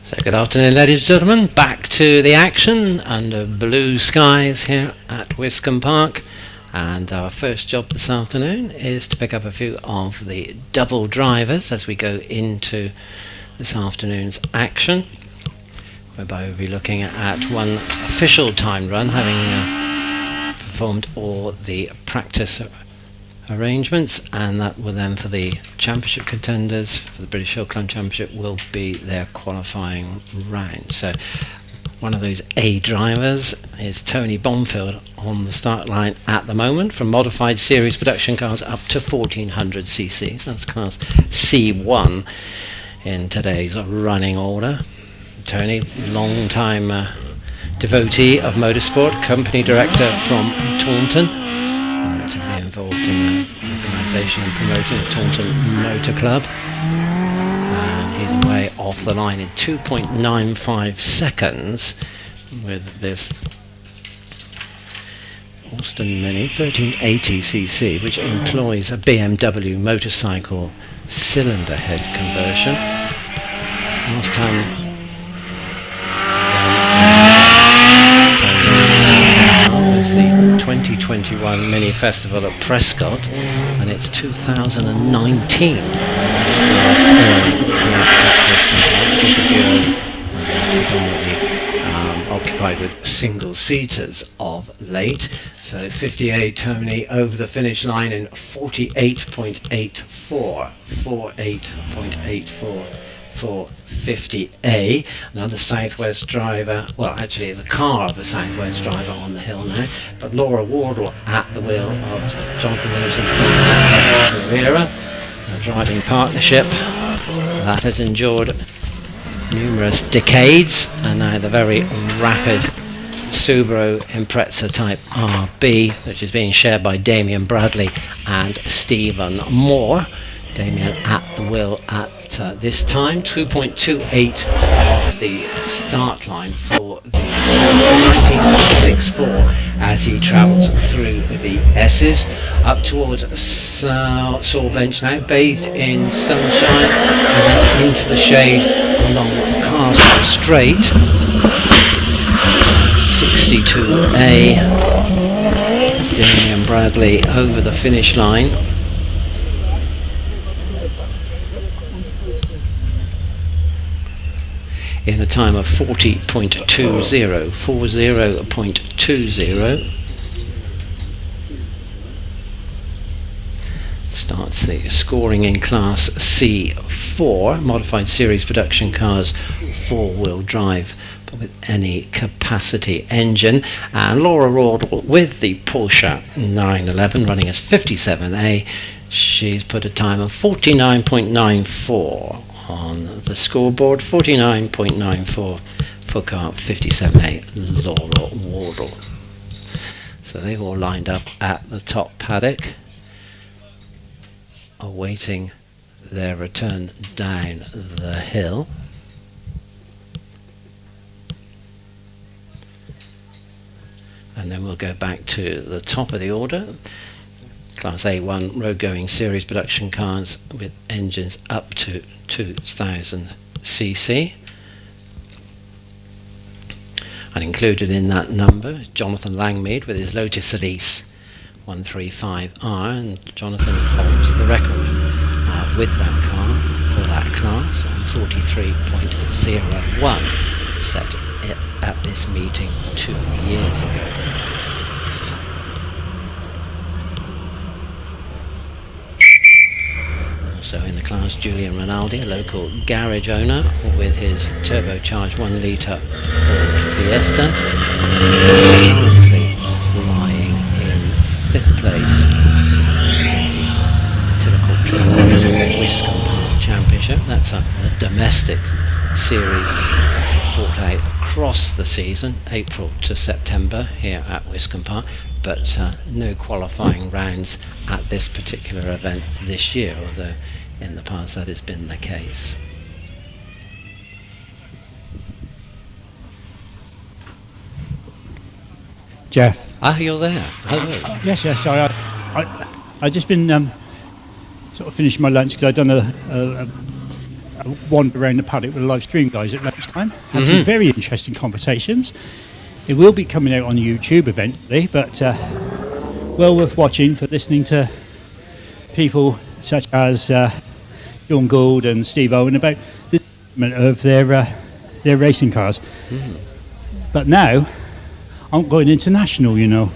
So good afternoon, ladies and gentlemen. Back to the action under blue skies here at Wiscombe Park. And our first job this afternoon is to pick up a few of the double drivers as we go into this afternoon's action, whereby we'll be looking at one official time run, having performed all the practice arrangements, and that will then, for the championship contenders for the British Hillclimb Championship, will be their qualifying round. So one of those A drivers is Tony Bonfield on the start line at the moment, from modified series production cars up to 1400cc. So that's class C1 in today's running order. Tony, long time devotee of motorsport, company director from Taunton, actively involved in the organisation and promoting the Taunton Motor Club, and he's away off the line in 2.95 seconds with this Austin Mini 1380cc, which employs a BMW motorcycle cylinder head conversion. Last time was the 2021 Mini Festival at Prescott, and it's 2019 as its last airing here at Wiscombe Park, because the duo predominantly occupied with single seaters of late. So 58 Tony over the finish line in 48.84 for 50A. Another Southwest driver, well actually the car of a Southwest driver on the hill now, but Laura Wardle at the wheel of Jonathan Wilson's Carrera, a driving partnership that has endured numerous decades, and now the very rapid Subaru Impreza Type RB, which is being shared by Damien Bradley and Stephen Moore. Damien at the wheel at this time, 2.28 off the start line for the 19.64 as he travels through the S's up towards Saw Bench now, bathed in sunshine, and then into the shade along Castle Straight. 62A, Damien Bradley over the finish line. In a time of 40.20. Starts the scoring in class C4, modified series production cars, four-wheel drive, but with any capacity engine. And Laura Wardle with the Porsche 911 running as 57A. She's put a time of 49.94 on the scoreboard, 49.94 for car 57A, Laura Wardle. So they've all lined up at the top paddock, awaiting their return down the hill. And then we'll go back to the top of the order. Class A1 road-going series production cars with engines up to 2000cc. And included in that number is Jonathan Langmead with his Lotus Elise 135R, and Jonathan holds the record with that car for that class on 43.01, set at this meeting 2 years ago. Also in the class, Julian Rinaldi, a local garage owner, with his turbocharged 1 litre Ford Fiesta, currently lying in 5th place in the Tillicort Trailways Wiscombe Park Championship. That's the domestic series fought out across the season, April to September here at Wiscombe Park, but no qualifying rounds at this particular event this year, although in the past that has been the case. Jeff. Ah, you're there. Hello. Yes. Sorry, I just been sort of finished my lunch because I'd done wandered around the paddock with the live stream guys at lunchtime. Had some very interesting conversations. It will be coming out on YouTube eventually, but well worth watching for listening to people such as John Gould and Steve Owen about the development of their racing cars. But now I'm going international, you know.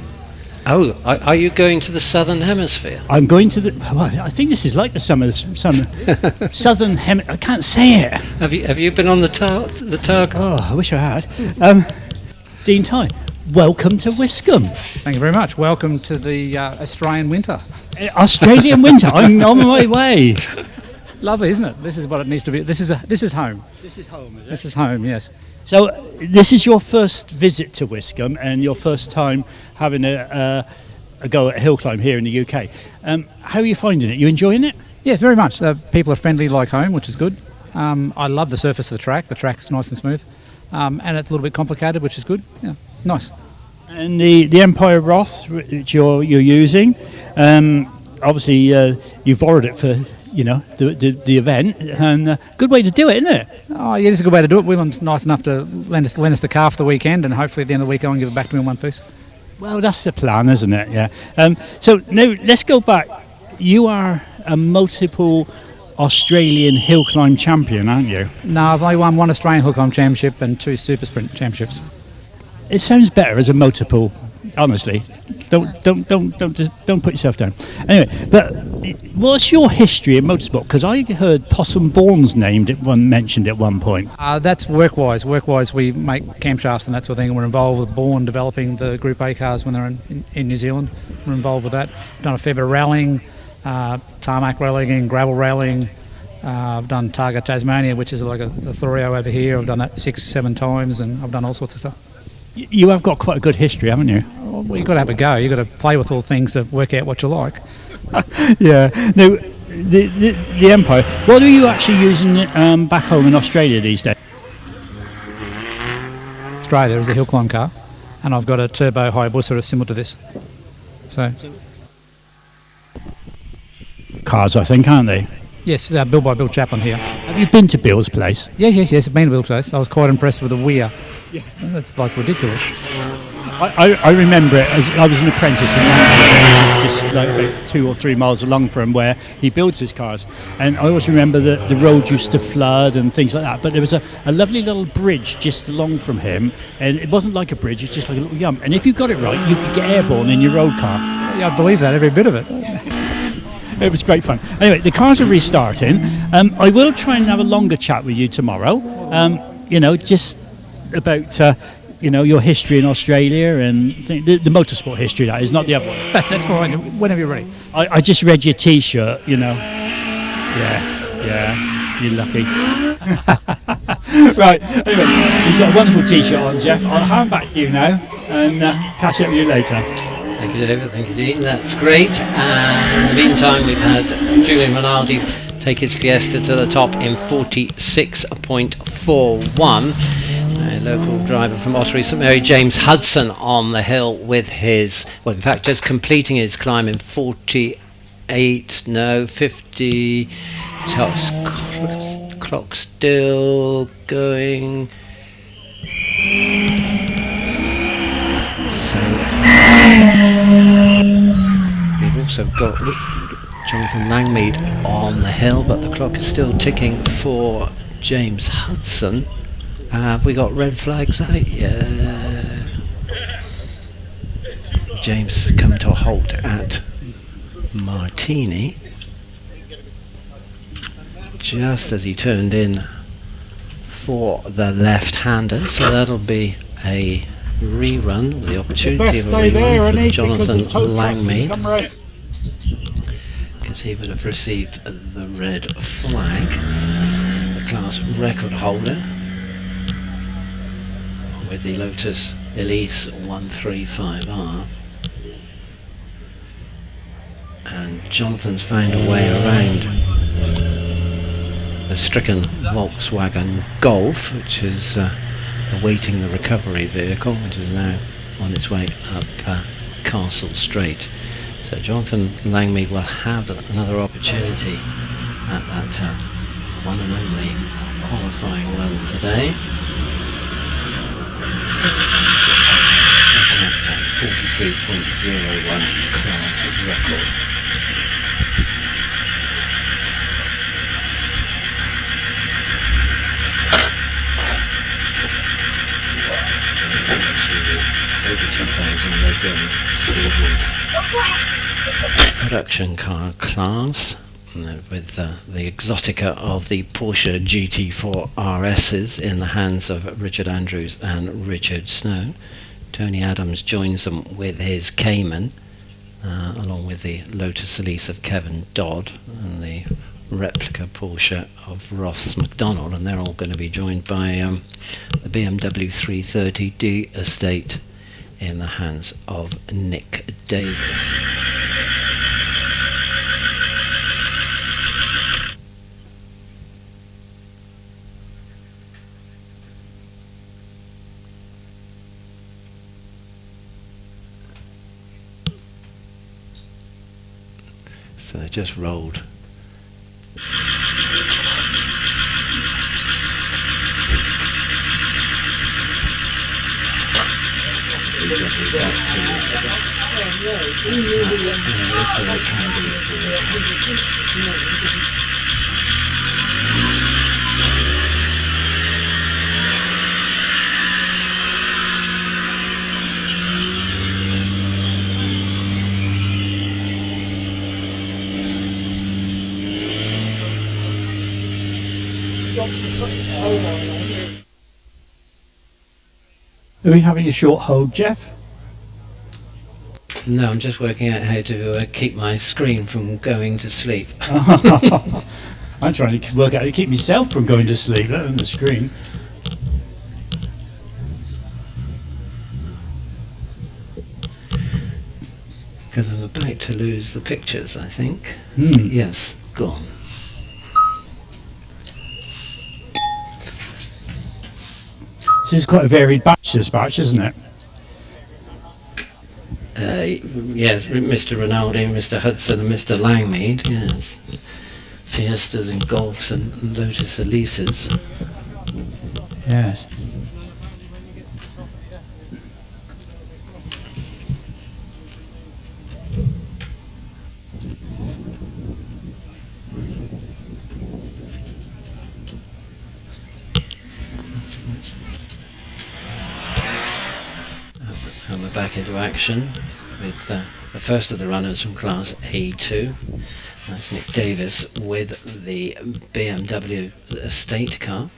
Oh, are you going to the southern hemisphere? I'm going to the. Well, I think this is like the southern hemisphere. I can't say it. Have you been on the Targa? Oh, I wish I had. Dean Ty, welcome to Wiscombe. Thank you very much. Welcome to the Australian winter. Australian winter. I'm on my way. Lovely, isn't it? This is what it needs to be. This is home. This is home, is it? This is home. Yes. So this is your first visit to Wiscombe and your first time having a go at Hillclimb here in the UK. How are you finding it? You enjoying it? Yeah, very much. People are friendly like home, which is good. I love the surface of the track. The track's nice and smooth. And it's a little bit complicated, which is good. Yeah, nice. And the Empire Roth, which you're using, obviously you've borrowed it for the event, and good way to do it, isn't it? Oh yeah, it's a good way to do it. Willem's nice enough to lend us the car for the weekend, and hopefully at the end of the week I can give it back to me in one piece. Well, that's the plan, isn't it? Yeah. So now let's go back. You are a multiple Australian hill climb champion, aren't you? No, I've only won one Australian hill climb championship and 2 super sprint championships. It sounds better as a multiple, honestly. Don't put yourself down. Anyway, but what's your history in motorsport? Because I heard Possum Bourne's name mentioned at one point. That's Workwise. Workwise, we make camshafts and that sort of thing, and we're involved with Bourne developing the Group A cars when they're in New Zealand. We're involved with that. Done a fair bit of rallying, tarmac rallying, gravel rallying. I've done Targa Tasmania, which is like a Thorio over here. I've done that 6-7 times, and I've done all sorts of stuff. You have got quite a good history, haven't you? Well, you've got to have a go. You've got to play with all things to work out what you like. Yeah. Now, the Empire, what are you actually using back home in Australia these days? Australia is a hill climb car, and I've got a turbo Hayabusa similar to this. So cars, I think, aren't they? Yes, built by Bill Chaplin here. Have you been to Bill's place? Yes, I've been to Bill's place. I was quite impressed with the weir. Yeah. That's like ridiculous. I remember it as I was an apprentice in Manchester, which is just like about 2 or 3 miles along from where he builds his cars. And I always remember that the road used to flood and things like that. But there was a lovely little bridge just along from him, and it wasn't like a bridge, it's just like a little yump. And if you got it right, you could get airborne in your road car. Yeah, I believe that, every bit of it. It was great fun. Anyway, the cars are restarting. I will try and have a longer chat with you tomorrow. Just about your history in Australia and the motorsport history, that is, not the other one. That's fine, whenever you're ready. I just read your T-shirt, Yeah, you're lucky. Right, anyway, he's got a wonderful T-shirt on, Jeff. I'll hand back to you now and catch up with you later. Thank you, David. Thank you, Dean. That's great. And in the meantime, we've had Julian Rinaldi take his Fiesta to the top in 46.41. A local driver from Ottery St Mary, James Hudson, on the hill with his, just completing his climb in 50. Clock still going. So we've also got Jonathan Langmead on the hill, but the clock is still ticking for James Hudson. Have we got red flags out? Yeah. James come to a halt at Martini just as he turned in for the left-hander, so that'll be a rerun, with the opportunity of a rerun for Jonathan Langmead, because he would have received the red flag, the class record holder with the Lotus Elise 135R. And Jonathan's found a way around the stricken Volkswagen Golf, which is awaiting the recovery vehicle, which is now on its way up Castle Straight. So Jonathan Langmead will have another opportunity at that one and only qualifying run today. Attack at 43.01 class record. Over 2,000 they're going series production car class with the Exotica of the Porsche GT4 RS's in the hands of Richard Andrews and Richard Snow. Tony Adams joins them with his Cayman, along with the Lotus Elise of Kevin Dodd and the replica Porsche of Ross McDonald, and they're all going to be joined by the BMW 330D estate in the hands of Nick Davis. So they just rolled. Back to flat so they can be Are we having a short hold, Jeff? No, I'm just working out how to keep my screen from going to sleep. I'm trying to work out how to keep myself from going to sleep, let alone the screen. Because I'm about to lose the pictures, I think. Yes, gone. So it's quite a varied batch, this batch, isn't it? Yes, Mr. Rinaldi, Mr. Hudson and Mr. Langmead, yes. Fiestas and Golfs and Lotus Elises. Yes. And we're back into action with the first of the runners from Class A2. That's Nick Davis with the BMW estate car.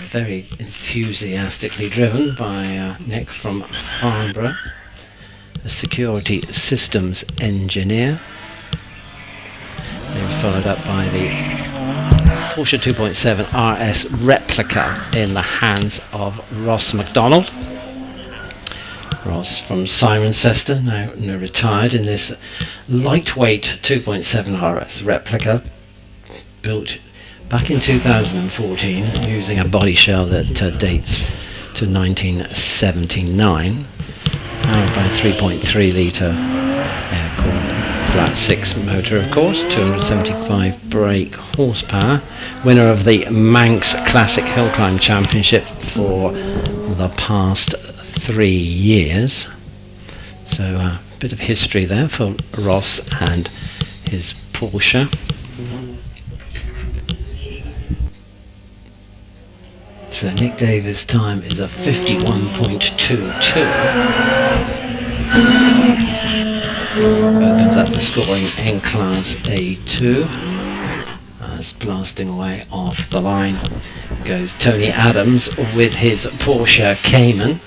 Very enthusiastically driven by Nick from Farnborough, a security systems engineer. They're followed up by the Porsche 2.7 RS replica in the hands of Ross McDonald. Ross from Cirencester, now retired in this lightweight 2.7 RS replica built back in 2014 using a body shell that dates to 1979, powered by a 3.3 litre air-cooled flat 6 motor, of course, 275 brake horsepower, winner of the Manx Classic Hillclimb Championship for the past 3 years. So a bit of history there for Ross and his Porsche. So Nick Davis' time is a 51.22. Opens up the scoring in Class A2. As blasting away off the line goes Tony Adams with his Porsche Cayman.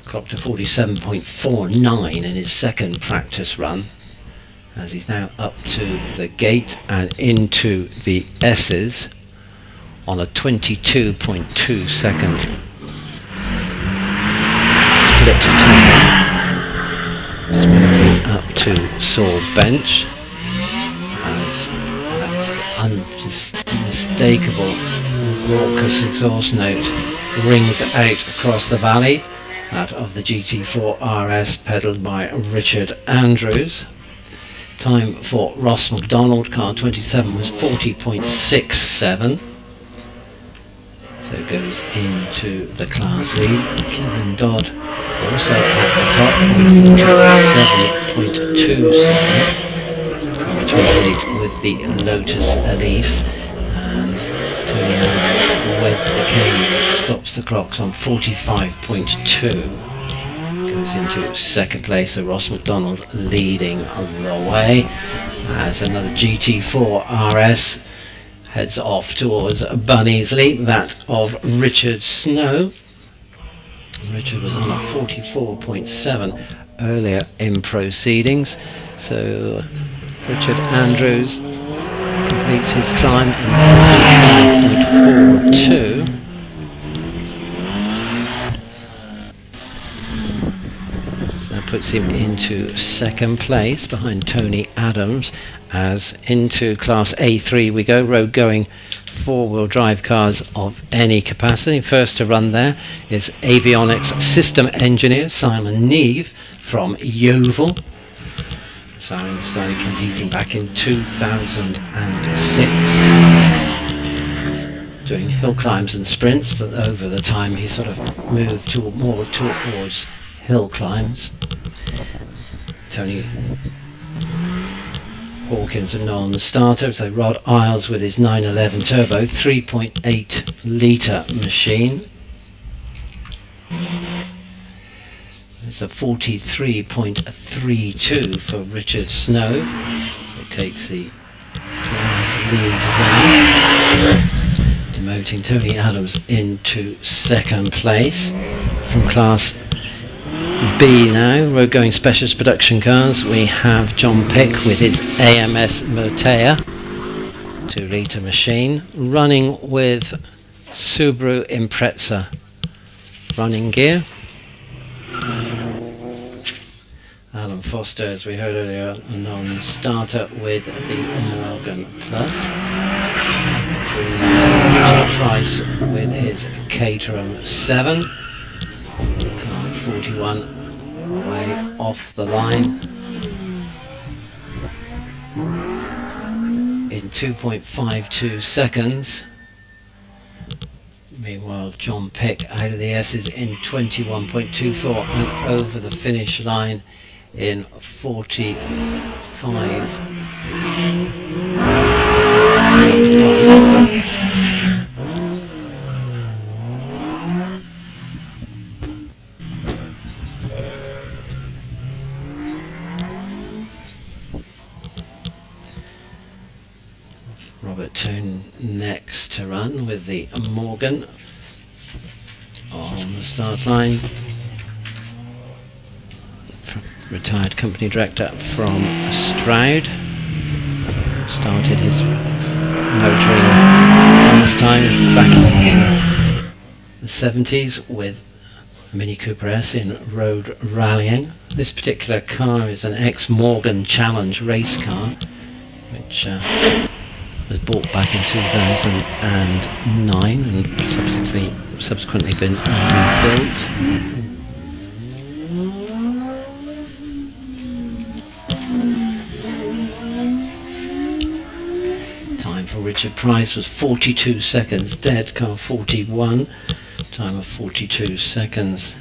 Clocked to 47.49 in his second practice run, as he's now up to the gate and into the S's on a 22.2 second split time, smoothly up to Saul Bench, as that unmistakable raucous exhaust note rings out across the valley, that of the GT4 RS pedalled by Richard Andrews. Time for Ross McDonald, car 27, was 40.67. So it goes into the class lead. Kevin Dodd also at the top with 47.27. Car 28 with the Lotus Elise. And Tony Adams with the King stops the clocks on 45.2. Goes into second place. So Ross McDonald leading the way as another GT4 RS heads off towards Bunny's Leap, that of Richard Snow. Richard was on a 44.7 earlier in proceedings, so Richard Andrews completes his climb in 45.42. So that puts him into second place behind Tony Adams. As into Class A3 we go, road going four-wheel drive cars of any capacity. First to run there is avionics system engineer Simon Neve from Yeovil. Simon started competing back in 2006, doing hill climbs and sprints, but over the time he sort of moved more towards hill climbs. Tony Hawkins a non-starter, so Rod Isles with his 911 turbo 3.8 litre machine. There's a 43.32 for Richard Snow, so he takes the class lead now, demoting Tony Adams into second place. From Class B now, road going specialist production cars, we have John Pick with his AMS Motea 2 litre machine, running with Subaru Impreza running gear. Alan Foster, as we heard earlier, a non-starter with the Morgan Plus. Richard Price with his Caterham 7. Car 41 away off the line in 2.52 seconds. Meanwhile, John Pick out of the S's in 21.24 and over the finish line in 45.31. Robert Toone next to run with the Morgan on the start line. Retired company director from Stroud. Started his motoring last time back in the 70s with Mini Cooper S in road rallying. This particular car is an ex-Morgan Challenge race car, which was bought back in 2009 and subsequently been rebuilt. Time for Richard Price was 42 seconds dead, car 41, time of 42 seconds.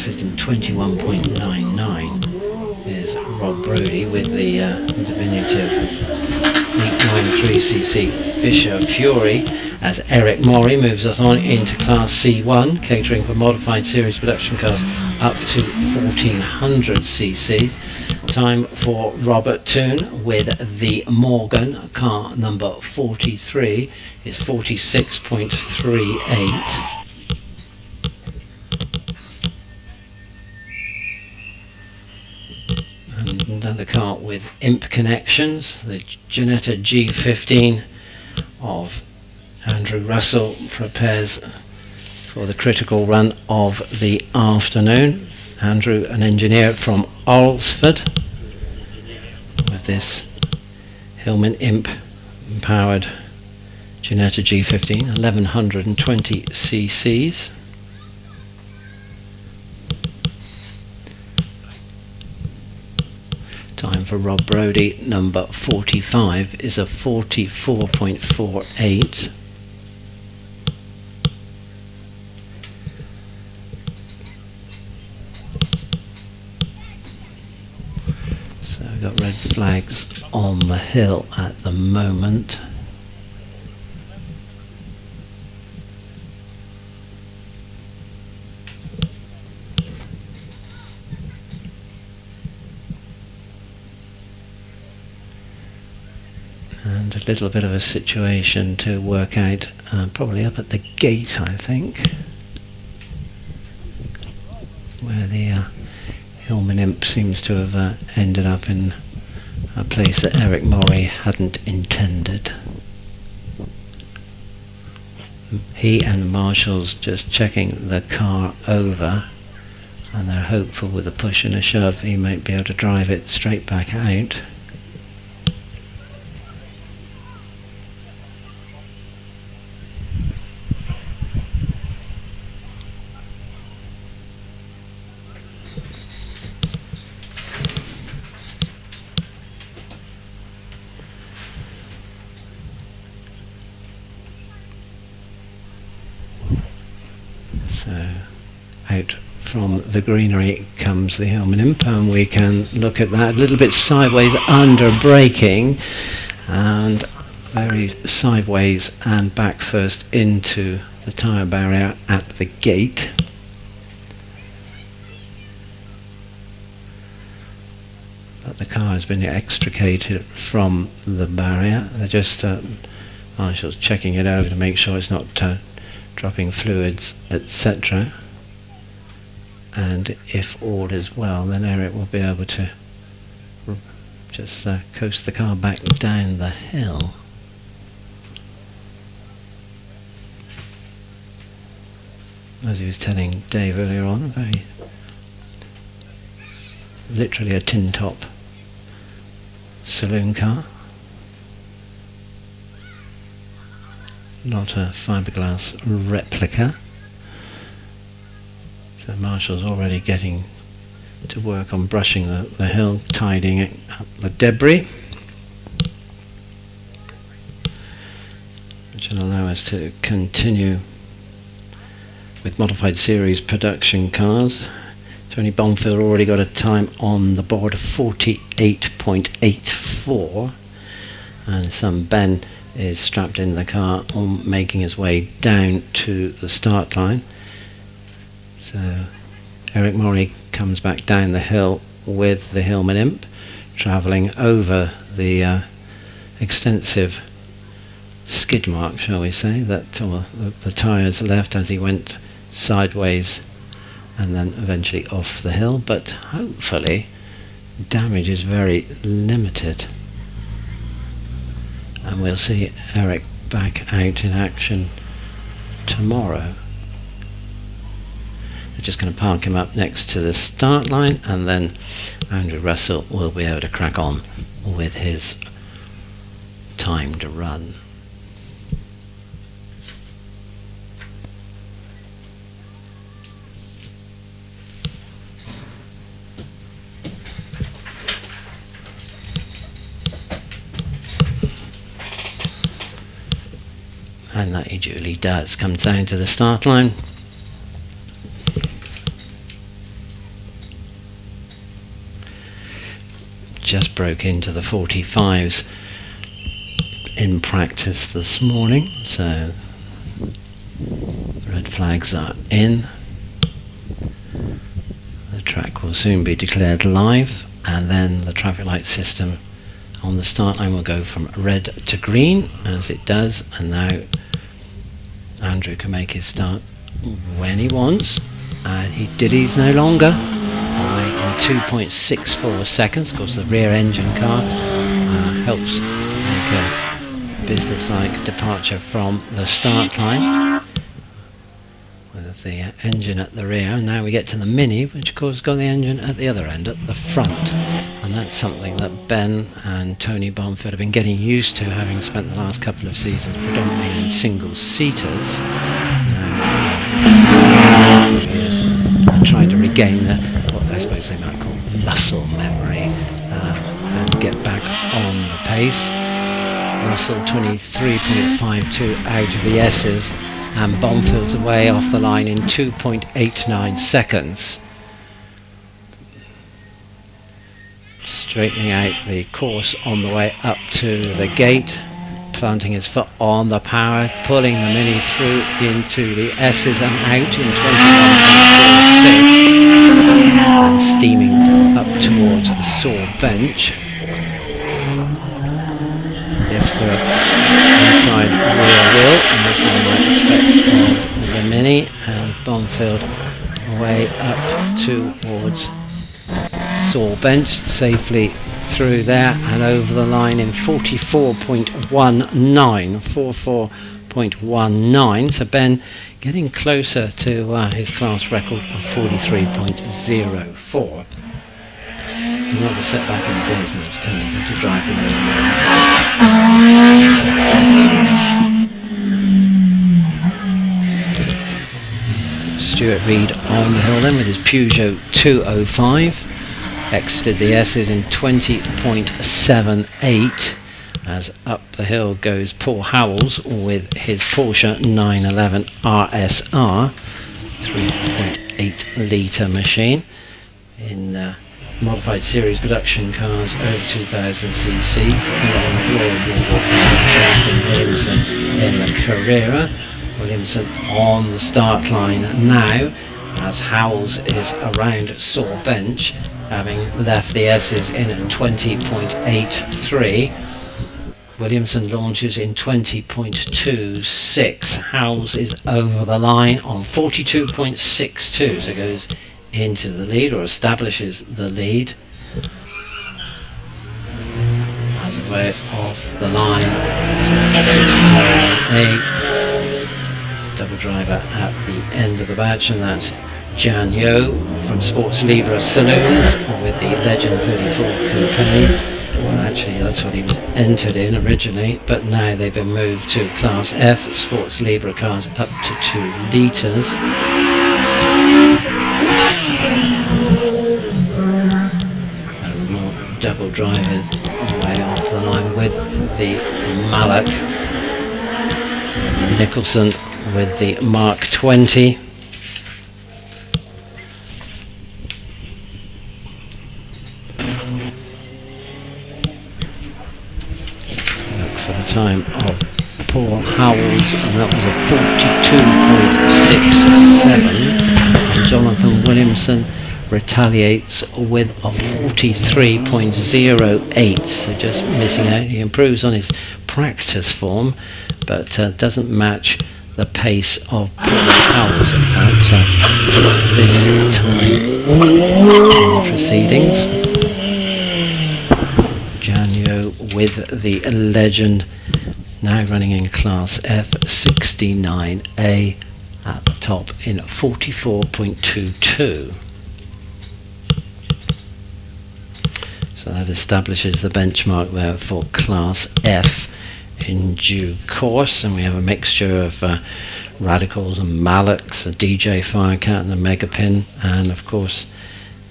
In 21.99 is Rob Brody with the diminutive 893cc Fisher Fury, as Eric Morey moves us on into Class C1, catering for modified series production cars up to 1400cc. Time for Robert Toone with the Morgan, car number 43 is 46.38. Another car with imp connections, the Ginetta G15 of Andrew Russell prepares for the critical run of the afternoon. Andrew, an engineer from Alresford, with this Hillman Imp powered Ginetta G15, 1120 cc's. Time for Rob Brody, number 45, is a 44.48. So we've got red flags on the hill at the moment. And a little bit of a situation to work out, probably up at the gate, I think, where the Hillman Imp seems to have ended up in a place that Eric Murray hadn't intended. He and the marshals just checking the car over, and they're hopeful with a push and a shove he might be able to drive it straight back out. So out from the greenery comes the Hillman Imp, and we can look at that a little bit sideways under braking, and very sideways and back first into the tyre barrier at the gate. But the car has been extricated from the barrier. They're just marshals checking it over to make sure it's not dropping fluids, etc. And if all is well, then Eric will be able to just coast the car back down the hill. As he was telling Dave earlier on, very literally a tin top saloon car, not a fiberglass replica. So Marshall's already getting to work on brushing the hill, tidying up the debris, which will allow us to continue with modified series production cars. Tony Bonfield already got a time on the board of 48.84, and son Ben is strapped in the car on making his way down to the start line. So Eric Murray comes back down the hill with the Hillman Imp, travelling over the extensive skid mark, shall we say, that the tyres left as he went sideways and then eventually off the hill, but hopefully damage is very limited, and we'll see Eric back out in action tomorrow. They're just going to park him up next to the start line, and then Andrew Russell will be able to crack on with his timed run. And that he duly does. Comes down to the start line. Just broke into the 45s in practice this morning, so red flags are in. The track will soon be declared live, and then the traffic light system on the start line will go from red to green, as it does, and now Andrew can make his start when he wants, and he did his no longer in 2.64 seconds. Of course, the rear engine car helps make a business-like departure from the start line. with the engine at the rear. Now we get to the Mini, which of course has got the engine at the other end, at the front, and that's something that Ben and Tony Bomford have been getting used to, having spent the last couple of seasons predominantly in single-seaters, and trying to regain what I suppose they might call muscle memory, and get back on the pace. Russell 23.52 out of the S's, and Bomfield's away off the line in 2.89 seconds. Straightening out the course on the way up to the gate, planting his foot on the power, pulling the Mini through into the S's and out in 21.46, and steaming up towards a sore bench. Lifts the inside rear wheel, as one might expect of the Mini, and Bomfield away up towards sore bench, safely through there and over the line in 44.19. So Ben getting closer to his class record of 43.04. Not a setback in the days when it's telling him to drive Stuart Reid on the hill then with his Peugeot 205. Exited the S's in 20.78. As up the hill goes Paul Howells with his Porsche 911 RSR, 3.8 litre machine in modified series production cars over 2000 cc's, along with Jonathan Williamson in the Carrera. Williamson on the start line now, as Howells is around sore bench, having left the S's in at 20.83. Williamson launches in 20.26. Howells is over the line on 42.62, so goes into the lead, or establishes the lead. As a way off the line, 6.8. Double driver at the end of the batch, and that's Jan Yo from Sports Libra Saloons with the Legend 34 Coupe. Well, actually that's what he was entered in originally, but now they've been moved to Class F, Sports Libra cars up to 2 litres. And more double drivers way off the line with the Malak. Nicholson with the Mark 20. Look for the time of Paul Howells, and that was a 42.67. And Jonathan Williamson retaliates with a 43.08, so just missing out. He improves on his practice form, but doesn't match the pace of Paul Howells at this time in the proceedings. Janio with the Legend, now running in Class F, 69A at the top in 44.22. So that establishes the benchmark there for Class F in due course, and we have a mixture of Radicals and Malaks, a DJ Firecat and a Megapin, and of course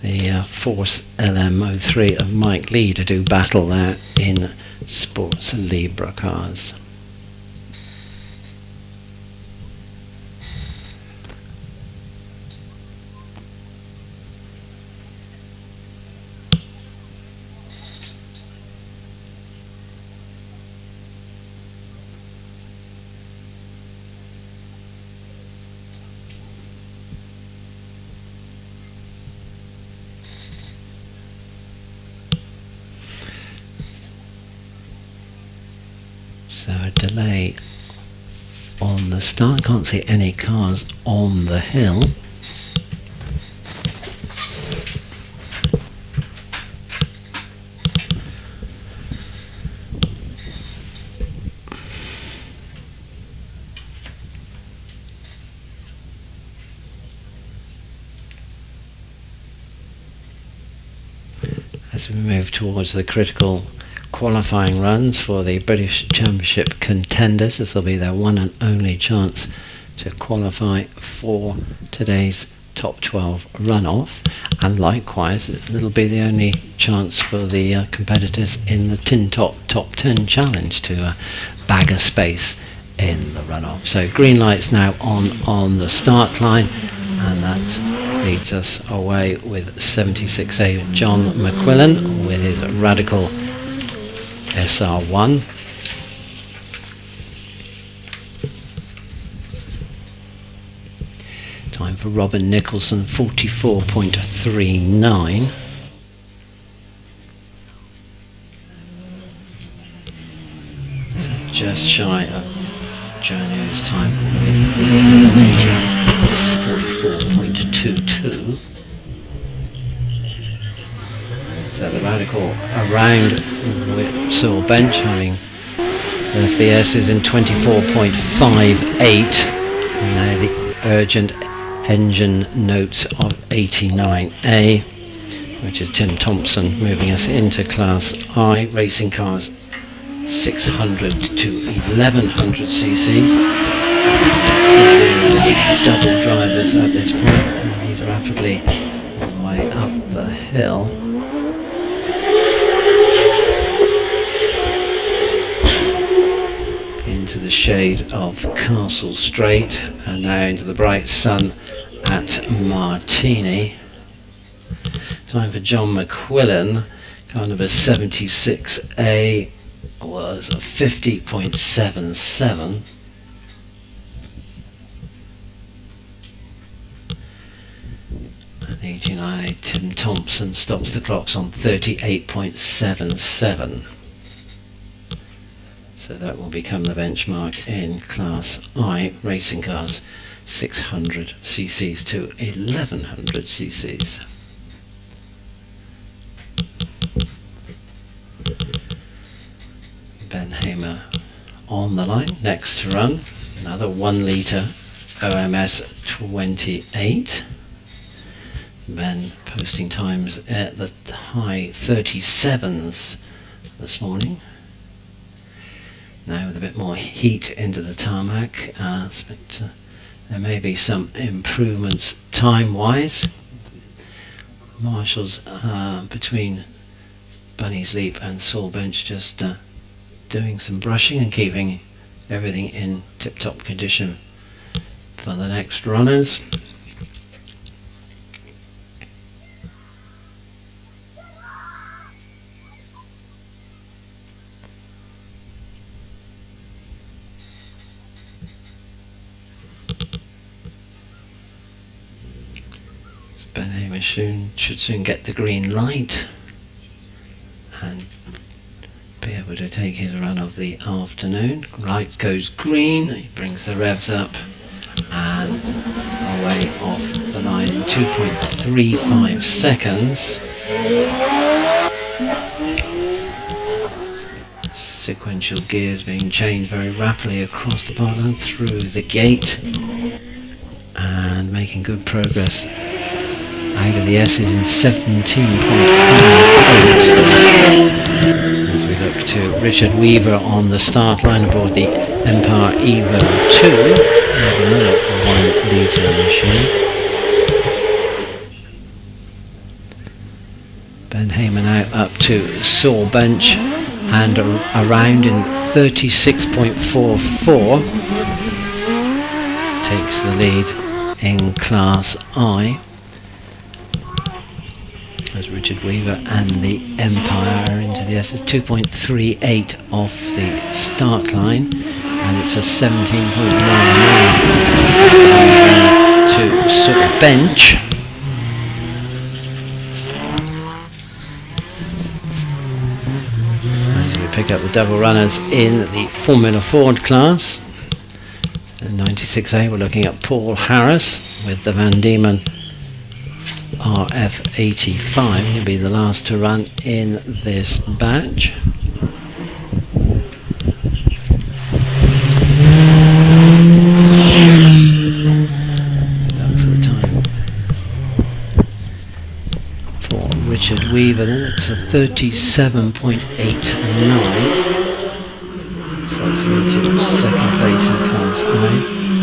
the Force LM03 of Mike Lee to do battle there in Sports Libra cars. So a delay on the start. Can't see any cars on the hill. as we move towards the critical qualifying runs for the British Championship contenders. This will be their one and only chance to qualify for today's top 12 runoff, and likewise it'll be the only chance for the competitors in the Tin Top Top 10 Challenge to bag a space in the runoff. So green lights now on the start line, and that leads us away with 76A John McQuillan with his Radical SR1. Time for Robin Nicholson, 44.39. So just shy of Jono's time with 44.22. So the Radical around Whipsaw bench, having left the S's in 24.58, and now the urgent engine notes of 89A, which is Tim Thompson, moving us into Class I, racing cars 600 to 1100 cc's. Still dealing with double drivers at this point, and he's rapidly on the way up the hill. Into the shade of Castle Straight, and now into the bright sun at Martini. Time for John McQuillan, car number 76A was 50.77. And 89 Tim Thompson stops the clocks on 38.77. So that will become the benchmark in Class I racing cars, 600 cc's to 1100 cc's. Ben Hamer on the line, next to run, another 1 litre OMS 28. Ben posting times at the high 37s this morning. Now with a bit more heat into the tarmac, but there may be some improvements time-wise. Marshall's between Bunny's Leap and Saul Bench just doing some brushing and keeping everything in tip-top condition for the next runners. Ben Hamer should soon get the green light and be able to take his run of the afternoon. Light goes green, he brings the revs up and away off the line in 2.35 seconds. Sequential gears being changed very rapidly across the parkland through the gate, and making good progress out of the S's in 17.58 as we look to Richard Weaver on the start line aboard the Empire Evo 2, another 1 litre machine. Ben Hamer now up to Saul Bench and around in 36.44, takes the lead in Class I, as Richard Weaver and the Empire are into the S's. 2.38 off the start line, and it's a 17.99 to Saul Bench. As we pick up the double runners in the Formula Ford class, in 96A we're looking at Paul Harris with the Van Diemen RF85. He'll be the last to run in this batch. Look for the time for Richard Weaver, then it's a 37.89. So it's into second place in Class I.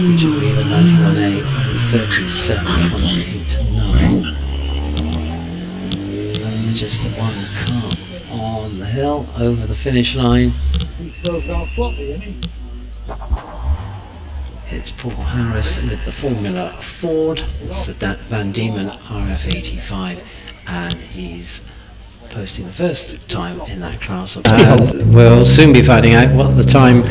Richard Weaver 91A, 37.89. And just the one car on the hill over the finish line. It's Paul Harris with the Formula Ford. It's the Van Diemen RF85, and he's posting the first time in that class. We'll soon be finding out what the time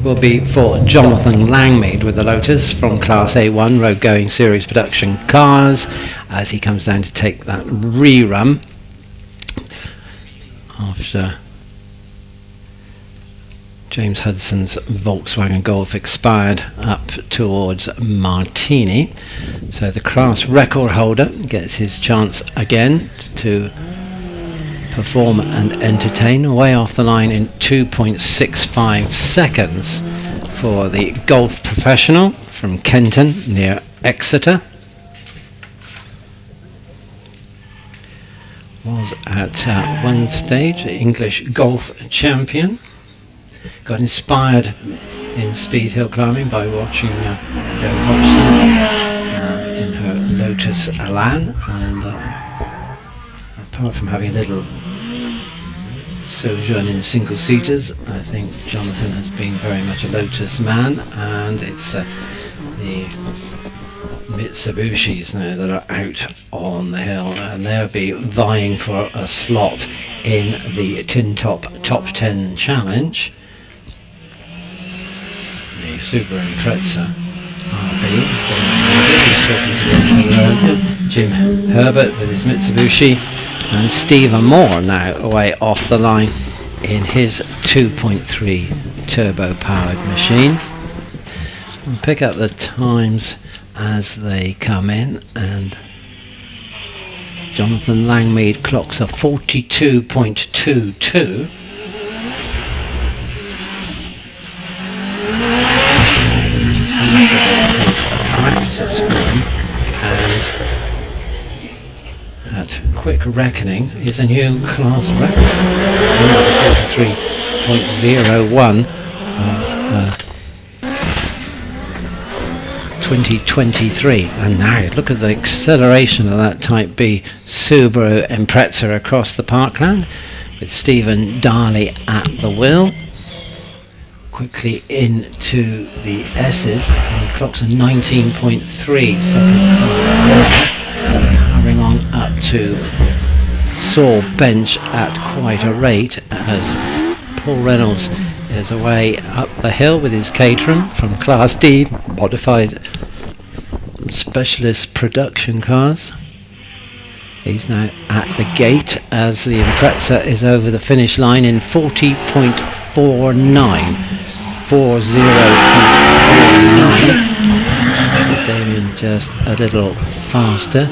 will be for Jonathan Langmead with the Lotus from Class A1 road going series production cars as he comes down to take that rerun after James Hudson's Volkswagen Golf expired up towards Martini. So the class record holder gets his chance again to perform and entertain, way off the line in 2.65 seconds for the Golf Professional from Kenton near Exeter. Was at one stage the English golf champion. Got inspired in speed hill climbing by watching Jo Hodgson in her Lotus Elan, and apart from having a little sojourn in single seaters, I think Jonathan has been very much a Lotus man, and it's the Mitsubishis now that are out on the hill, and they'll be vying for a slot in the Tin Top Top 10 Challenge. The Subaru Impreza RB, he's talking to Jim Herbert with his Mitsubishi, and Stephen Moore now away off the line in his 2.3 turbo powered machine. We'll pick up the times as they come in, and Jonathan Langmead clocks a 42.22. His practice form, and at quick reckoning is a new class record, 43.01 of 2023. And now look at the acceleration of that Type B Subaru Impreza across the parkland with Stephen Darley at the wheel. Quickly into the S's, and he clocks a 19.3 second car there, powering on up to Saw Bench at quite a rate as Paul Reynolds is away up the hill with his Caterham from Class D modified specialist production cars. He's now at the gate as the Impreza is over the finish line in 40.49. 40.49. So Damien just a little faster.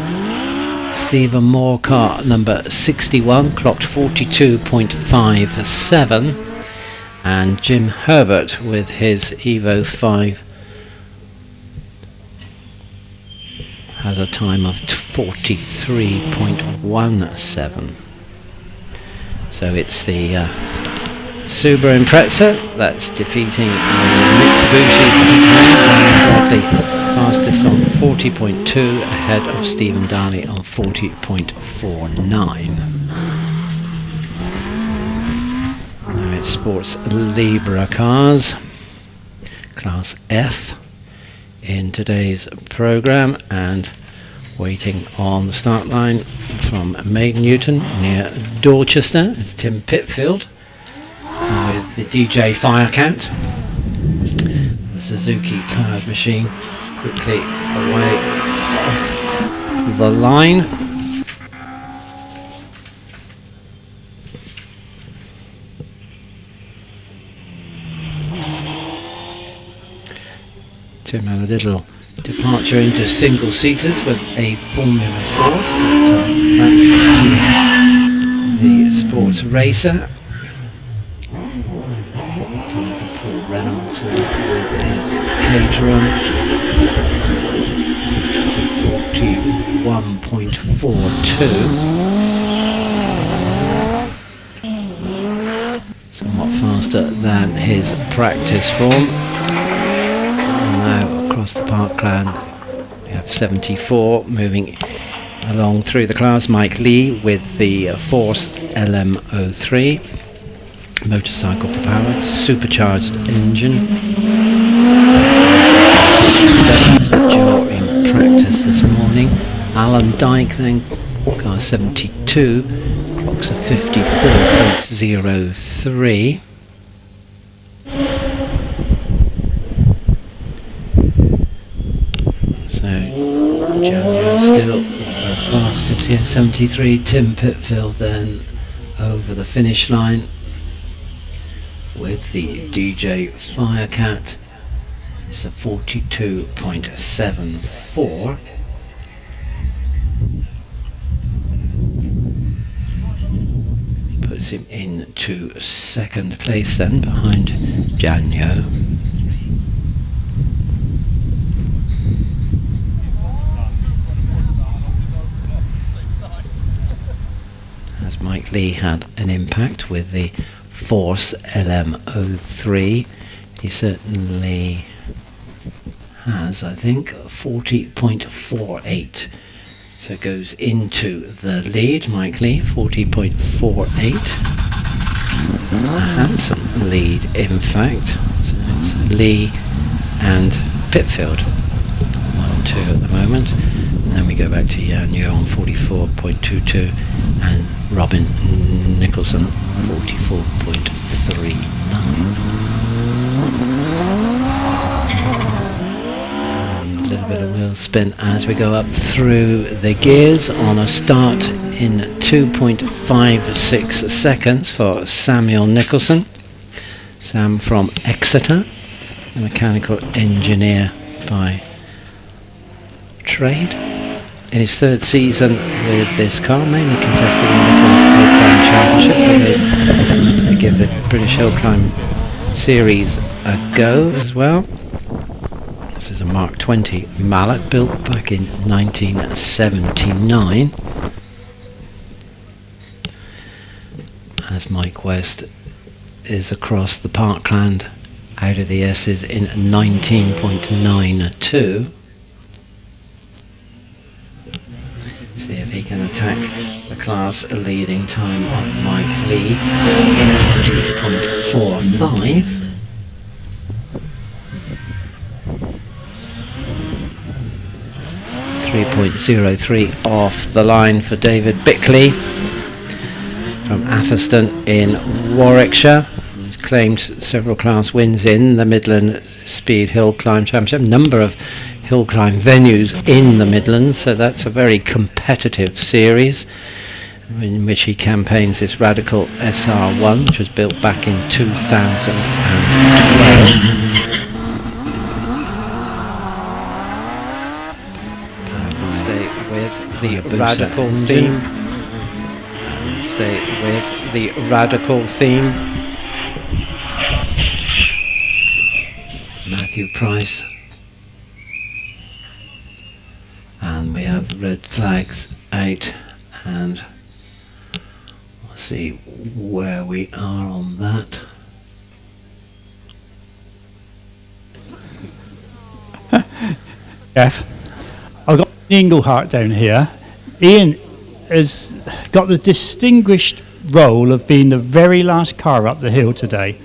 Stephen Moore, car number 61, clocked 42.57, and Jim Herbert with his Evo 5 has a time of 43.17. So it's the Subaru Impreza that's defeating the Mitsubishis. Bradley fastest on 40.2, ahead of Stephen Darley on 40.49. Now it's Sports Libra cars, Class F in today's programme, and waiting on the start line from Maiden Newton near Dorchester is Tim Pitfield with the DJ Firecat, the Suzuki powered machine, quickly away off the line. Tim had a little departure into single seaters with a Formula Ford, but back to the sports racer. Paul Reynolds there with his Caterham. It's a 41.42. somewhat faster than his practice form. And now across the parkland we have 74 moving along through the class. Mike Lee with the Force LM03 motorcycle powered supercharged engine. 47 Joe in practice this morning. Alan Dyke then, car 72, clocks a 54.03. So Joe still the fastest here, 73. Tim Pitfield then over the finish line with the DJ Firecat. It's a 42.74. Puts him into second place then behind Janyo. As Mike Lee had an impact with the Force LM03, he certainly has, I think, 40.48. So goes into the lead, Mike Lee, 40.48. A handsome lead, in fact. So it's Lee and Pitfield, 1-2 at the moment. And then we go back to Yanyo on 44.22 and Robin Nicholson, 44.39. A little bit of wheel spin as we go up through the gears on a start in 2.56 seconds for Samuel Nicholson. Sam from Exeter, a mechanical engineer by trade. In his third season with this car, mainly contesting the Hillclimb Championship, but they've decided to give the British Hillclimb Series a go as well. This is a Mark 20 Mallet built back in 1979. As Mike West is across the parkland out of the S's in 19.92. See if he can attack the class leading time on Mike Lee, 40.45. 3.03 off the line for David Bickley from Atherstone in Warwickshire. He's claimed several class wins in the Midland Speed Hill Climb Championship, number of hill climb venues in the Midlands, so that's a very competitive series in which he campaigns this Radical SR1, which was built back in 2012. The radical theme. Stay with the radical theme. Matthew Price. And we have red flags out, and we'll see where we are on that. Jeff, I've got Inglehart down here. Ian has got the distinguished role of being the very last car up the hill today.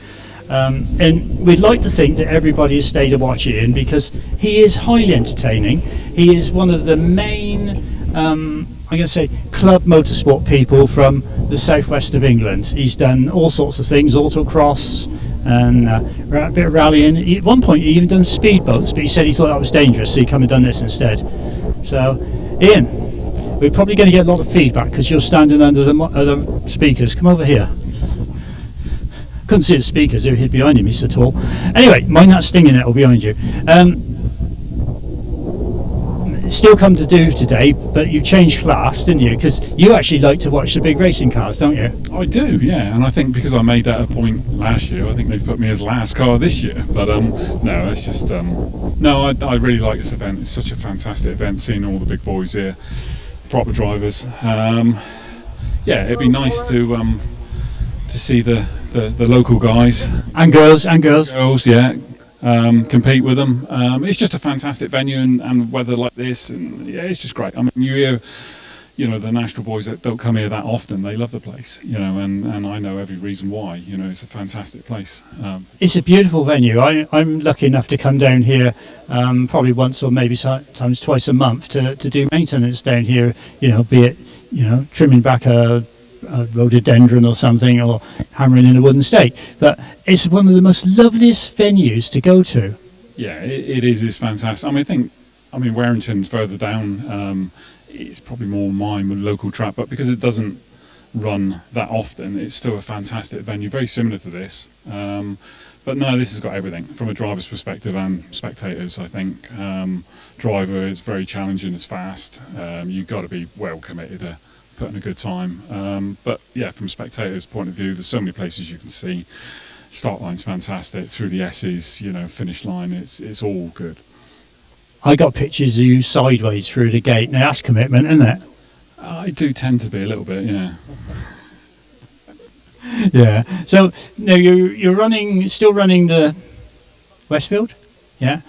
And we'd like to think that everybody has stayed to watch Ian because he is highly entertaining. He is one of the main, I'm going to say, club motorsport people from the southwest of England. He's done all sorts of things, autocross and a bit of rallying. At one point he even done speedboats, but he said he thought that was dangerous, so he come and done this instead. So, Ian, we're probably going to get a lot of feedback because you're standing under the speakers. Come over here. Couldn't see the speakers, they're hid behind him, he's so tall. Anyway, mind that stinging nettle behind you. Still come to do today, but you changed class, didn't you? Because you actually like to watch the big racing cars, don't you? I do, yeah, and I think because I made that a point last year, I think they've put me as last car this year. But no, it's just no. I really like this event. It's such a fantastic event, seeing all the big boys here, proper drivers. Yeah, it'd be nice to see the the local guys and girls, yeah, compete with them. It's just a fantastic venue, and weather like this, and yeah, it's just great. I mean, you hear, the national boys that don't come here that often, they love the place, and I know every reason why. It's a fantastic place. It's a beautiful venue. I'm lucky enough to come down here probably once or maybe sometimes twice a month to do maintenance down here, be it, trimming back a rhododendron or something, or hammering in a wooden stake. But it's one of the most loveliest venues to go to. Yeah, it is. It's fantastic. I mean, Warrington's further down. It's probably more mine with local track, but because it doesn't run that often, it's still a fantastic venue, very similar to this. But no, this has got everything from a driver's perspective and spectators. I think driver is very challenging, it's fast. You've got to be well committed to putting a good time. But yeah, from spectators' point of view, there's so many places you can see. Start line's fantastic, through the S's, finish line, it's all good. I got pictures of you sideways through the gate. Now that's commitment, isn't it? I do tend to be a little bit, yeah. Yeah. So now you're still running the Westfield, yeah.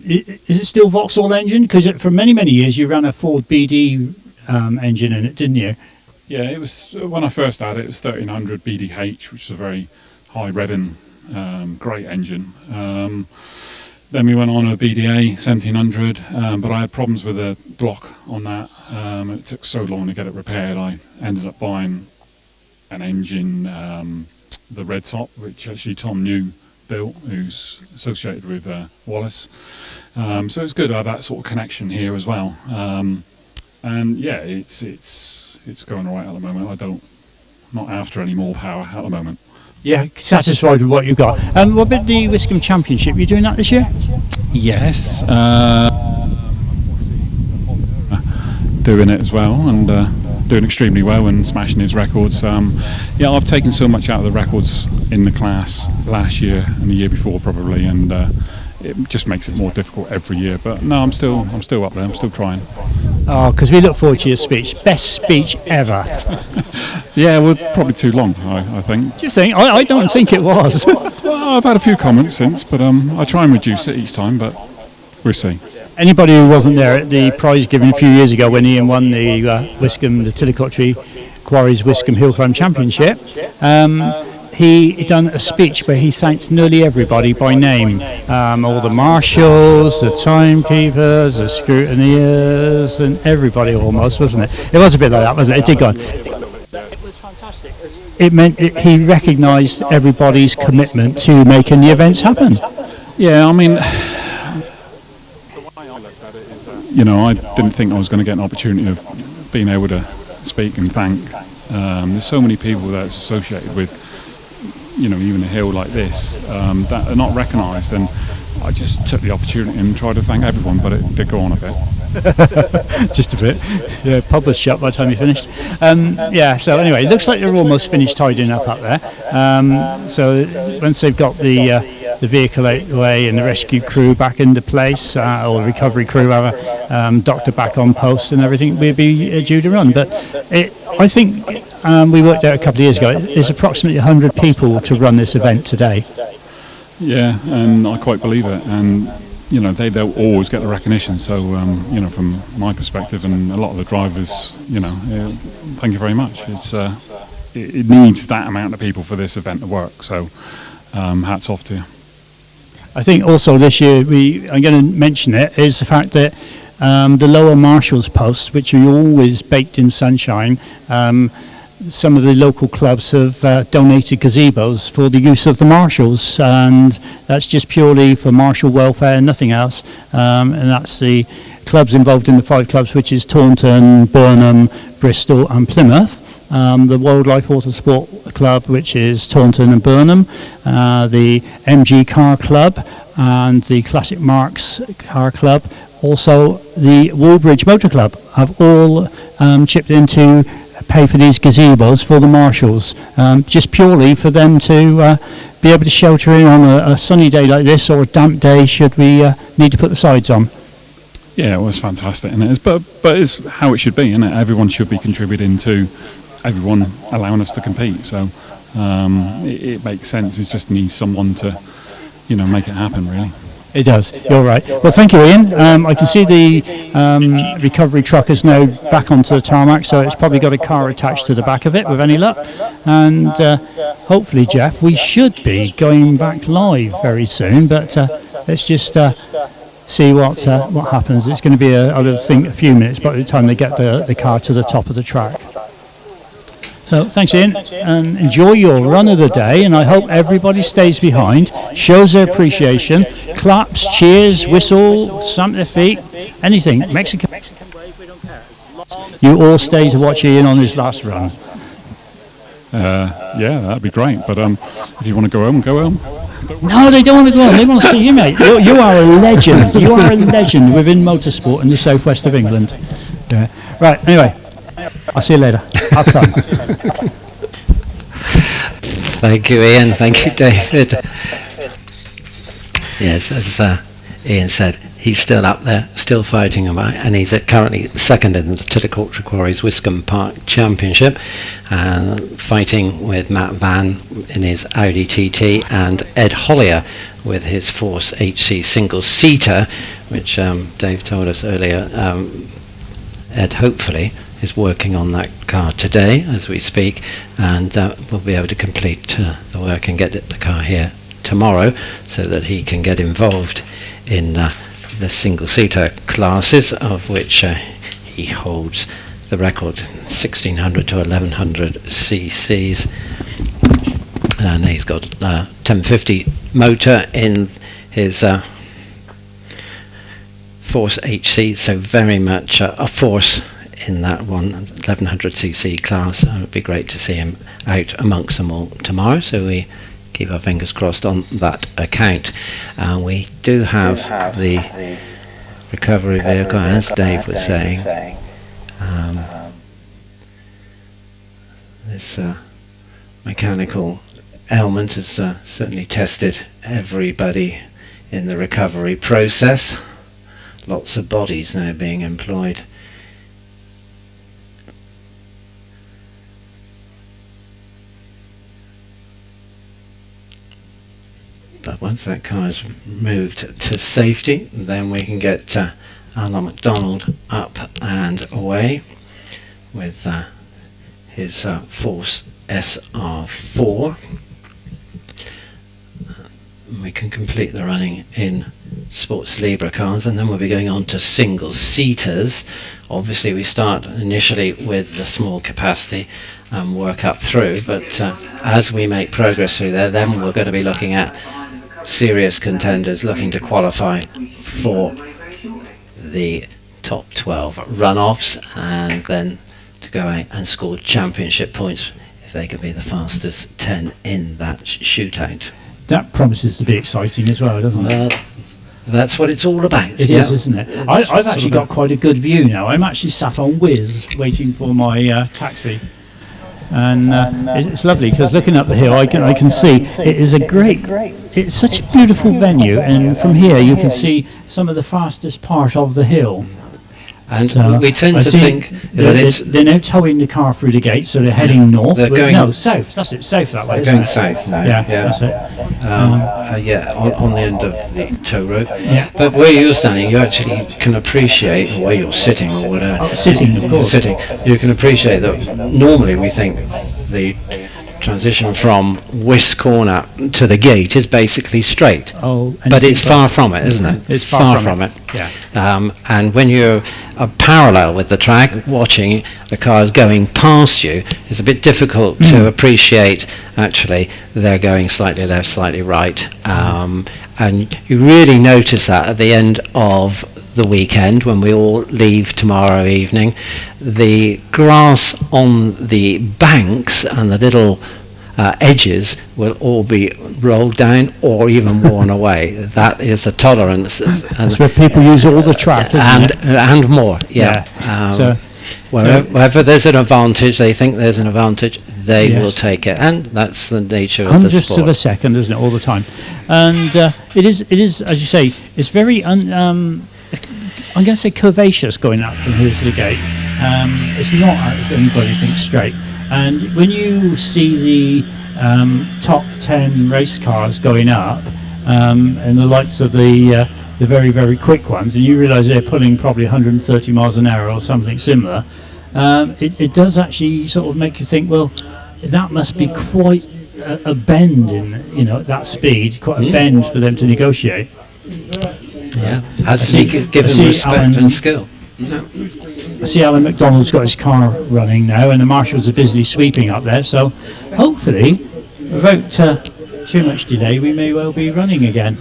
Is it still Vauxhall engine? Because for many years you ran a Ford BD engine in it, didn't you? Yeah, it was when I first had it. It was 1300 BDH, which is a very high revving, great engine. Then we went on a BDA 1700, but I had problems with the block on that. It took so long to get it repaired. I ended up buying an engine, the Red Top, which actually Tom New built, who's associated with Wallace. So it's good to have that sort of connection here as well. And yeah, it's going all right at the moment. Not after any more power at the moment. Yeah, satisfied with what you got. What about the Wiscombe Championship? You doing that this year? Yes, doing it as well, and doing extremely well and smashing his records. Yeah, I've taken so much out of the records in the class last year and the year before probably, and it just makes it more difficult every year. But no, I'm still up there. I'm still trying. Oh, because we look forward to your speech. Best speech ever. Yeah, well, probably too long, I think. Do you think? I don't think it was. Well, I've had a few comments since, but I try and reduce it each time, but we'll see. Anybody who wasn't there at the prize giving a few years ago when Ian won the Wiscombe, the Tillicotry Quarries Wiscombe Hillclimb Championship, he done a speech where he thanked nearly everybody by name. All the marshals, the timekeepers, the scrutineers, and everybody almost, wasn't it? It was a bit like that, wasn't it? It did go on. It was fantastic. It meant that he recognised everybody's commitment to making the events happen. Yeah, I mean, the way I looked at it is that, I didn't think I was going to get an opportunity of being able to speak and thank. There's so many people that's associated with, even a hill like this, that are not recognised, and I just took the opportunity and tried to thank everyone, but it did go on a bit. Just a bit. Yeah, pub was shut by the time you finished. Yeah, so anyway, it looks like they're almost finished tidying up there. So once they've got the vehicle out the way and the rescue crew back into place, or the recovery crew, doctor back on post and everything, we'll be due to run. But I think we worked out a couple of years ago, there's approximately 100 people to run this event today. Yeah, and I quite believe it. And they'll always get the recognition. So, from my perspective and a lot of the drivers, thank you very much. It needs that amount of people for this event to work. So, hats off to you. I think also this year, I'm going to mention it, is the fact that the lower marshals posts, which are always baked in sunshine, some of the local clubs have donated gazebos for the use of the marshals, and that's just purely for marshal welfare and nothing else. And that's the clubs involved in the 5 clubs, which is Taunton, Burnham, Bristol and Plymouth. The Wildlife Autosport Club, which is Taunton and Burnham, the MG Car Club and the Classic Marks Car Club, also the Woolbridge Motor Club, have all chipped in to pay for these gazebos for the marshals, just purely for them to be able to shelter in on a sunny day like this, or a damp day should we need to put the sides on. Yeah, it was fantastic, and but it's how it should be, isn't it? Everyone should be contributing to everyone allowing us to compete. So it makes sense. It just needs someone to, make it happen, really. It does. You're right. Well, thank you, Ian. I can see the recovery truck is now back onto the tarmac, so it's probably got a car attached to the back of it with any luck. And hopefully, Jeff, we should be going back live very soon. But let's just see what happens. It's going to be, I would think, a few minutes by the time they get the car to the top of the track. So thanks, Ian, and enjoy your run of the day, and I hope everybody stays behind, shows their appreciation, claps, cheers, whistle, stamp their feet, anything. Mexican wave, we don't care. You all stay to watch Ian on his last run. Yeah, that'd be great, but if you want to go home, go home. No, they don't want to go on. They want to see you, mate. You are a legend. You are a legend within motorsport in the southwest of England. Yeah. Right, anyway. I'll see you later. Have fun. Thank you, Ian. Thank you, David. Yes, as Ian said, he's still up there, still fighting about, and he's currently second in the Teleculture Quarries Wiscombe Park Championship, fighting with Matt Van in his Audi TT and Ed Hollier with his Force HC single-seater, which Dave told us earlier, Ed hopefully is working on that car today as we speak, and we'll be able to complete the work and get the car here tomorrow so that he can get involved in the single-seater classes, of which he holds the record, 1600 to 1100 cc's, and he's got 1050 motor in his Force HC, so very much a force in that 1100cc class. It would be great to see him out amongst them all tomorrow, so we keep our fingers crossed on that account. We do have the recovery vehicle, as Dave was saying. This mechanical element has certainly tested everybody in the recovery process. Lots of bodies now being employed. But once that car is moved to safety, then we can get Alan McDonald up and away with his Force SR4. We can complete the running in Sports Libra cars, and then we'll be going on to single-seaters. Obviously we start initially with the small capacity and work up through, but as we make progress through there, then we're going to be looking at serious contenders looking to qualify for the top 12 runoffs, and then to go out and score championship points if they can be the fastest 10 in that shootout. That promises to be exciting as well, doesn't it? That's what it's all about. It is, isn't it? I've actually got quite a good view now. I'm actually sat on Wiz waiting for my taxi. And it's lovely because looking up the hill, I can see it is it's such a beautiful venue, and from here you can see some of the fastest part of the hill. And so we tend to think that they're now towing the car through the gate, so they're heading north. South. That's it, south that way. They're going south now. Yeah, that's it. On the end of the tow road. Yeah. But where you're standing, you actually can appreciate, or where you're sitting or whatever. Sitting, of course. Sitting. You can appreciate that normally we think the transition from Wiss Corner to the gate is basically straight. But it's far from it, isn't it? It's far from it. Yeah. And when you're parallel with the track, watching the cars going past you, it's a bit difficult to appreciate actually they're going slightly left, slightly right. And you really notice that at the end of the weekend when we all leave tomorrow evening. The grass on the banks and the little edges will all be rolled down or even worn away. That is the tolerance. That's where people use all the track, and more. Yeah. So wherever there's an advantage, they think there's an advantage, they will take it, and that's the nature of the sport. Hundredths of a second, isn't it, all the time? And it is, as you say, it's very I'm going to say curvaceous going up from here to the gate. It's not, as anybody thinks, straight. And when you see top 10 race cars going up, and the likes of the very, very quick ones, and you realise they're pulling probably 130 miles an hour or something similar, it does actually sort of make you think, well, that must be quite a bend in, at that speed, quite a bend for them to negotiate. Yeah, has to be given respect and skill. No. I see Alan McDonald's got his car running now, and the marshals are busily sweeping up there, so hopefully, without too much delay, we may well be running again.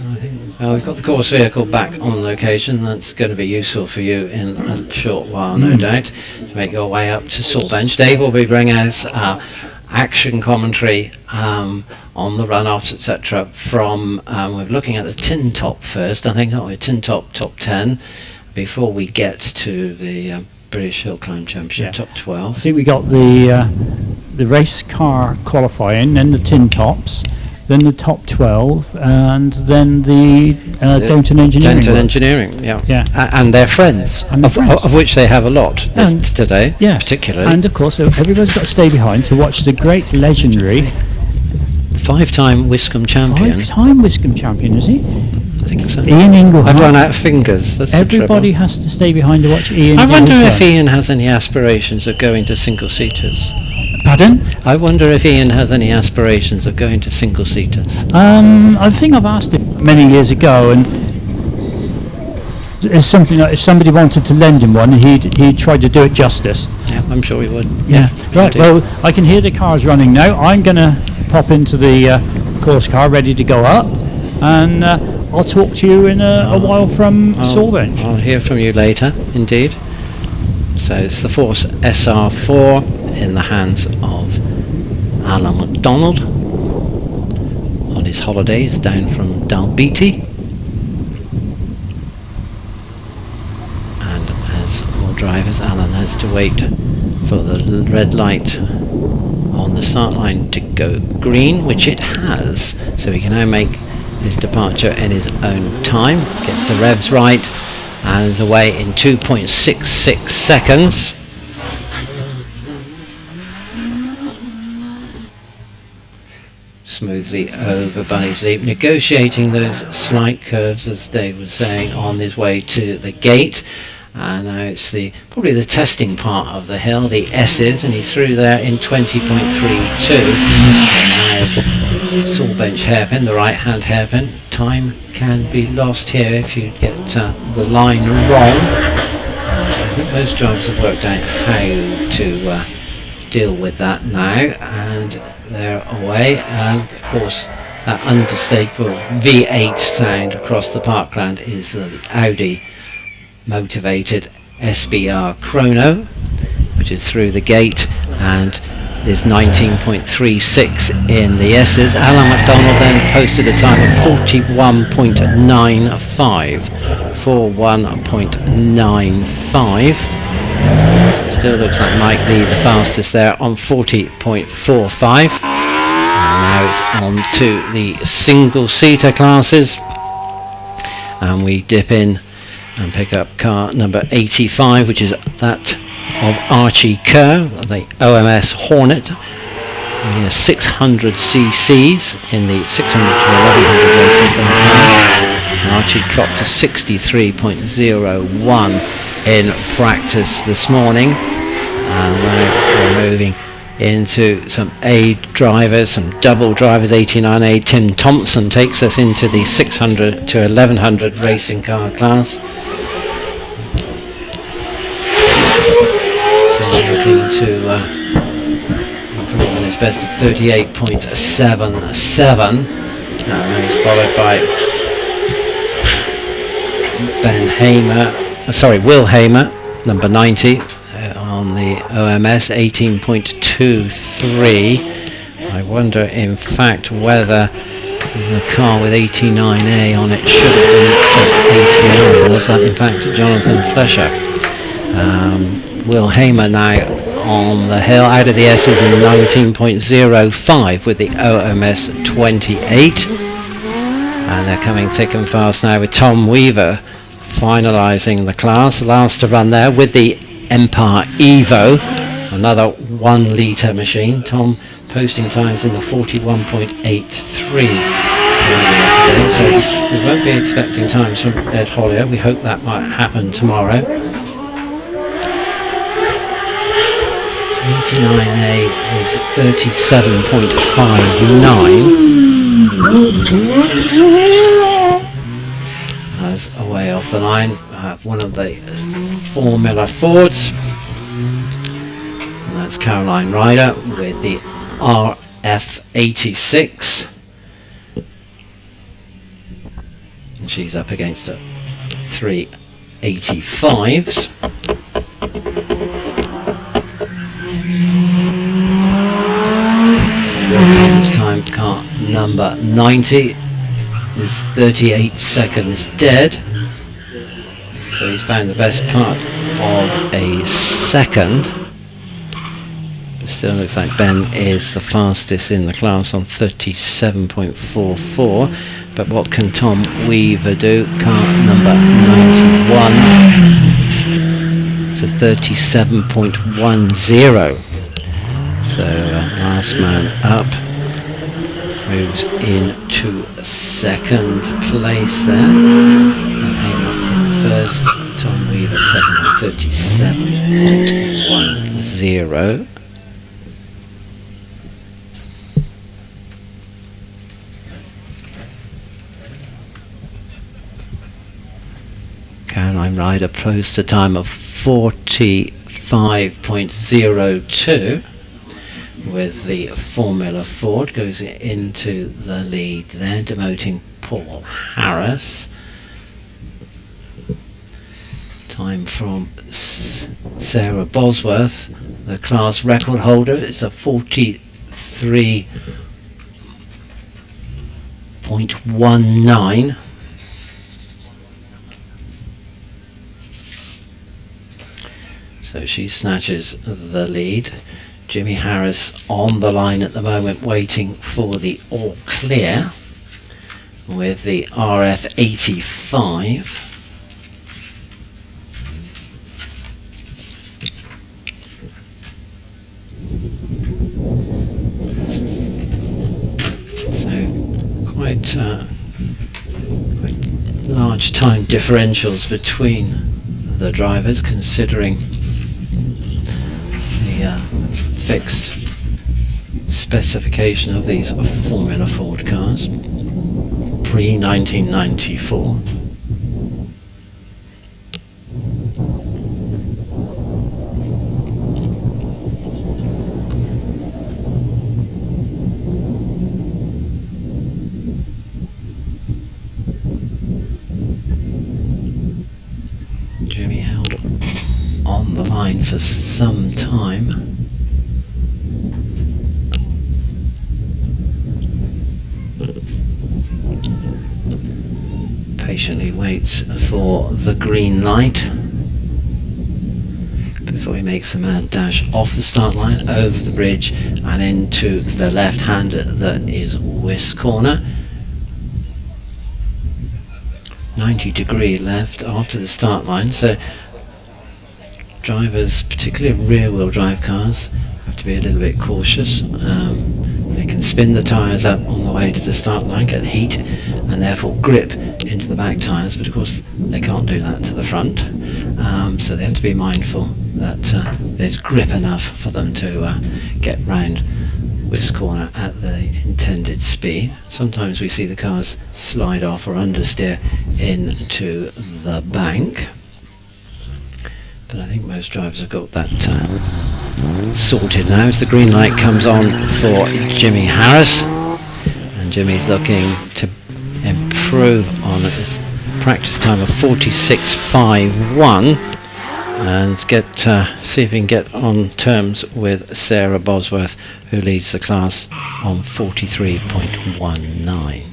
We've got the course vehicle back on location. That's going to be useful for you in a short while, no doubt, to make your way up to Sawbench. Dave will be bringing us action commentary on the runoffs, etc. from, we're looking at the tin top first, I think, aren't we? Tin top 10, before we get to the British Hillclimb Championship top 12. I think we got the race car qualifying, then the tin tops, then the top 12, and then the Downton Engineering. Downton Engineering, yeah. And their friends, And of which they have a lot today, yes. particularly. And of course, everybody's got to stay behind to watch the great legendary 5-time Wiscombe champion. 5-time Wiscombe champion, is he? I think so. Ian Inglehart. I've run out of fingers. That's Everybody has to stay behind to watch Ian. I wonder if run. Ian has any aspirations of going to single-seaters. Pardon? I wonder if Ian has any aspirations of going to single-seaters. I think I've asked him many years ago, and it's something like if somebody wanted to lend him one, he'd try to do it justice. Yeah, I'm sure he would. Yeah. Right. Indeed. Well, I can hear the cars running now. I'm going to pop into the course car, ready to go up, and I'll talk to you in a while from Sawbench. I'll hear from you later, indeed. So it's the Force SR4 in the hands of Alan McDonald on his holidays down from Dalbeattie. And as all drivers, Alan has to wait for the red light on the start line to go green, which it has, so he can now make his departure in his own time, gets the revs right, and is away in 2.66 seconds. Smoothly over Bunny's Leap, negotiating those slight curves, as Dave was saying, on his way to the gate. And now it's probably the testing part of the hill, the S's, and he's through there in 20.32. Sawbench hairpin, the right hand hairpin. Time can be lost here if you get the line wrong. I think most drivers have worked out how to deal with that now, and they're away. And of course, that unmistakable V8 sound across the parkland is the Audi motivated SBR Chrono, which is through the gate, and there's 19.36 in the S's. Alan McDonald then posted a time of 41.95. 41.95. So it still looks like Mike Lee the fastest there on 40.45. And now it's on to the single-seater classes, and we dip in and pick up car number 85, which is that of Archie Kerr, the OMS Hornet, 600 cc's in the 600 to 1100 racing car class. Archie clocked to 63.01 in practice this morning, and we're moving into some A drivers, some double drivers. 89A Tim Thompson takes us into the 600 to 1100 racing car class. So looking to improve on his best of 38.77. He's followed by Will Hamer, number 90. On the OMS, 18.23. I wonder in fact whether the car with 89A on it should have been just 89, or was that in fact Jonathan Flesher? Will Hamer now on the hill, out of the S's in 19.05 with the OMS 28, and they're coming thick and fast now with Tom Weaver finalising the class, last to run there with the Empire Evo, another 1 litre machine. Tom posting times in the 41.83 today, so we won't be expecting times from Ed Hollier. We hope that might happen tomorrow. 89A is 37.59 as away off the line. I have one of the Formula Fords, and that's Caroline Ryder with the RF86, and she's up against a 385s. This time car number 90 is 38 seconds dead, so he's found the best part of a second. It still looks like Ben is the fastest in the class on 37.44, but what can Tom Weaver do? Car number 91 is a 37.10. So last man up moves into second place there. Ben Hamer in first, Tom Weaver second at 37.10. Caroline Ryder posts a time of 45.02. with the Formula Ford, goes into the lead there, demoting Paul Harris. Time from Sarah Bosworth, the class record holder, is a 43.19. So she snatches the lead. Jimmy Harris on the line at the moment, waiting for the all clear with the RF85. So quite large time differentials between the drivers, considering the fixed specification of these Formula Ford cars pre-1994. Jimmy held on the line for some time. Patiently waits for the green light before he makes the mad dash off the start line, over the bridge and into the left hand that is Wiscombe. 90-degree left after the start line, so drivers, particularly rear-wheel drive cars, have to be a little bit cautious. They can spin the tyres up on the way to the start line, get heat, and therefore grip into the back tyres, but of course they can't do that to the front. So they have to be mindful that there's grip enough for them to get round Wiscombe at the intended speed. Sometimes we see the cars slide off or understeer into the bank, but I think most drivers have got that sorted now as the green light comes on for Jimmy Harris, and Jimmy's looking to improve on his practice time of 46.51 and see if he can get on terms with Sarah Bosworth, who leads the class on 43.19.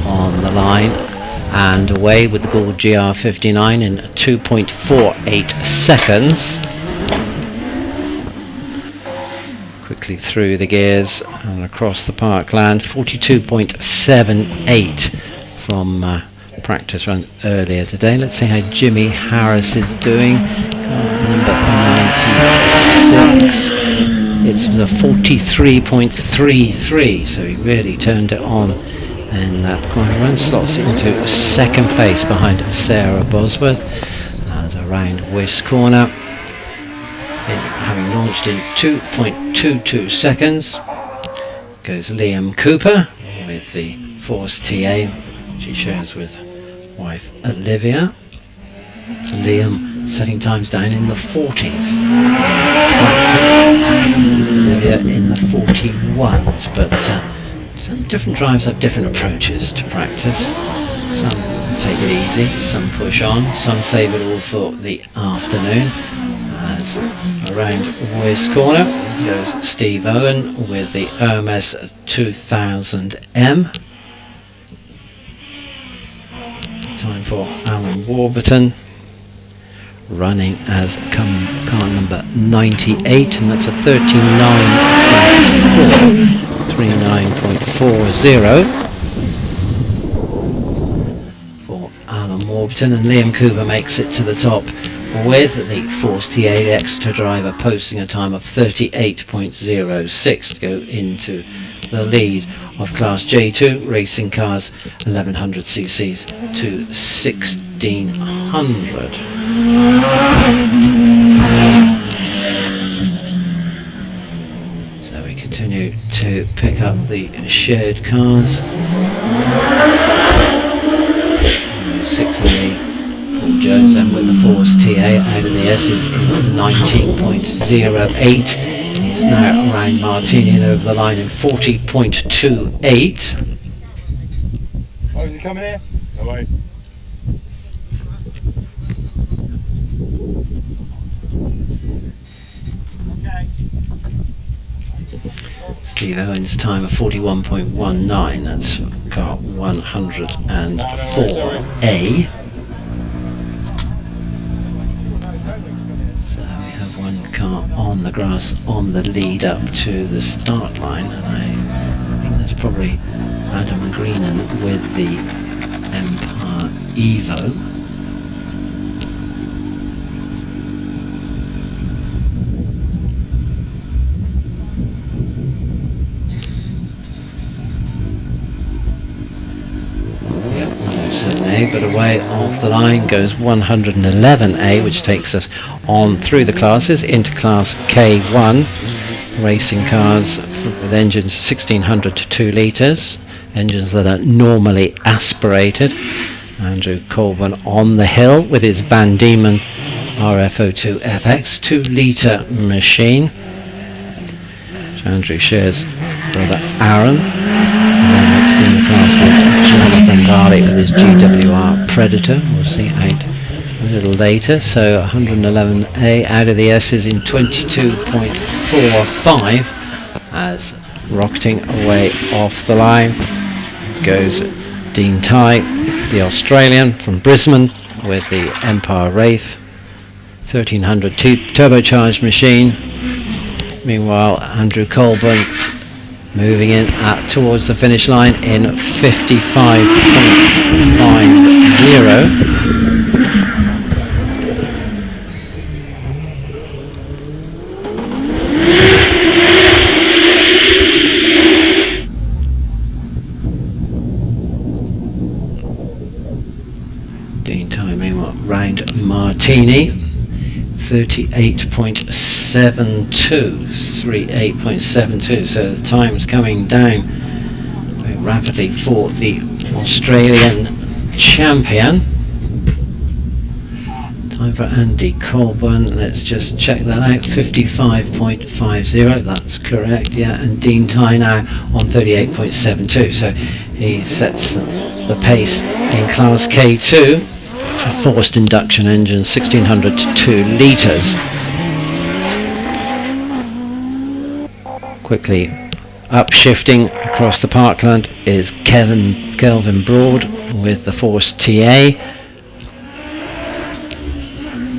On the line and away with the Gould GR59 in 2.48 seconds. quickly through the gears and across the parkland. 42.78 from practice run earlier today. Let's see how Jimmy Harris is doing. Car number 96. It's a 43.33, so he really turned it on in that corner run. Slots into second place behind Sarah Bosworth as around Wisk corner. Having launched in 2.22 seconds goes Liam Cooper with the Force TA, which he shares with wife Olivia. Liam setting times down in the 40s. Practice. Olivia in the 41s, but some different drivers have different approaches to practice. Some take it easy, some push on, some save it all for the afternoon. As around Wisk corner goes Steve Owen with the OMS 2000M. Time for Alan Warburton, running as car number 98, and that's a 39.40 for Alan Warburton, and Liam Cooper makes it to the top with the Force TA, the Exeter driver, posting a time of 38.06 to go into the lead of Class J2 racing cars, 1100 cc's to 1600. So we continue to pick up the shared cars. 6A Paul Jones then with the Force TA out of the S's in 19.08. He's now around Martini and over the line in 40.28. Oh, is he coming here? No worries. Okay. Steve Owen's time of 41.19. That's car 104A. Car on the grass on the lead up to the start line, and I think that's probably Adam Greenan with the Empire Evo. But away off the line goes 111A, which takes us on through the classes into Class K1 racing cars with engines 1600 to 2 litres, engines that are normally aspirated. Andrew Colburn on the hill with his Van Diemen RF02 FX 2 litre machine, which Andrew shares brother Aaron. And then next in the class with Jonathan Garlick with his GWR Predator. We'll see out a little later. So 111A out of the S's in 22.45 as rocketing away off the line goes Dean Tighe, the Australian from Brisbane with the Empire Wraith 1300 turbocharged machine. Meanwhile, Andrew Colburn's moving in towards the finish line in 55.50. Dean Tighe meanwhile round Martini. 38.72, so the time's coming down very rapidly for the Australian champion. Time for Andy Colburn, let's just check that out, 55.50, that's correct, yeah, and Dean Tighe now on 38.72, so he sets the pace in Class K2. Forced induction engine, 1600 to 2 litres. Quickly upshifting across the parkland is Kelvin Broad with the Force TA.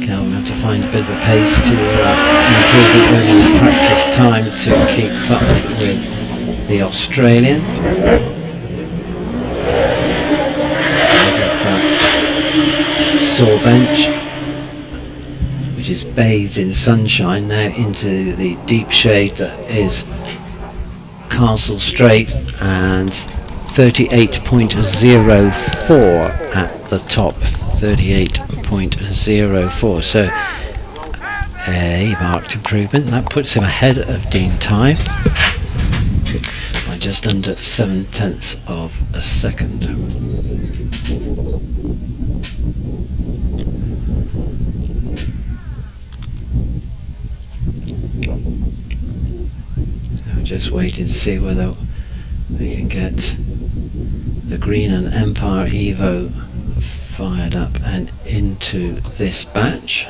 Kelvin after find a bit of a pace to improve it with practice time to keep up with the Australian. Saw bench, which is bathed in sunshine, now into the deep shade that is Castle Straight, and 38.04 at the top. 38.04, so a marked improvement. That puts him ahead of Dean Time by just under 7/10 of a second. Just waiting to see whether we can get the Green and Empire Evo fired up and into this batch.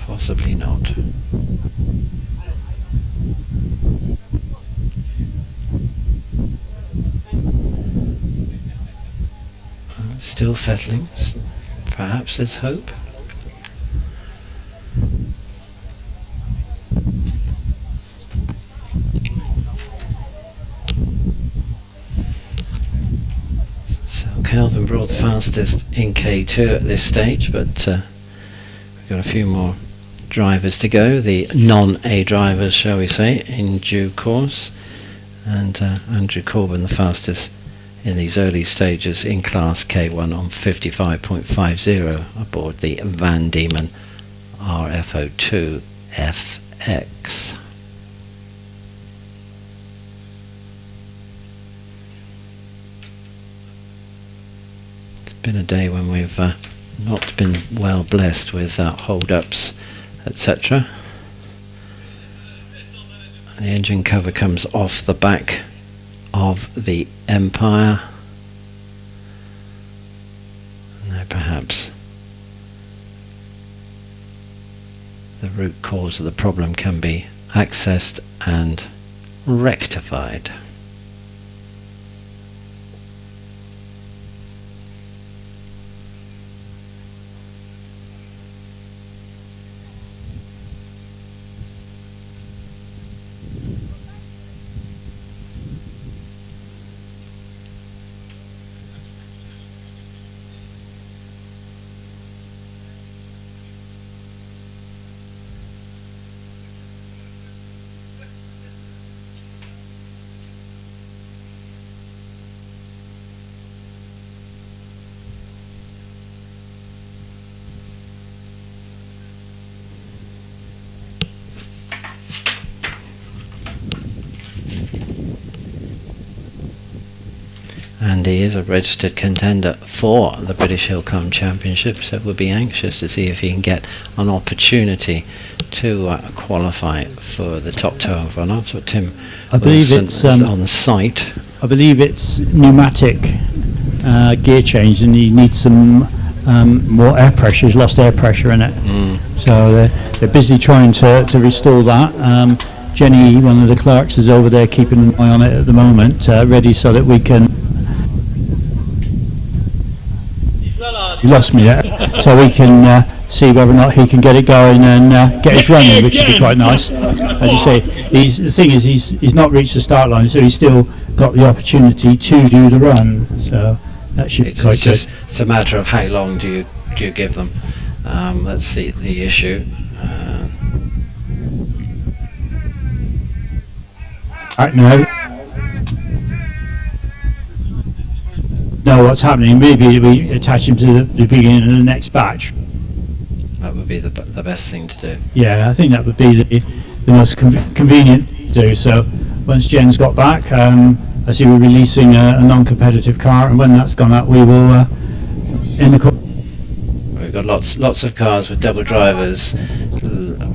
Possibly not. Still fettling. Perhaps there's hope. So Calvin brought the fastest in K2 at this stage, but we've got a few more drivers to go, the non-A drivers, shall we say, in due course. And Andrew Corbin the fastest in these early stages in Class K1 on 55.50 aboard the Van Diemen RFO2 FX. It's been a day when we've not been well blessed with hold-ups, etc. The engine cover comes off the back of the Empire. Now perhaps the root cause of the problem can be accessed and rectified. And he is a registered contender for the British Hillclimb Championship, so we'll be anxious to see if he can get an opportunity to qualify for the top 12 runoffs. But Tim, I believe it's on site. I believe it's pneumatic gear change, and he needs some more air pressure. He's lost air pressure in it, so they're busy trying to restore that. Jenny, one of the clerks, is over there keeping an eye on it at the moment, ready so that we can. He lost me there, so we can see whether or not he can get it going and get his running, which would be quite nice. As you say, the thing is he's not reached the start line, so he's still got the opportunity to do the run. So that should be quite good. It's a matter of how long do you give them. That's the issue. Right now, know what's happening. Maybe we attach him to the beginning of the next batch. That would be the best thing to do. Yeah, I think that would be the most convenient thing to do. So once Jen's got back, I see we're releasing a non-competitive car, and when that's gone out, we will in the. We've got lots of cars with double drivers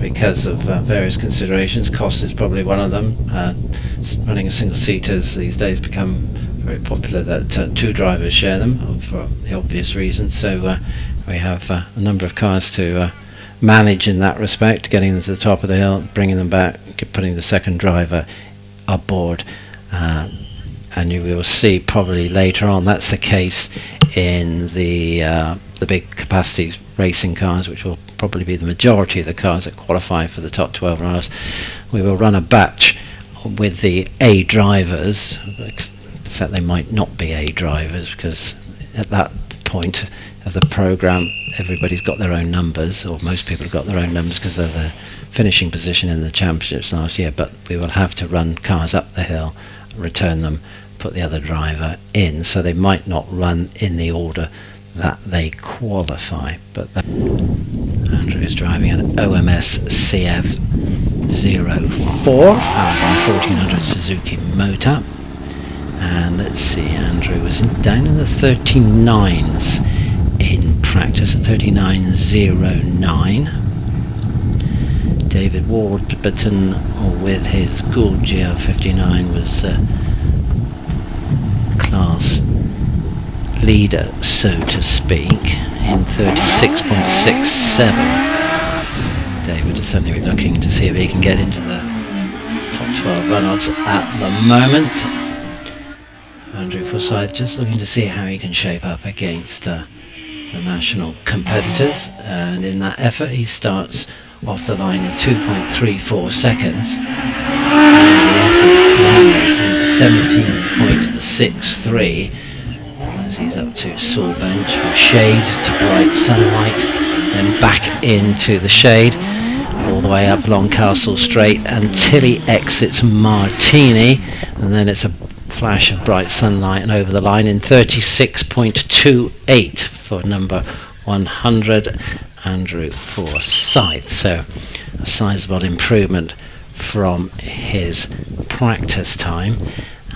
because of various considerations. Cost is probably one of them. Running a single seaters these days become very popular that two drivers share them for the obvious reasons. So we have a number of cars to manage in that respect, getting them to the top of the hill, bringing them back, putting the second driver aboard, and you will see probably later on that's the case in the big capacity racing cars, which will probably be the majority of the cars that qualify for the top 12 runners. We will run a batch with the A drivers, except they might not be A drivers, because at that point of the program everybody's got their own numbers, or most people have got their own numbers because of their finishing position in the championships last year. But we will have to run cars up the hill, return them, put the other driver in, so they might not run in the order that they qualify. But Andrew is driving an OMS CF04 1400 Suzuki motor, and let's see, Andrew was down in the 39s in practice, at 39.09. David Warburton with his Gould GR59 was class leader, so to speak, in 36.67. David is certainly looking to see if he can get into the top 12 runoffs at the moment. Andrew Forsyth just looking to see how he can shape up against the national competitors, and in that effort he starts off the line in 2.34 seconds. Yes, he's climbing in 17.63 as he's up to saw bench, from shade to bright sunlight, then back into the shade, all the way up along Castle Straight until he exits Martini, and then it's a flash of bright sunlight and over the line in 36.28 for number 100, Andrew Forsyth. So a sizable improvement from his practice time,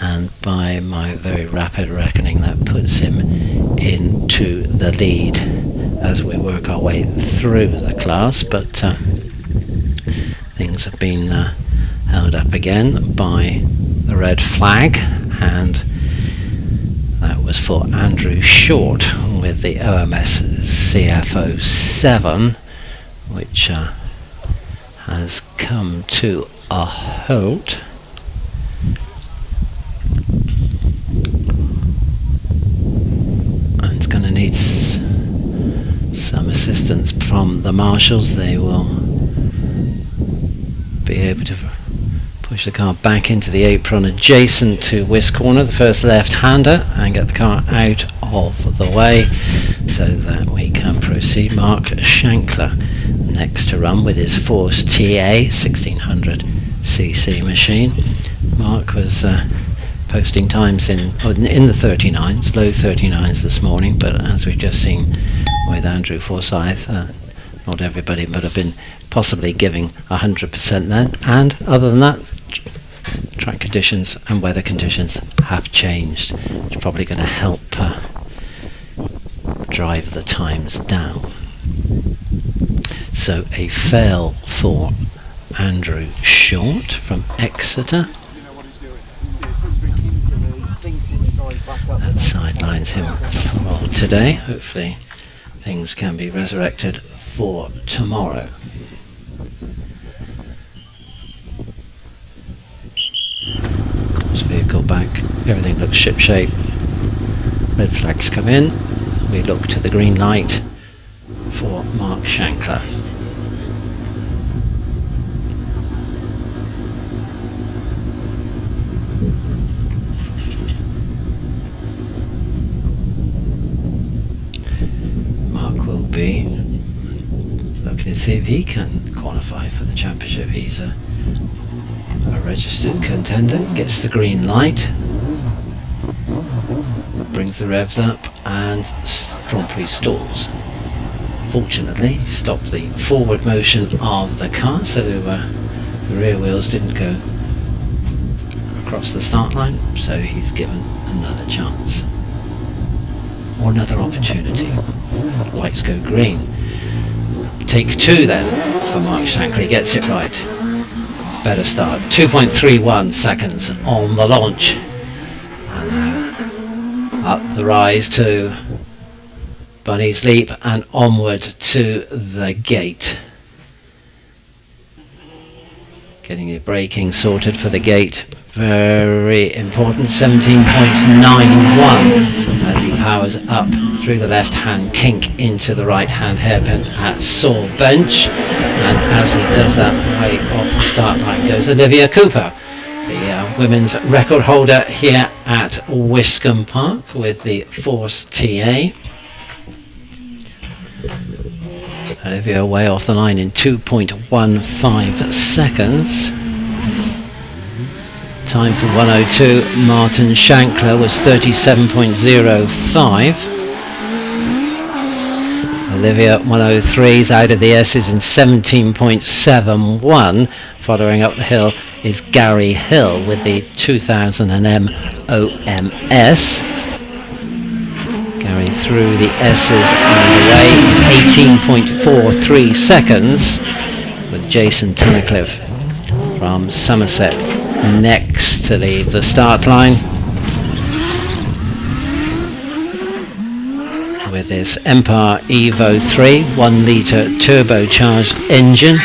and by my very rapid reckoning that puts him into the lead as we work our way through the class. But things have been held up again by the red flag, and that was for Andrew Short with the OMS CF07, which has come to a halt. And it's going to need some assistance from the marshals. They will be able to push the car back into the apron adjacent to Wiscombe, the first left-hander, and get the car out of the way so that we can proceed. Mark Shankler next to run with his Force TA 1600cc machine. Mark was posting times in the 39s, low 39s this morning, but as we've just seen with Andrew Forsyth, not everybody would have been possibly giving 100% then, and other than that, track conditions and weather conditions have changed, which is probably going to help drive the times down. So a fail for Andrew Short from Exeter. That sidelines him for today. Hopefully things can be resurrected for tomorrow. Course vehicle back, everything looks shipshape. Red flags come in. We look to the green light for Mark Shankler. Mark will be looking to see if he can qualify for the championship. He's a registered contender, gets the green light, brings the revs up and promptly stalls. Fortunately, stopped the forward motion of the car, so the rear wheels didn't go across the start line, so he's given another chance or another opportunity. Lights go green. Take two then for Mark Shankler. He gets it right. Better start. 2.31 seconds on the launch. And now Up the rise to Bunny's Leap and onward to the gate. Getting your braking sorted for the gate. Very important. 17.91 as he powers up through the left hand kink into the right hand hairpin at Saw Bench. And as he does that, way off the start line goes Olivia Cooper, the women's record holder here at Wiscombe Park with the Force TA. Olivia way off the line in 2.15 seconds. Time for 102. Martin Shankler was 37.05. Olivia 103's out of the S's in 17.71. Following up the hill is Gary Hill with the 2000M OMS. Gary through the S's underway, 18.43 seconds, with Jason Tunnicliffe from Somerset next to leave the start line with this Empire Evo 3 1 litre turbocharged engine.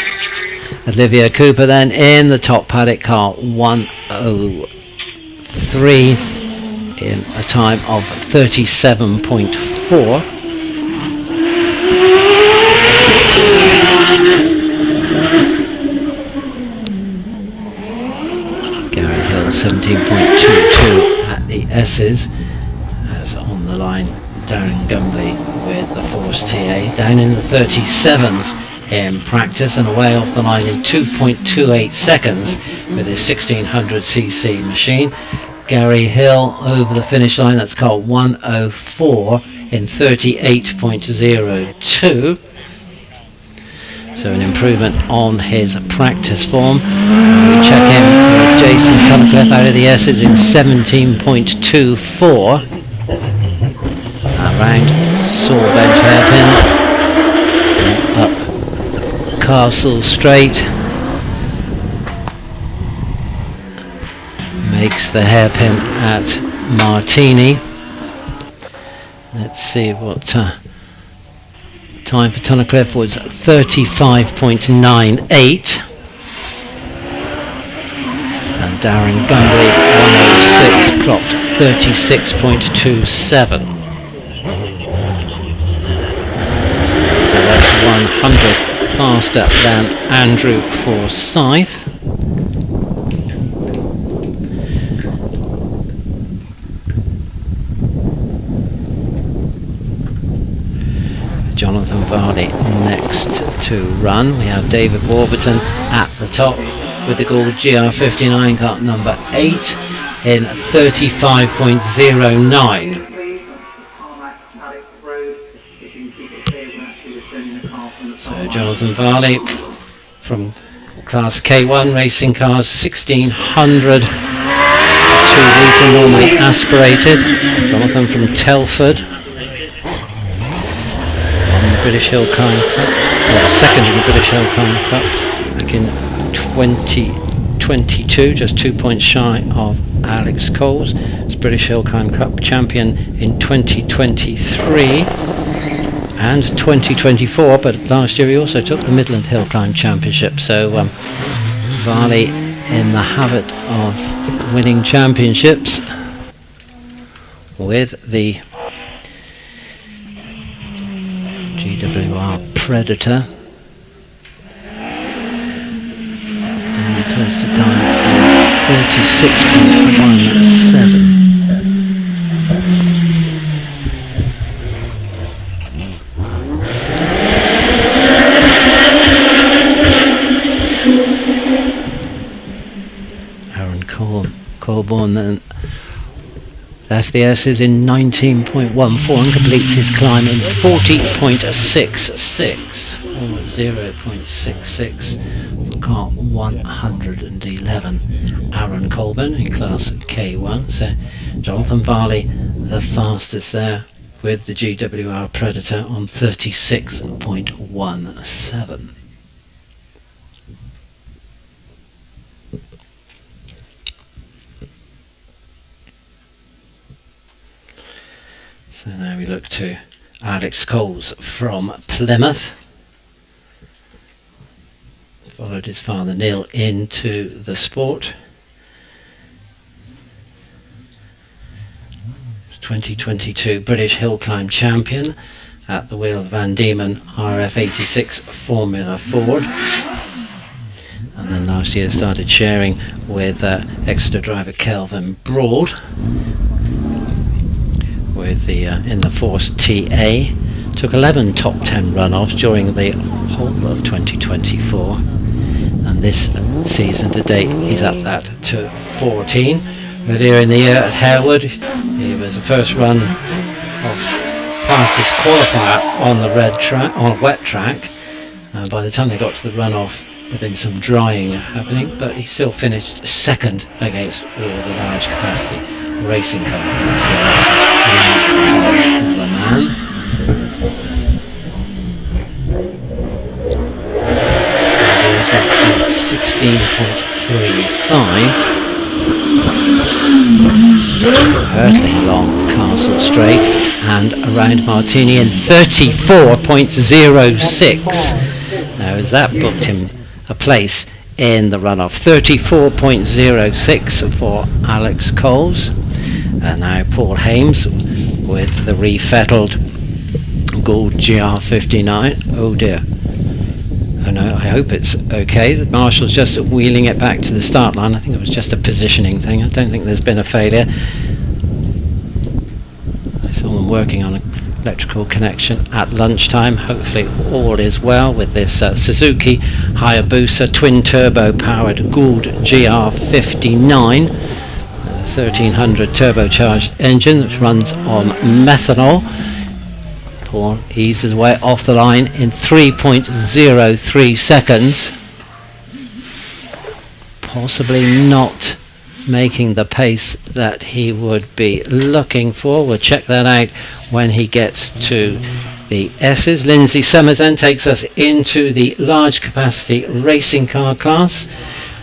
Olivia Cooper then in the top paddock car 103 in a time of 37.4. Gary Hill 17.22 at the S's, as on the line Darren Gumbly with the Force TA down in the 37s in practice and away off the line in 2.28 seconds with his 1600cc machine. Gary Hill over the finish line, that's car 104 in 38.02. So an improvement on his practice form. We check in with Jason Tunnicliffe out of the S's in 17.24. Around Saw Bench hairpin and up Castle Straight. Makes the hairpin at Martini. Let's see what time for Tunnicliffe was. 35.98. And Darren Gumbly 106 clocked 36.27. So that's 100th faster than Andrew Forsyth. Jonathan Varley next to run. We have David Warburton at the top with the Gould GR59 car number 8 in 35.09. So Jonathan Varley from Class K1 racing cars, 1600 2 litre normally aspirated. Jonathan from Telford. British Hillclimb Cup, second in the British Hillclimb Cup back in 2022, just 2 points shy of Alex Coles. It's British Hillclimb Cup champion in 2023 and 2024, but last year he also took the Midland Hillclimb Championship. So Varley in the habit of winning championships with the GWR Predator, and he posts a time of 36.17. Aaron Colborne then left the S's in 19.14 and completes his climb in 40.66 for 0.66 for car 111. Aaron Colburn in class K1. So Jonathan Varley the fastest there with the GWR Predator on 36.17. So now we look to Alex Coles from Plymouth. Followed his father Neil into the sport. 2022 British Hillclimb champion at the wheel of Van Diemen RF86 Formula Ford. And then last year started sharing with Exeter driver Kelvin Broad with the in the Force TA. Took 11 top 10 runoffs during the whole of 2024, and this season to date he's up that to 14. Earlier in the year at Harewood he was the first run of fastest qualifier on the wet track. By the time they got to the runoff there'd been some drying happening, but he still finished second against all the large capacity racing cars. So that's the man. This is 16.35. Hurtling along Castle Straight and around Martini in 34.06. Now as that booked him a place in the runoff. 34.06 for Alex Coles. And now Paul Hames with the refettled Gould GR59. Oh dear. Oh no, I hope it's okay. The marshal's just wheeling it back to the start line. I think it was just a positioning thing. I don't think there's been a failure. I saw them working on an electrical connection at lunchtime. Hopefully all is well with this Suzuki Hayabusa twin turbo powered Gould GR59, 1300 turbocharged engine which runs on methanol. Paul eases away off the line in 3.03 seconds, possibly not making the pace that he would be looking for. We'll check that out when he gets to the S's. Lindsay Summers then takes us into the large capacity racing car class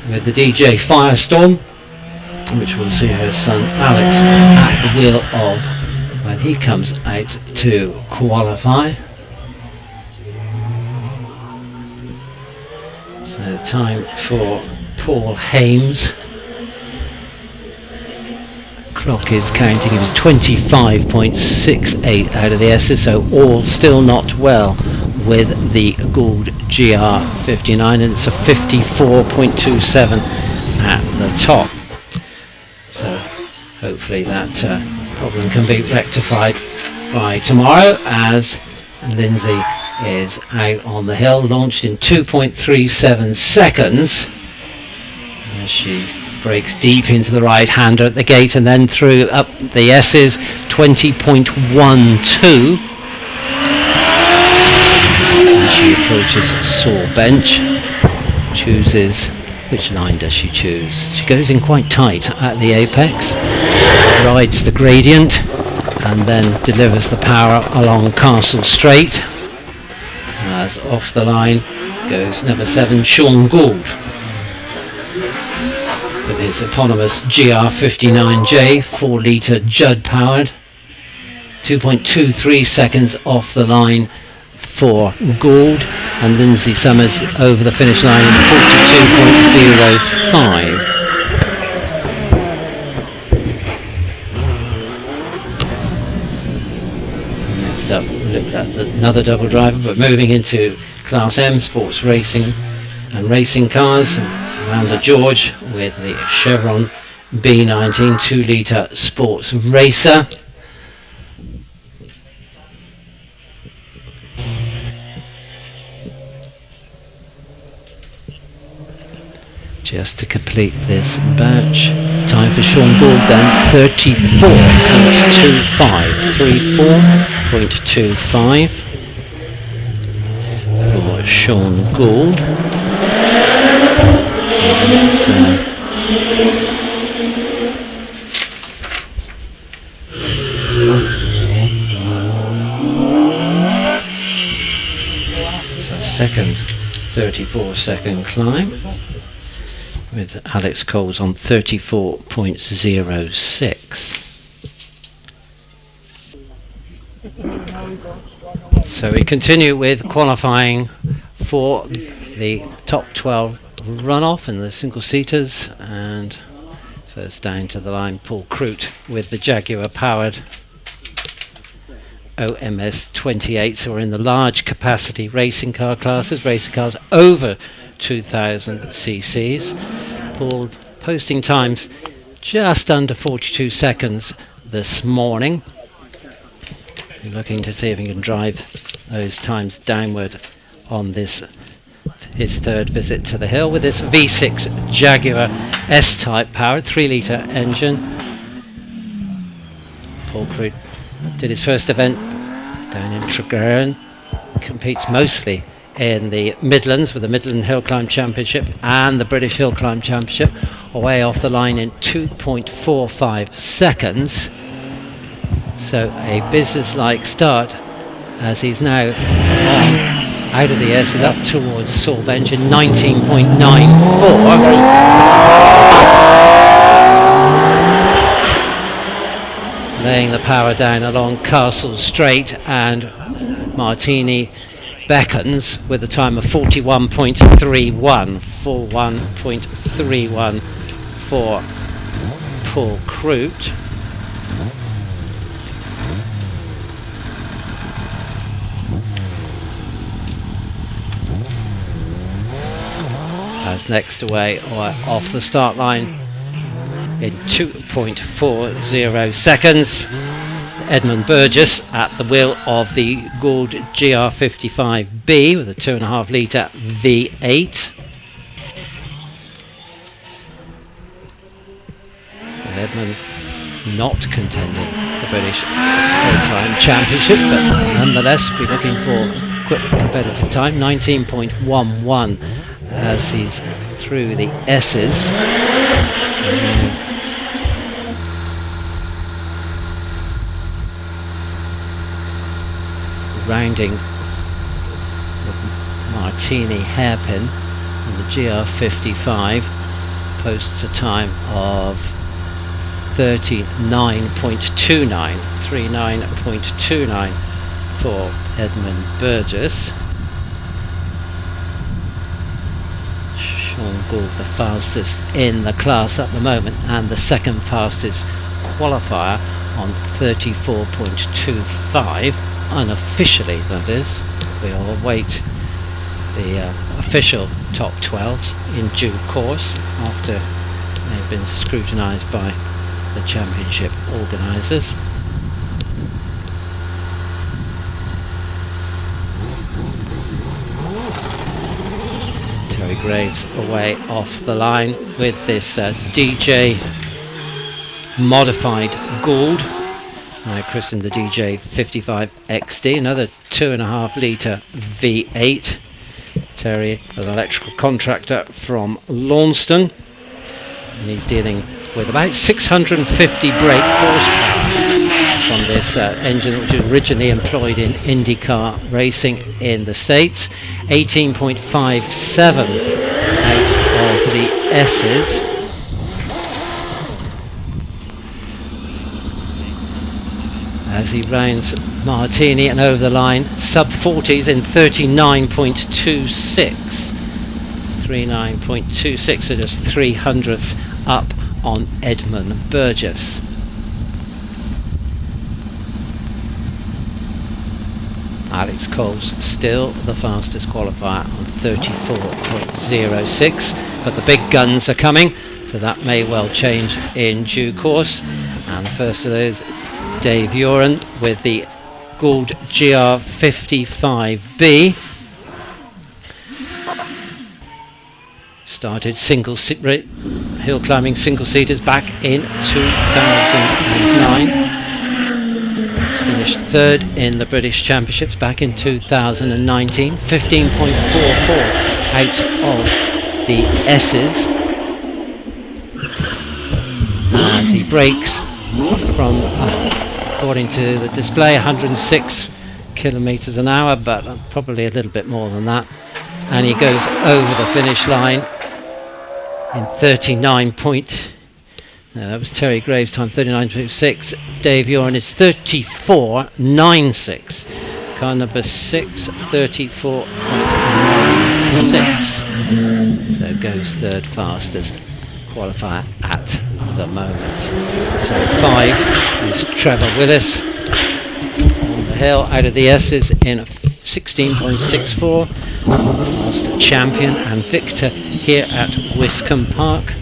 with the DJ Firestorm, which will see her son Alex at the wheel of when he comes out to qualify. So time for Paul Hames. Clock is counting. He was 25.68 out of the S's, so all still not well with the Gould GR59, and it's a 54.27 at the top. So hopefully that problem can be rectified by tomorrow, as Lindsay is out on the hill, launched in 2.37 seconds as she breaks deep into the right hander at the gate and then through up the S's. 20.12 as she approaches Saw Bench. Chooses, which line does she choose? She goes in quite tight at the apex, rides the gradient and then delivers the power along Castle Straight, as off the line goes number 7 Sean Gould with his eponymous GR59J 4 litre Judd powered. 2.23 seconds off the line for Gould, and Lindsay Summers over the finish line in 42.05. Next up, look at another double driver, but moving into Class M sports racing and racing cars. Amanda George with the Chevron B19 2 litre sports racer. Just to complete this batch, time for Sean Gould then, 34.25, 34.25 for Sean Gould. So let's so second 34-second climb, with Alex Coles on 34.06. So we continue with qualifying for the top 12 runoff in the single-seaters, and first down to the line, Paul Croot with the Jaguar-powered OMS 28s, who are in the large capacity racing car classes, racing cars over 2,000 cc's. Paul posting times just under 42 seconds this morning. You're looking to see if he can drive those times downward on this, his third visit to the hill, with this V6 Jaguar S-Type powered 3-litre engine. Paul Croot did his first event down in Treguarren, competes mostly in the Midlands with the Midland Hillclimb Championship and the British Hillclimb Championship, away off the line in 2.45 seconds. So a business-like start as he's now out of the S, is up towards Sorb engine 19.94. Laying the power down along Castle Straight, and Martini beckons with a time of 41.31. 41.31 for Paul Croot. As next away or off the start line in 2.40 seconds, Edmund Burgess at the wheel of the Gould GR55B with a 2.5 litre V8. And Edmund not contending the British Hillclimb Championship, but nonetheless be looking for quick competitive time, 19.11 as he's through the S's. Rounding the Martini hairpin, and the GR55 posts a time of 39.29 for Edmund Burgess. Sean Gould the fastest in the class at the moment, and the second fastest qualifier on 34.25. Unofficially, that is. We'll await the official top 12s in due course after they've been scrutinised by the championship organisers. Terry Graves away off the line with this DJ modified Gould. Christened the DJ 55 XD, another 2.5 litre V8. Terry, an electrical contractor from Launceston, and he's dealing with about 650 brake horsepower from this engine, which was originally employed in IndyCar racing in the States. 18.57 out of the S's. As he rounds Martini and over the line, sub 40s in 39.26. 39.26, so just 300ths up on Edmund Burgess. Alex Cole's still the fastest qualifier on 34.06, but the big guns are coming, so that may well change in due course. And the first of those is Dave Uren with the Gould GR55B. Started hill climbing single seaters back in 2009. It's finished third in the British Championships back in 2019. 15.44 out of the S's as he breaks from, according to the display, 106 kilometers an hour, but probably a little bit more than that. And he goes over the finish line in 39 point. That was Terry Graves' time, 39.6. Dave Uren is 34.96. car number 6, 34.96. So goes third fastest qualifier at the moment. So 5 is Trevor Willis on the hill out of the S's in 16.64. Past champion and victor here at Wiscombe Park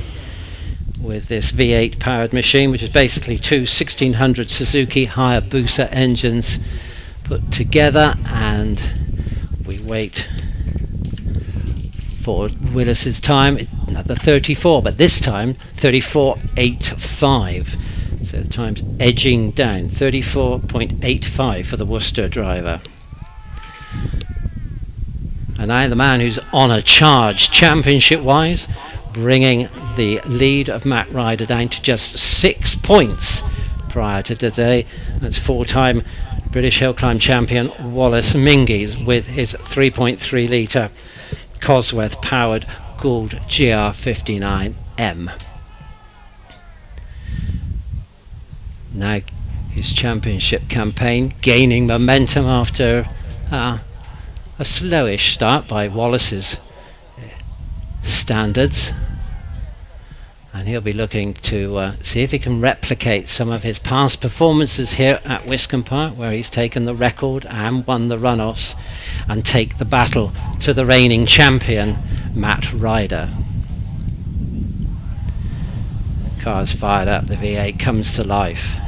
with this V8 powered machine, which is basically two 1600 Suzuki Hayabusa engines put together, and we wait for Willis's time. It's another 34, but this time 34.85. So the time's edging down, 34.85 for the Worcester driver. And now the man who's on a charge championship wise, bringing the lead of Matt Ryder down to just 6 points prior to today. That's 4-time British Hillclimb champion Wallace Mingies with his 3.3 litre Cosworth powered Gould GR59M. Now his championship campaign gaining momentum after a slowish start by Wallace's standards, and he'll be looking to see if he can replicate some of his past performances here at Wiscombe Park, where he's taken the record and won the runoffs, and take the battle to the reigning champion Matt Ryder. Car's fired up, the V8 comes to life.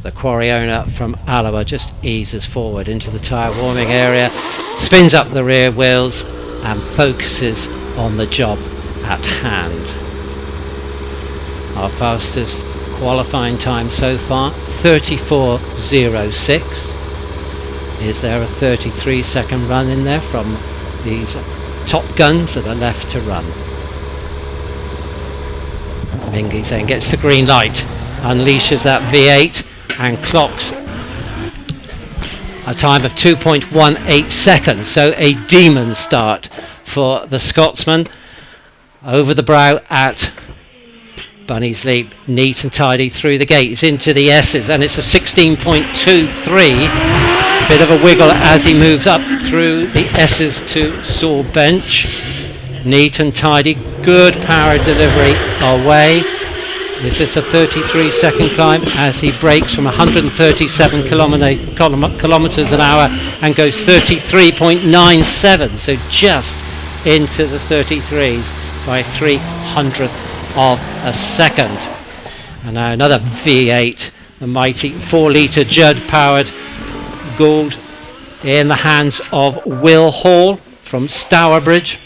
The quarry owner from Alloa just eases forward into the tyre warming area, spins up the rear wheels and focuses on the job at hand. Our fastest qualifying time so far, 34.06. Is there a 33-second run in there from these top guns that are left to run? Mingies then gets the green light, unleashes that V8 and clocks a time of 2.18 seconds. So a demon start for the Scotsman. Over the brow at Bunny's Leap, neat and tidy through the gate. He's into the S's and it's a 16.23. Bit of a wiggle as he moves up through the S's to Saw Bench. Neat and tidy, good power delivery away. Is this a 33-second climb as he brakes from 137 kilometres an hour and goes 33.97, so just into the 33s by 300th of a second. And now another V8, the mighty 4-litre Judd powered Gould in the hands of Will Hall from Stourbridge.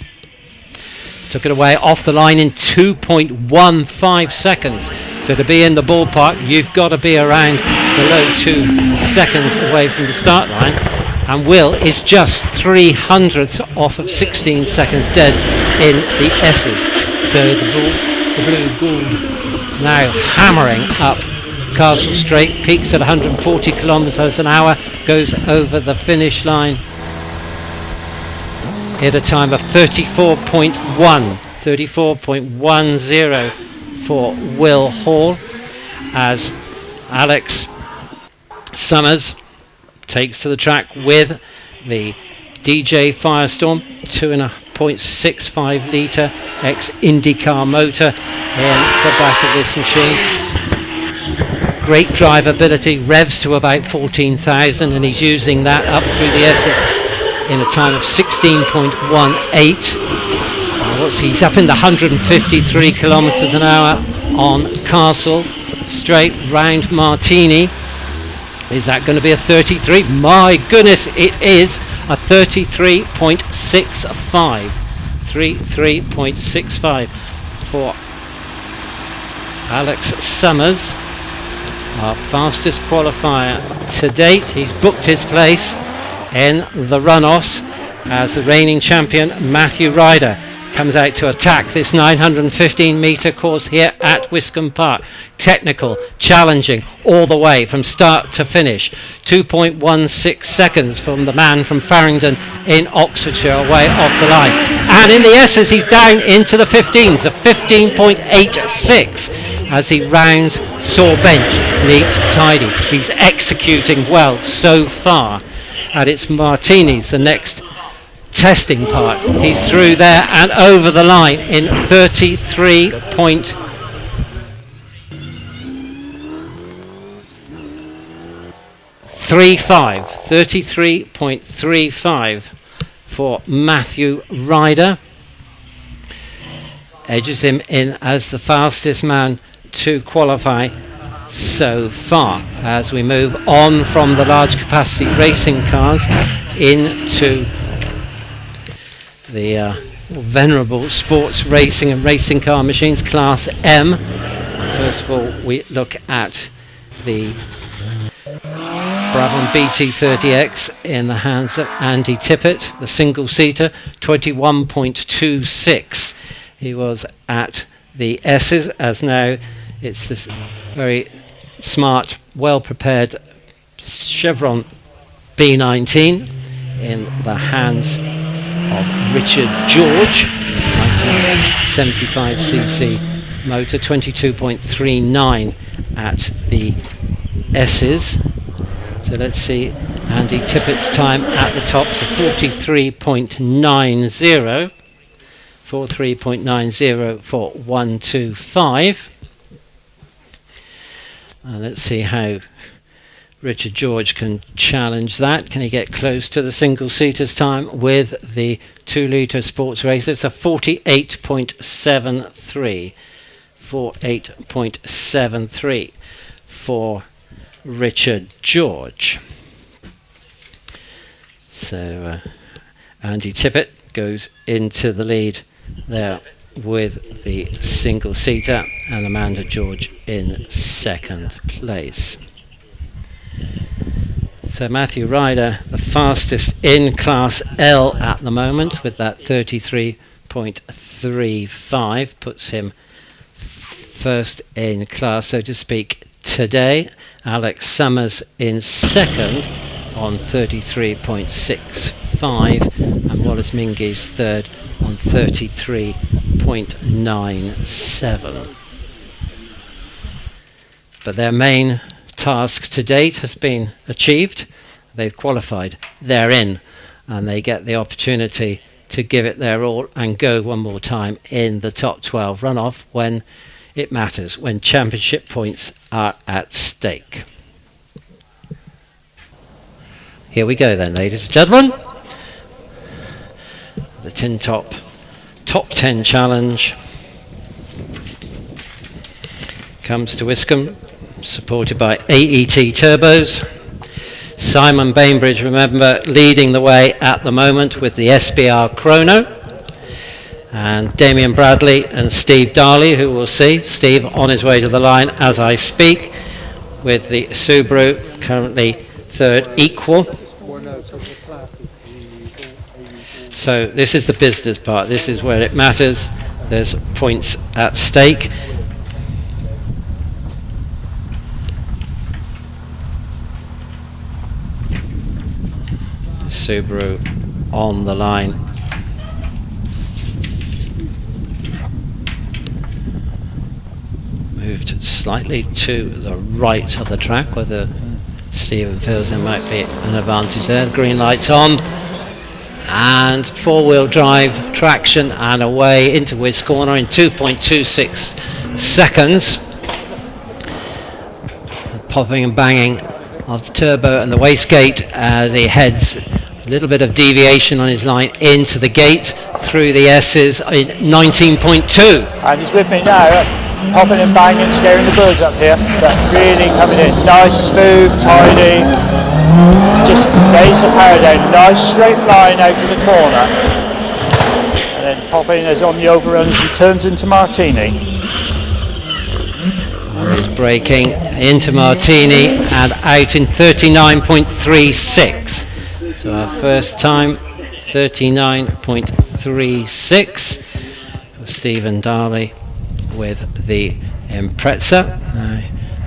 Took it away off the line in 2.15 seconds. So to be in the ballpark, you've got to be around below 2 seconds away from the start line. And Will is just 300ths off of 16 seconds dead in the S's. So the blue Gould now hammering up Castle Straight, peaks at 140 kilometres an hour, goes over the finish line at a time of 34.10 for Will Hall, as Alex Summers takes to the track with the DJ Firestorm 2.65 litre ex-IndyCar motor in the back of this machine. Great drivability, revs to about 14,000, and he's using that up through the S's in a time of 16.18. He's up in the 153 kilometres an hour on Castle Straight round Martini. Is that going to be a 33? My goodness, it is a 33.65. 33.65 for Alex Summers, our fastest qualifier to date. He's booked his place in the runoffs as the reigning champion Matthew Ryder comes out to attack this 915 metre course here at Wiscombe Park. Technical, challenging all the way from start to finish. 2.16 seconds from the man from Farringdon in Oxfordshire away off the line. And in the S's he's down into the 15s, a 15.86 as he rounds Saw Bench. Neat, tidy. He's executing well so far. And it's Martini's the next testing part. He's through there and over the line in 33.35 for Matthew Ryder. Edges him in as the fastest man to qualify so far as we move on from the large capacity racing cars into the venerable sports racing and racing car machines, Class M. First of all, we look at the Brabham BT30X in the hands of Andy Tippett, the single-seater, 21.26. He was at the S's, as now it's this very smart, well-prepared Chevron B19 in the hands of Richard George, 1975cc motor, 22.39 at the S's. So let's see Andy Tippett's time at the tops of 43.90. 43.90 for 125. Let's see how Richard George can challenge that. Can he get close to the single-seater's time with the 2-litre sports racer? It's a 48.73. 48.73 for Richard George. So Andy Tippett goes into the lead there with the single-seater, and Amanda George in second place. So Matthew Ryder, the fastest in Class L at the moment with that 33.35, puts him first in class, so to speak, today. Alex Summers in second on 33.65, and Wallace Mingy's third on 33.97. But their main task to date has been achieved. They've qualified, they're in, and they get the opportunity to give it their all and go one more time in the top 12 runoff when it matters, when championship points are at stake. Here we go then, ladies and gentlemen. The Tin Top Top 10 Challenge comes to Wiscombe, supported by AET Turbos. Simon Bainbridge, remember, leading the way at the moment with the SBR Chrono. And Damien Bradley and Steve Darley, who we'll see. Steve on his way to the line as I speak, with the Subaru currently third equal. So this is the business part. This is where it matters. There's points at stake. Subaru on the line. Moved slightly to the right of the track, whether Stephen feels there might be an advantage there. Green lights on, and four-wheel drive traction, and away into Wiz corner in 2.26 seconds. Popping and banging of the turbo and the wastegate as he heads. A little bit of deviation on his line into the gate through the S's in 19.2. And he's with me now, popping and banging, scaring the birds up here, but really coming in. Nice, smooth, tidy. Just lays the power down. Nice straight line out to the corner. And then popping as on the overrun as he turns into Martini. He's braking into Martini and out in 39.36. So our first time, 39.36. Stephen Darley with the Impreza.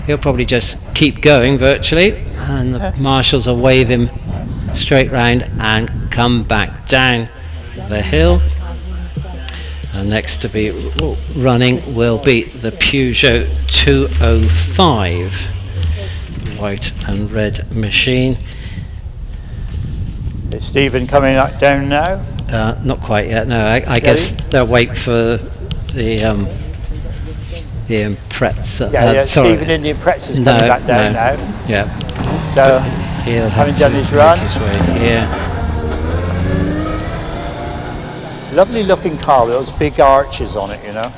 He'll probably just keep going virtually, and the marshals will wave him straight round and come back down the hill. And next to be running will be the Peugeot 205 white and red machine. Is Stephen coming down now? Not quite yet, no. I guess they'll wait for the Impreza. Stephen in the Impreza's coming back down now. Yeah. So, he'll having have done to his run. make his way here. Lovely looking car with those big arches on it, you know.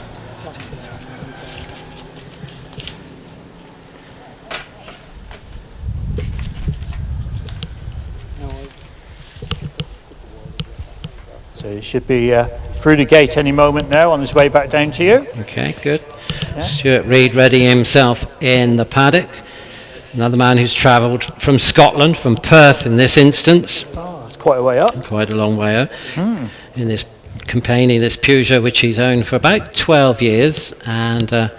So he should be through the gate any moment now, on his way back down to you. Okay, good. Yeah. Stuart Reid readying himself in the paddock. Another man who's travelled from Scotland, from Perth in this instance. Oh, that's quite a way up. Quite a long way up. In this campaigning this Peugeot, which he's owned for about 12 years, and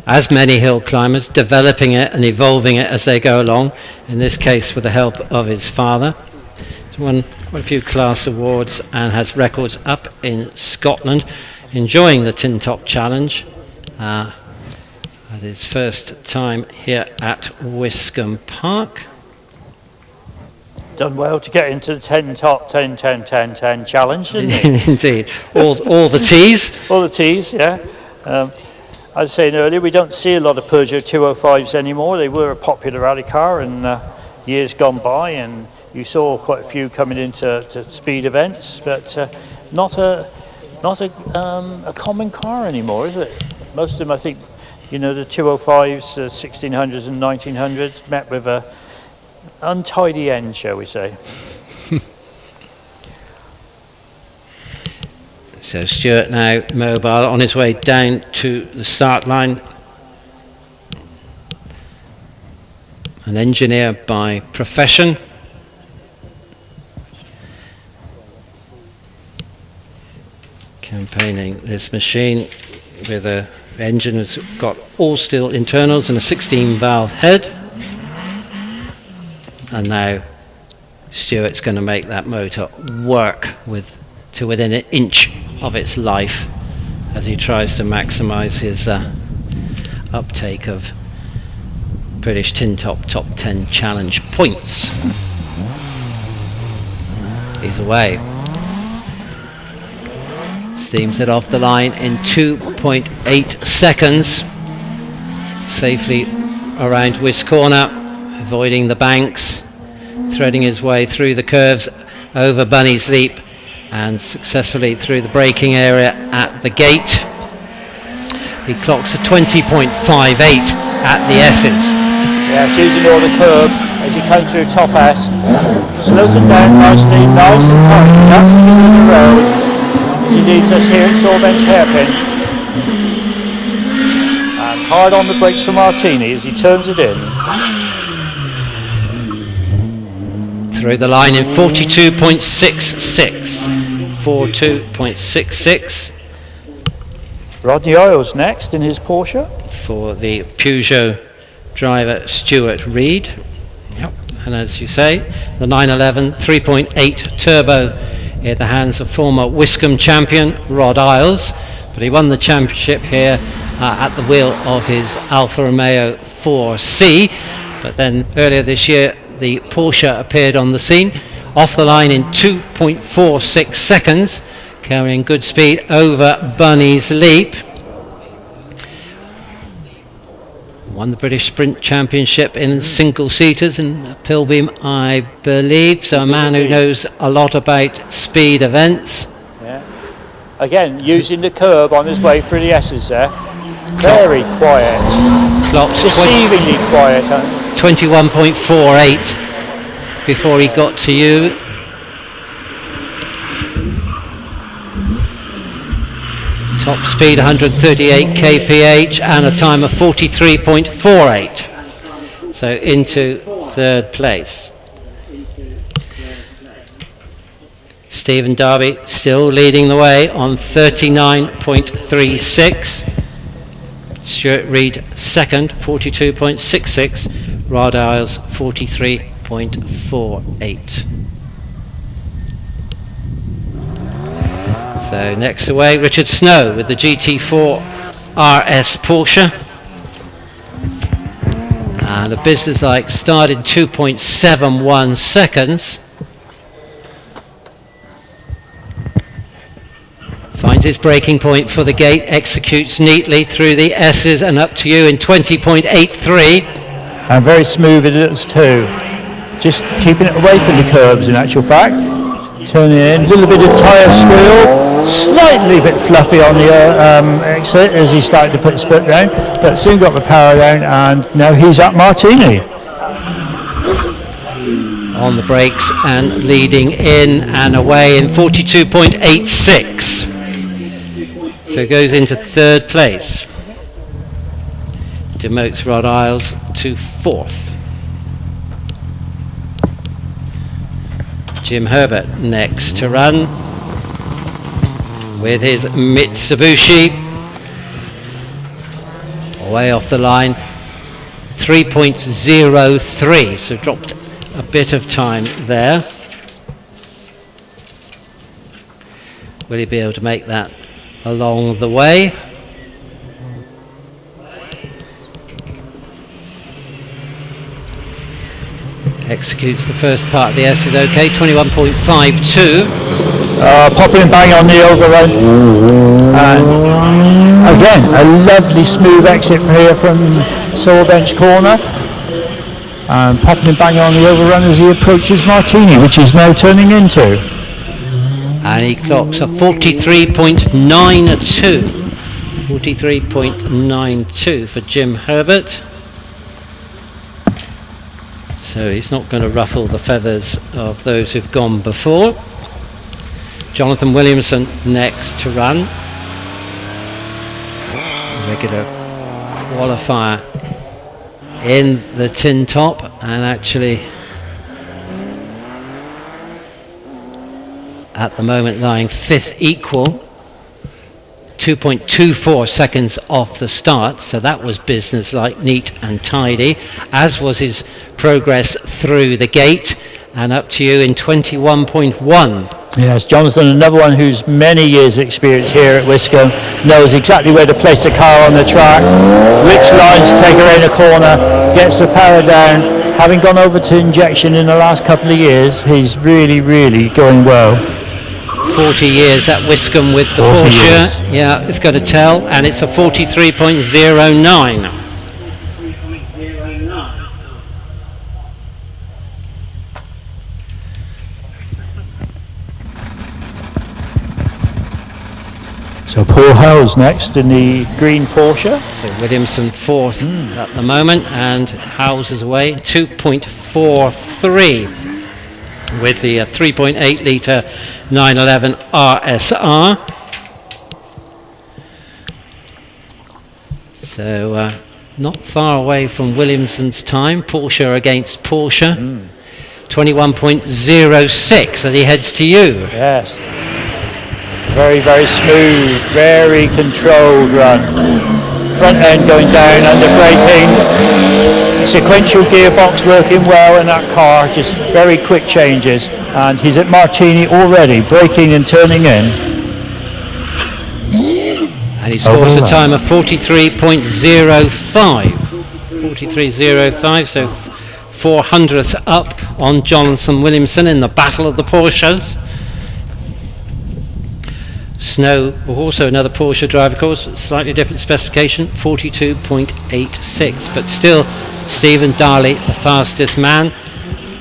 as many hill climbers, developing it and evolving it as they go along, in this case with the help of his father. He's won quite a few class awards and has records up in Scotland, enjoying the Tin Top Challenge at his first time here at Wiscombe Park. Done well to get into the 10 top 10 challenge, didn't he? Indeed. All the T's. All the T's, yeah. As I was saying earlier, we don't see a lot of Peugeot 205s anymore. They were a popular rally car in years gone by, and you saw quite a few coming into speed events, but not a common car anymore, is it? Most of them, I think, you know, the 205s, 1600s and 1900s met with a untidy end, shall we say. So Stuart now mobile on his way down to the start line. An engineer by profession. Campaigning this machine with a engine that's got all steel internals and a 16 valve head. And now Stuart's going to make that motor work to within an inch of its life as he tries to maximise his uptake of British Tin Top Top 10 Challenge points. He's away. Steams it off the line in 2.8 seconds. Safely around Wiscorner, avoiding the banks, threading his way through the curves over Bunny's Leap and successfully through the braking area at the gate. He clocks a 20.58 at the S's. Yeah, it's using all the curb as he comes through top S. Slows him down nicely, nice and tight, not in the road. As he leads us here at Sawbench Hairpin. And hard on the brakes for Martini as he turns it in. Through the line in 42.66. 42.66. Rodney Isles next in his Porsche. For the Peugeot driver Stuart Reid. Yep. And as you say, the 911 3.8 turbo in the hands of former Wiscombe champion Rod Isles. But he won the championship here at the wheel of his Alfa Romeo 4C. But then earlier this year, the Porsche appeared on the scene, off the line in 2.46 seconds, carrying good speed over Bunny's Leap. Won the British Sprint Championship in single-seaters in Pilbeam, I believe. So a man who knows a lot about speed events. Yeah. Again, using the curb on his way through the S's there. Very quiet. Clocks deceivingly quiet. 21.48 before he got to you. Top speed 138 kph and a time of 43.48. So into third place. Stephen Darby still leading the way on 39.36. Stuart Reid second, 42.66. Rod Isles 43.48. So next away, Richard Snow with the GT4 RS Porsche. And a business-like start in 2.71 seconds. Finds his braking point for the gate, executes neatly through the S's and up to you in 20.83. And very smooth it is too. Just keeping it away from the curbs in actual fact. Turning in, a little bit of tyre squeal, slightly bit fluffy on the exit as he started to put his foot down, but soon got the power down and now he's at Martini. On the brakes and leading in and away in 42.86. So goes into third place. Demotes Rod Isles to fourth. Jim Herbert next to run with his Mitsubishi. Way off the line, 3.03, so dropped a bit of time there. Will he be able to make that along the way? Executes the first part of the S is okay, 21.52. Popping and bang on the overrun. And again, a lovely smooth exit here from Sawbench corner. And popping and bang on the overrun as he approaches Martini, which he's now turning into. And he clocks a 43.92. 43.92 for Jim Herbert. So he's not going to ruffle the feathers of those who've gone before. Jonathan Williamson next to run. Regular qualifier in the tin top, and actually at the moment lying fifth equal, 2.24 seconds off the start, so that was business-like, neat and tidy, as was his progress through the gate, and up to you in 21.1. Yes, Jonathan, another one who's many years experience here at Wiscombe, knows exactly where to place the car on the track, which lines to take around a corner, gets the power down. Having gone over to injection in the last couple of years, he's really, really going well. 40 years at Wiscombe with the Porsche. Years. Yeah, it's going to tell, and it's a 43.09. So Paul Howes next in the green Porsche. So Williamson fourth at the moment, and Howes is away 2.43 with the 3.8 litre 911 RSR. So not far away from Williamson's time. Porsche against Porsche. 21.06 as he heads to you. Yes. Very, very smooth, very controlled run. Front end going down, under braking. Sequential gearbox working well in that car, just very quick changes. And he's at Martini already, braking and turning in. And he scores a time of 43.05. 43.05, so 400ths up on Jonathan Williamson in the battle of the Porsches. Snow, also another Porsche driver, of course, slightly different specification, 42.86, but still Stephen Darley the fastest man,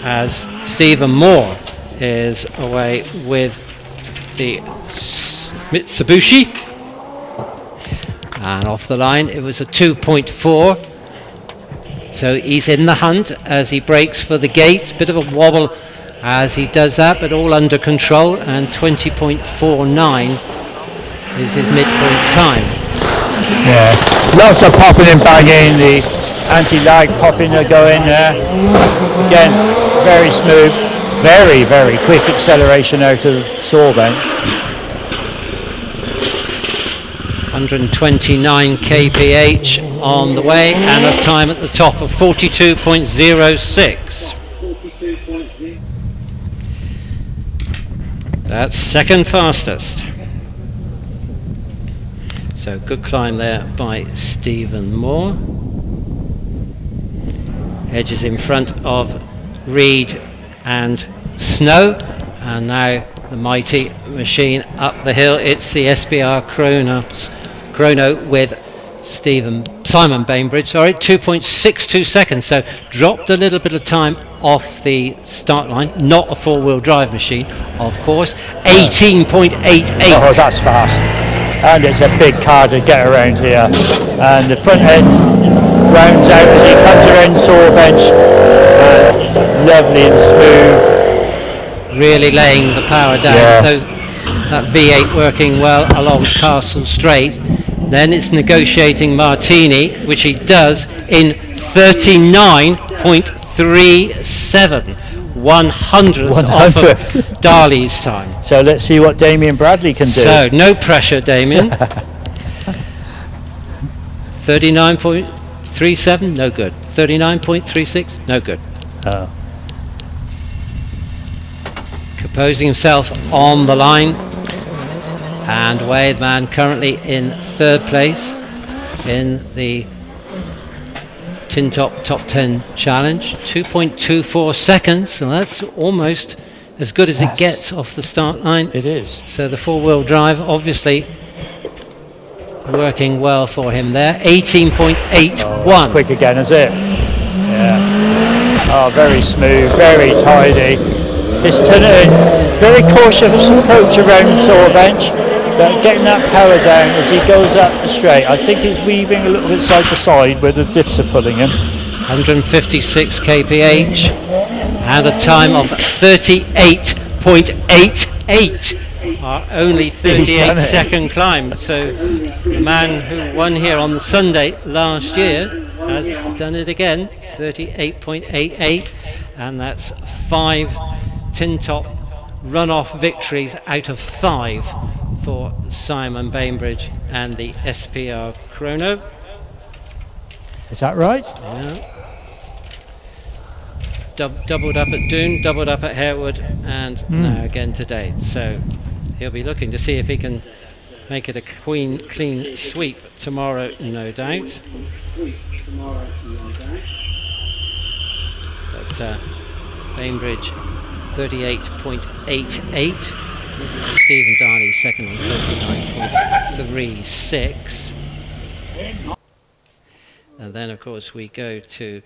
as Stephen Moore is away with the Mitsubishi, and off the line it was a 2.4, so he's in the hunt as he brakes for the gate, bit of a wobble as he does that, but all under control, and 20.49 is his midpoint time. Yeah, lots of popping and banging, the anti-lag popping are going there. Again, very smooth, Very, very quick acceleration out of saw bench. 129 kph on the way, and a time at the top of 42.06. That's second fastest. So good climb there by Stephen Moore. Edges in front of Reed and Snow, and now the mighty machine up the hill. It's the SBR Chrono with Simon Bainbridge, 2.62 seconds, so dropped a little bit of time off the start line. Not a four-wheel drive machine, of course. 18.88. Oh, that's fast. And it's a big car to get around here. And the front end rounds out as he comes around saw bench. Lovely and smooth. Really laying the power down. Yes. That V8 working well along Castle Straight. Then it's negotiating Martini, which he does in 39.37. 100th off of Darley's time. So let's see what Damien Bradley can do. So no pressure, Damien. 39.37, no good. 39.36, no good. Oh. Composing himself on the line, and away the man currently in third place in the Tin Top Top 10 Challenge. 2.24 seconds, so that's almost as good as it gets off the start line. It is. So the four-wheel drive obviously working well for him there. 18.81. Oh, quick again, is it? Yeah. Oh, very smooth, very tidy. This very cautious approach around the saw bench, but getting that power down as he goes up the straight. I think he's weaving a little bit side to side where the diffs are pulling him. 156 kph and a time of 38.88. Our only 38-second climb. So the man who won here on the Sunday last year has done it again. 38.88, and that's 5 Tin Top Runoff victories out of 5 for Simon Bainbridge and the SPR Chrono. Is that right? Yeah. Doubled up at Doon, doubled up at Harewood, and now again today. So he'll be looking to see if he can make it a clean sweep tomorrow, no doubt. But Bainbridge 38.88. Stephen Darley second on 39.36. And then of course we go to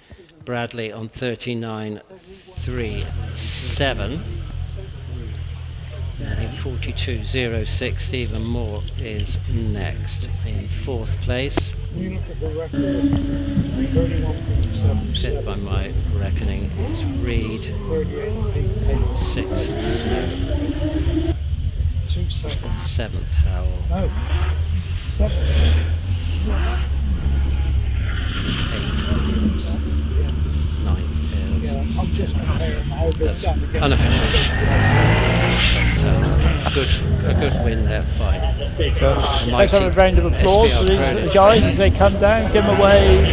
Bradley on 39.37. I think 42.06. Stephen Moore is next in fourth place. Fifth by my reckoning is Reed. Sixth Snow. Seventh Howell. Eighth Williams. Ninth is 10th. That's unofficial. But a good win there by. So let's have a round of applause for these guys as they come down. Give them a wave,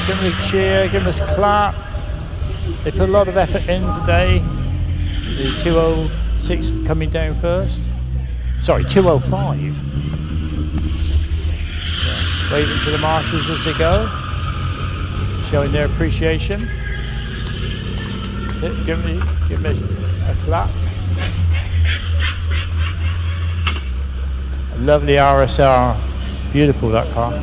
give them a cheer, give them a clap. They put a lot of effort in today. The 206 coming down first. Sorry, 205. So, waving to the marshals as they go, showing their appreciation. Give them a clap. A lovely RSR, beautiful that car.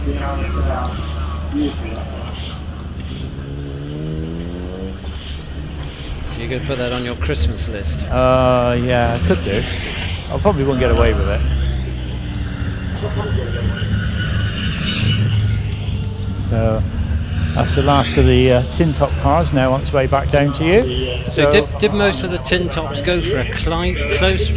You could put that on your Christmas list. Yeah, I could do. I probably won't get away with it. So that's the last of the Tin Top cars, now on its way back down to you. So did most of the Tin Tops go for a close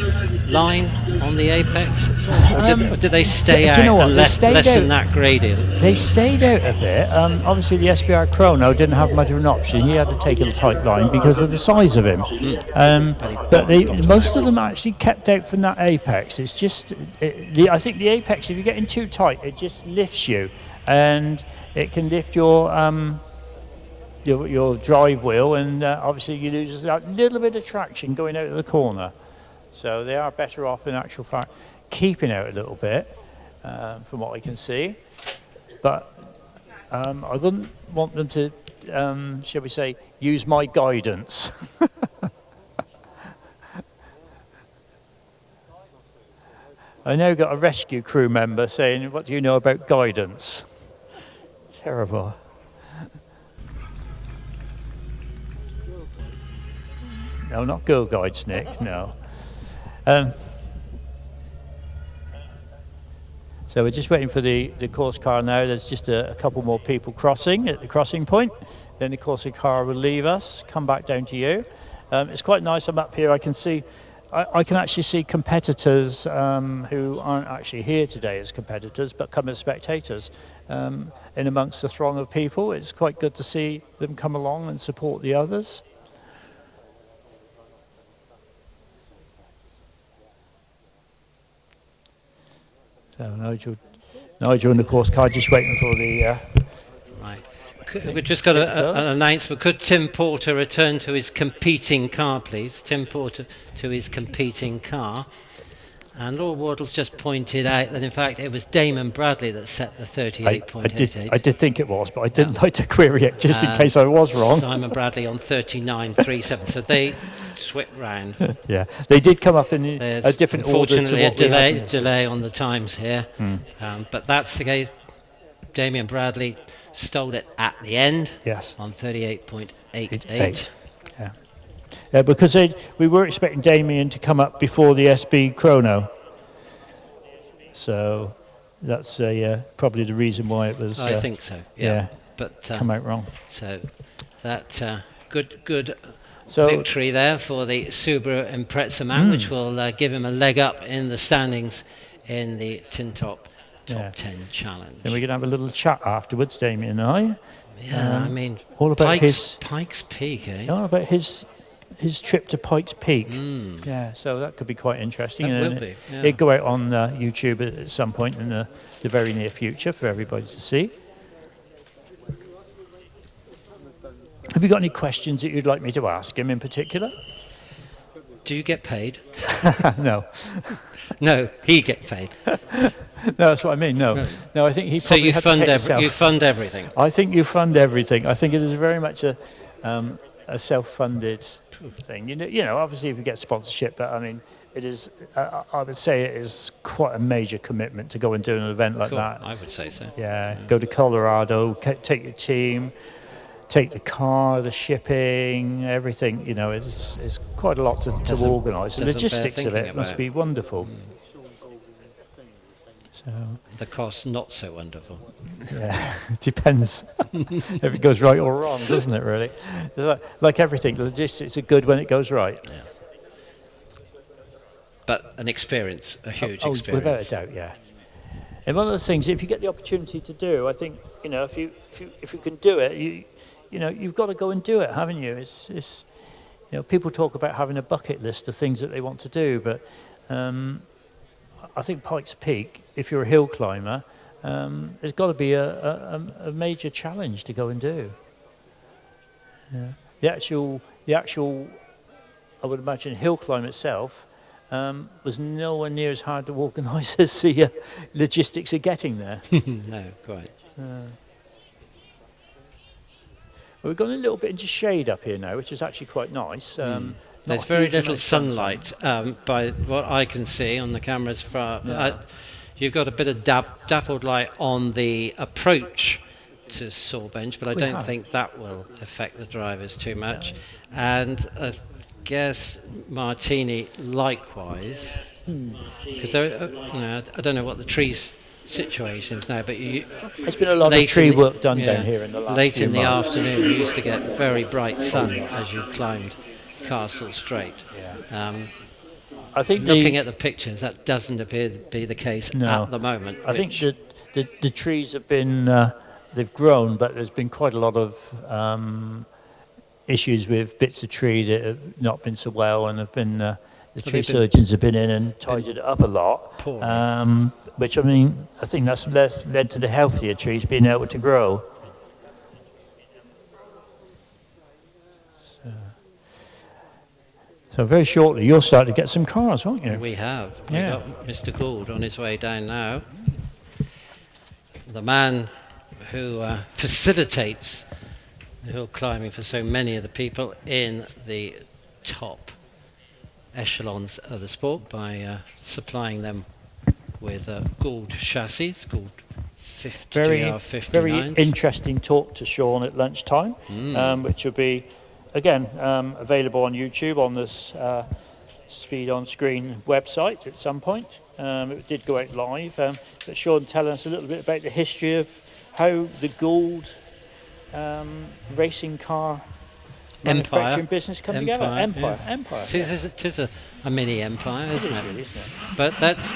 line on the apex at all? Or did they stay out do you know what? and They less stayed lessen out. that gradient? They stayed out a bit. Obviously, the SBR Chrono didn't have much of an option. He had to take a tight line because of the size of him. But most of them actually kept out from that apex. It's just, I think the apex, if you're getting too tight, it just lifts you, and it can lift your drive wheel, and obviously you lose that little bit of traction going out of the corner. So they are better off, in actual fact, keeping out a little bit, from what I can see. But I wouldn't want them to, shall we say, use my guidance. I now got a rescue crew member saying, "What do you know about guidance?" Terrible. No, not Girl Guides, Nick, no. So we're just waiting for the course car now. There's just a couple more people crossing at the crossing point. Then the course car will leave us, come back down to you. It's quite nice. I'm up here. I can see, I can actually see competitors who aren't actually here today as competitors, but come as spectators in amongst the throng of people. It's quite good to see them come along and support the others. So Nigel in the course car, just waiting for the... Right. We've just got an announcement. Could Tim Porter return to his competing car, please? Tim Porter to his competing car. And Lord Wardle's just pointed out that, in fact, it was Damon Bradley that set the 38.88. I did think it was, but I didn't like to query it, just in case I was wrong. Simon Bradley on 39.37. So they swept round. Yeah, they did come up in a different order. Unfortunately, a delay on the times here. But that's the case. Damien Bradley stole it at the end. Yes. On 38.88. Yeah, because we were expecting Damien to come up before the SB Chrono. So that's probably the reason why it was... I think so, yeah. But come out wrong. So that good victory there for the Subaru Impreza man, which will give him a leg up in the standings in the Tin Top Top 10 Challenge. And we're going to have a little chat afterwards, Damien and I. Yeah, I mean, all about Pikes Peak, eh? All about his trip to Pikes Peak. Yeah, so that could be quite interesting. That and will be, yeah. It'll go out on YouTube at some point in the very near future for everybody to see. Have you got any questions that you'd like me to ask him in particular? Do you get paid? No. No, he gets paid. No, that's what I mean. No, I think he. So you fund you fund everything. I think you fund everything. I think it is very much a self-funded thing. You know, obviously if you get sponsorship, but I mean, it is. I would say it is quite a major commitment to go and do an event like that. I would say so. Yeah, go to Colorado, take your team, take the car, the shipping, everything. You know, it's quite a lot to organise. The logistics of it must be wonderful. So the cost not so wonderful. Yeah, it depends if it goes right or wrong, doesn't it? Really, like everything, the logistics are good when it goes right. Yeah. But an experience, a huge experience. Without a doubt, yeah. And one of the things, if you get the opportunity to do, I think if you can do it, you've got to go and do it, haven't you? It's people talk about having a bucket list of things that they want to do, but I think Pikes Peak, if you're a hill climber, there's got to be a major challenge to go and do. Yeah. The actual, I would imagine, hill climb itself was nowhere near as hard to organise as the logistics of getting there. No, quite. We've gone a little bit into shade up here now, which is actually quite nice. There's very little sunlight by what I can see on the cameras. You've got a bit of dappled light on the approach to Sawbench, but I don't think that will affect the drivers too much. And I guess Martini likewise, because I don't know what the trees situation is now, but there's been a lot of tree work done down here in the last late few in the months. afternoon. We used to get very bright sun as you climbed Castle Straight. I think looking at the pictures, that doesn't appear to be the case at the moment. I think the trees have been they've grown, but there's been quite a lot of issues with bits of tree that have not been so well, and have been the tree surgeons have been in and tidied it up a lot. Which I mean, I think that's led to the healthier trees being able to grow. So very shortly, you'll start to get some cars, won't you? We have. Yeah. We've got Mr. Gould on his way down now. The man who facilitates the hill climbing for so many of the people in the top echelons of the sport by supplying them with Gould chassis, Gould 50 GR59s. Very interesting talk to Sean at lunchtime, which will be, again, available on YouTube on this Speed on Screen website at some point. It did go out live. But Sean telling us a little bit about the history of how the Gould racing car manufacturing business come together. Empire. It is a mini empire, isn't it? Really, isn't it? But that's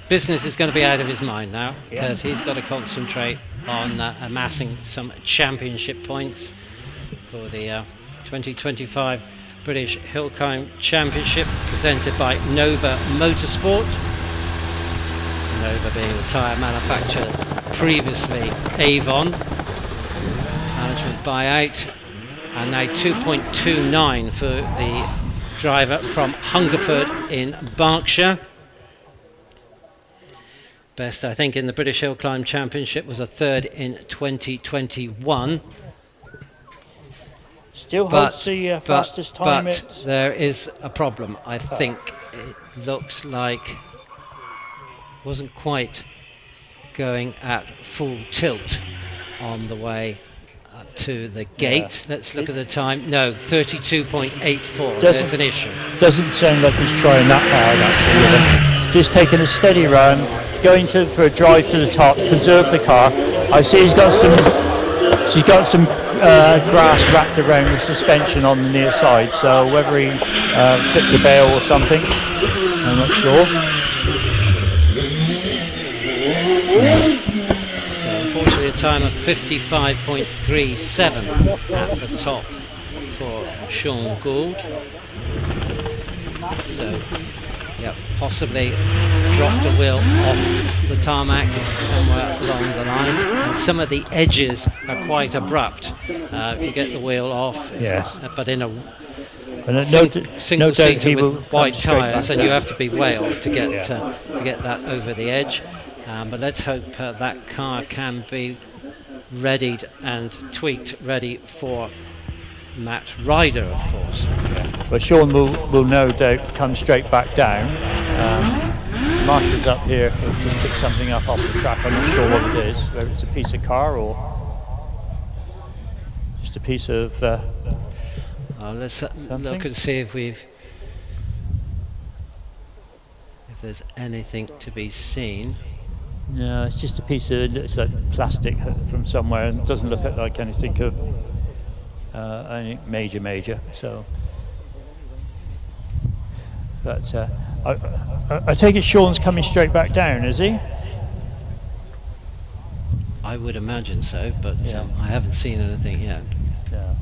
business is going to be out of his mind now, because he's got to concentrate on amassing some championship points for the 2025 British Hillclimb Championship, presented by Nova Motorsport. Nova being the tyre manufacturer, previously Avon. Management buyout, and now 2.29 for the driver from Hungerford in Berkshire. Best, I think, in the British Hillclimb Championship was a third in 2021. Still holds the fastest time. But there is a problem. I think it looks like wasn't quite going at full tilt on the way up to the gate. Let's look at the time. No, 32.84. There's an issue. Doesn't sound like he's trying that hard actually with us. Just taking a steady run, going for a drive to the top, conserve the car. I see she's got some grass wrapped around the suspension on the near side, so whether he clipped the bail or something, I'm not sure. So unfortunately a time of 55.37 at the top for Sean Gould. So possibly dropped a wheel off the tarmac somewhere along the line, and some of the edges are quite abrupt if you get the wheel off. But in a single seater with white tyres, and you have to be way off to get that over the edge. But let's hope that car can be readied and tweaked, ready for Matt Ryder, of course. But Sean will no doubt come straight back down. Marshall's up here, he'll just pick something up off the track. I'm not sure what it is, whether it's a piece of car or just a piece of let's look and see if there's anything to be seen. No, it's just a piece of, it's like plastic from somewhere, and doesn't look like anything of any major. So, but I take it Sean's coming straight back down, is he? I would imagine so, but I haven't seen anything yet. Yeah.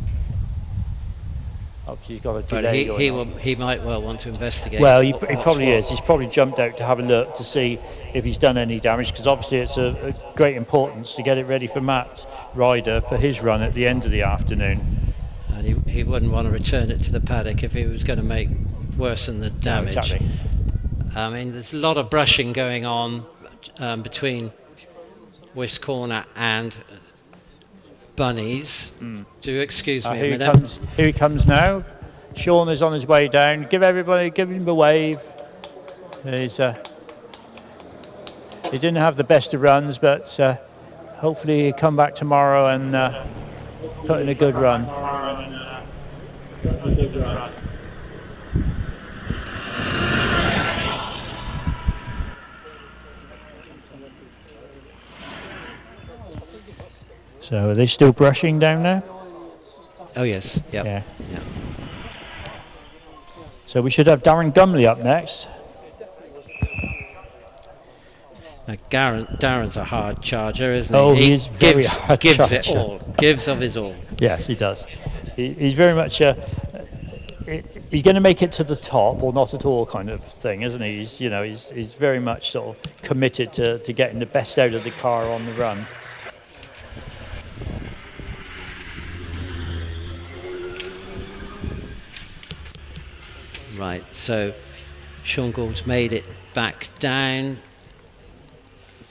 Obviously he's got a delay but he might well want to investigate. Well, he probably is. He's probably jumped out to have a look to see if he's done any damage, because obviously it's a great importance to get it ready for Matt Ryder for his run at the end of the afternoon. And he wouldn't want to return it to the paddock if he was going to make worse than the damage. No, exactly. I mean, there's a lot of brushing going on between Wiscombe and Bunnies. Do excuse me a minute. Here he comes now. Sean is on his way down. Give him a wave. He didn't have the best of runs, but hopefully he'll come back tomorrow and put in a good run. So are they still brushing down there? Oh yes, Yeah. So we should have Darren Gumley up next. Now, Darren's a hard charger, isn't he? Oh, he is very hard gives it charger. all. Gives of his all. Yes, he does. He's very much he's going to make it to the top or not at all kind of thing, isn't he? He's very much sort of committed to getting the best out of the car on the run. Right, so Sean Gould's made it back down.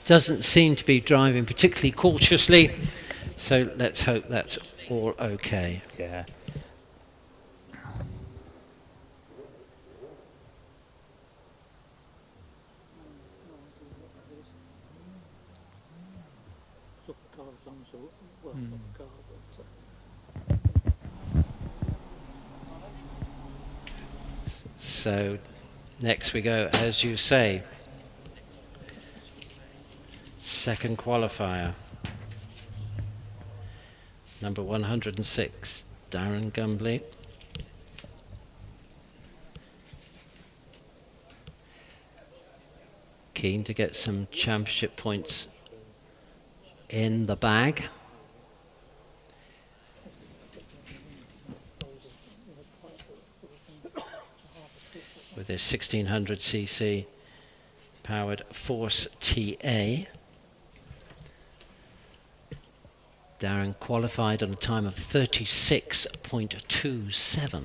Doesn't seem to be driving particularly cautiously, so let's hope that's all okay. Yeah. So next we go, as you say, second qualifier, number 106, Darren Gumbley. Keen to get some championship points in the bag. With his 1600cc powered Force TA. Darren qualified on a time of 36.27.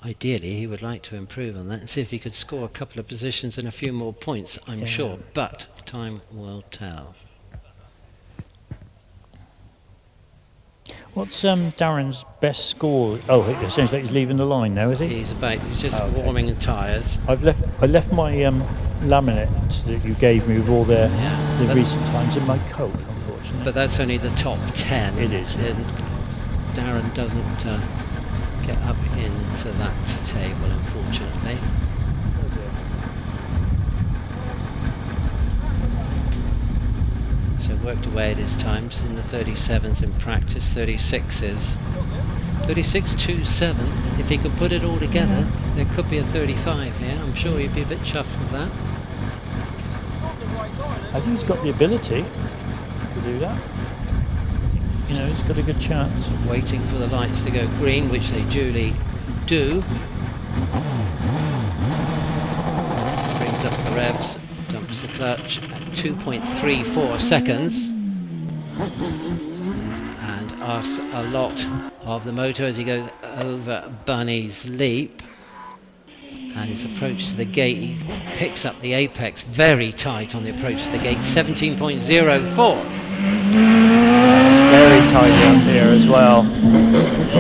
Ideally, he would like to improve on that and see if he could score a couple of positions and a few more points, I'm sure, but time will tell. What's Darren's best score? Oh, it sounds like he's leaving the line now, is he? He's just warming the tyres. I left my laminate that you gave me with all the recent times in my coat, unfortunately. But that's only the top 10. It is. And Darren doesn't get up into that table, unfortunately. So worked away at his times in the 37s in practice, 36s. 36.27, if he could put it all together, there could be a 35 here. I'm sure he'd be a bit chuffed with that. I think he's got the ability to do that. He's got a good chance. Waiting for the lights to go green, which they duly do. Brings up the revs, dumps the clutch at 2.34 seconds. And asks a lot of the motor as he goes over Bunny's Leap. And his approach to the gate, he picks up the apex very tight on the approach to the gate, 17.04. Very tight up here as well. A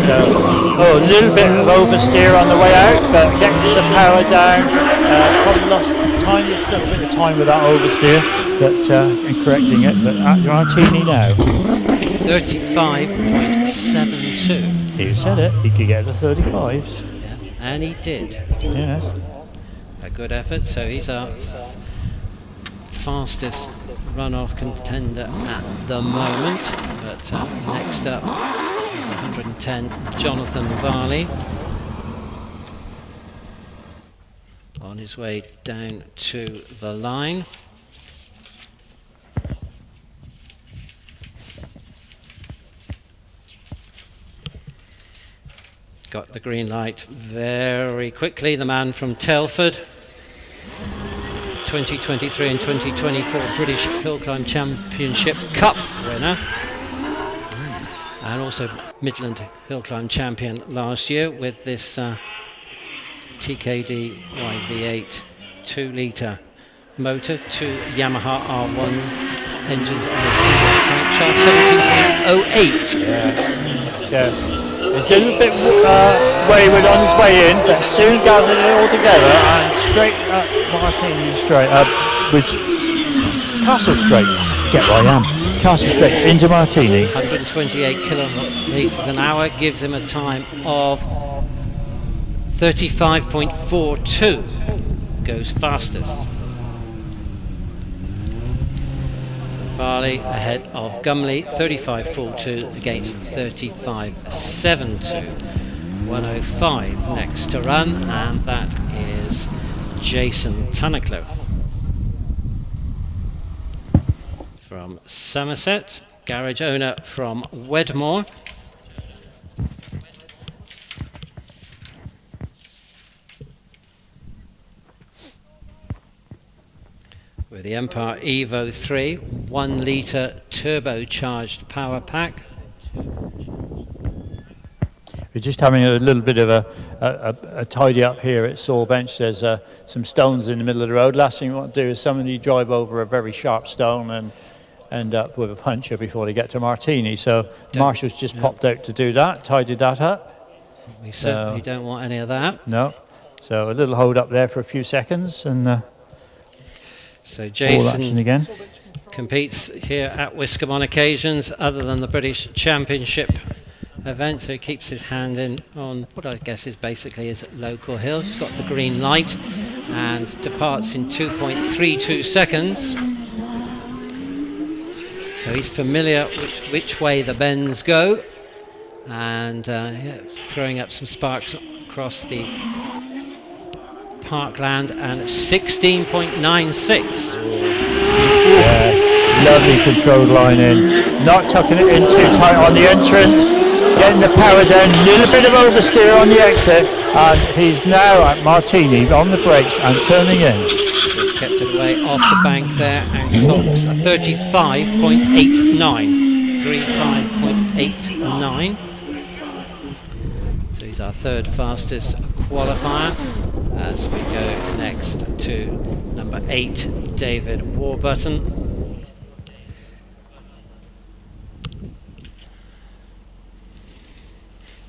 little bit of oversteer on the way out, but getting some power down. Probably lost a little bit of time with that oversteer, but in correcting it. But at Martini now. 35.72. You said it, he could get the 35s. Yeah, and he did. Yes. A good effort, so he's our fastest runoff contender at the moment. But next up, 110, Jonathan Varley. On his way down to the line. Got the green light very quickly, the man from Telford. 2023 and 2024 British Hillclimb Championship Cup winner. And also Midland Hillclimb champion last year with this TKD YV8 2-litre motor, 2 Yamaha R1 engines on a single crankshaft, 17.08. Yeah. A little bit wayward on his way in, but soon gathered it all together and straight up Martini straight up with Castle Straight. I forget where I am. Castle Straight into Martini. 128 kilometres an hour gives him a time of 35.42. Goes fastest. Varley ahead of Gumley, 35.42 against 35.72. 105 next to run, and that is Jason Tunnicliffe. From Somerset, garage owner from Wedmore. With the Empire Evo 3 1 litre turbocharged power pack. We're just having a little bit of a tidy up here at Saw Bench. There's some stones in the middle of the road. Last thing you want to do is somebody drive over a very sharp stone and end up with a puncture before they get to Martini. So Marshall's just popped out to do that, tidied that up. We certainly don't want any of that. No. So a little hold up there for a few seconds, and so Jason again competes here at Wiscombe on occasions other than the British Championship event, so he keeps his hand in on what I guess is basically his local hill. He's got the green light and departs in 2.32 seconds. So he's familiar which way the bends go, and throwing up some sparks across the parkland, and 16.96. Lovely controlled line in, not tucking it in too tight on the entrance, getting the power down, a little bit of oversteer on the exit, and he's now at Martini on the brakes and turning in. Just kept it away off the bank there and clocks a 35.89. So he's our third fastest qualifier as we go next to number 8, David Warburton.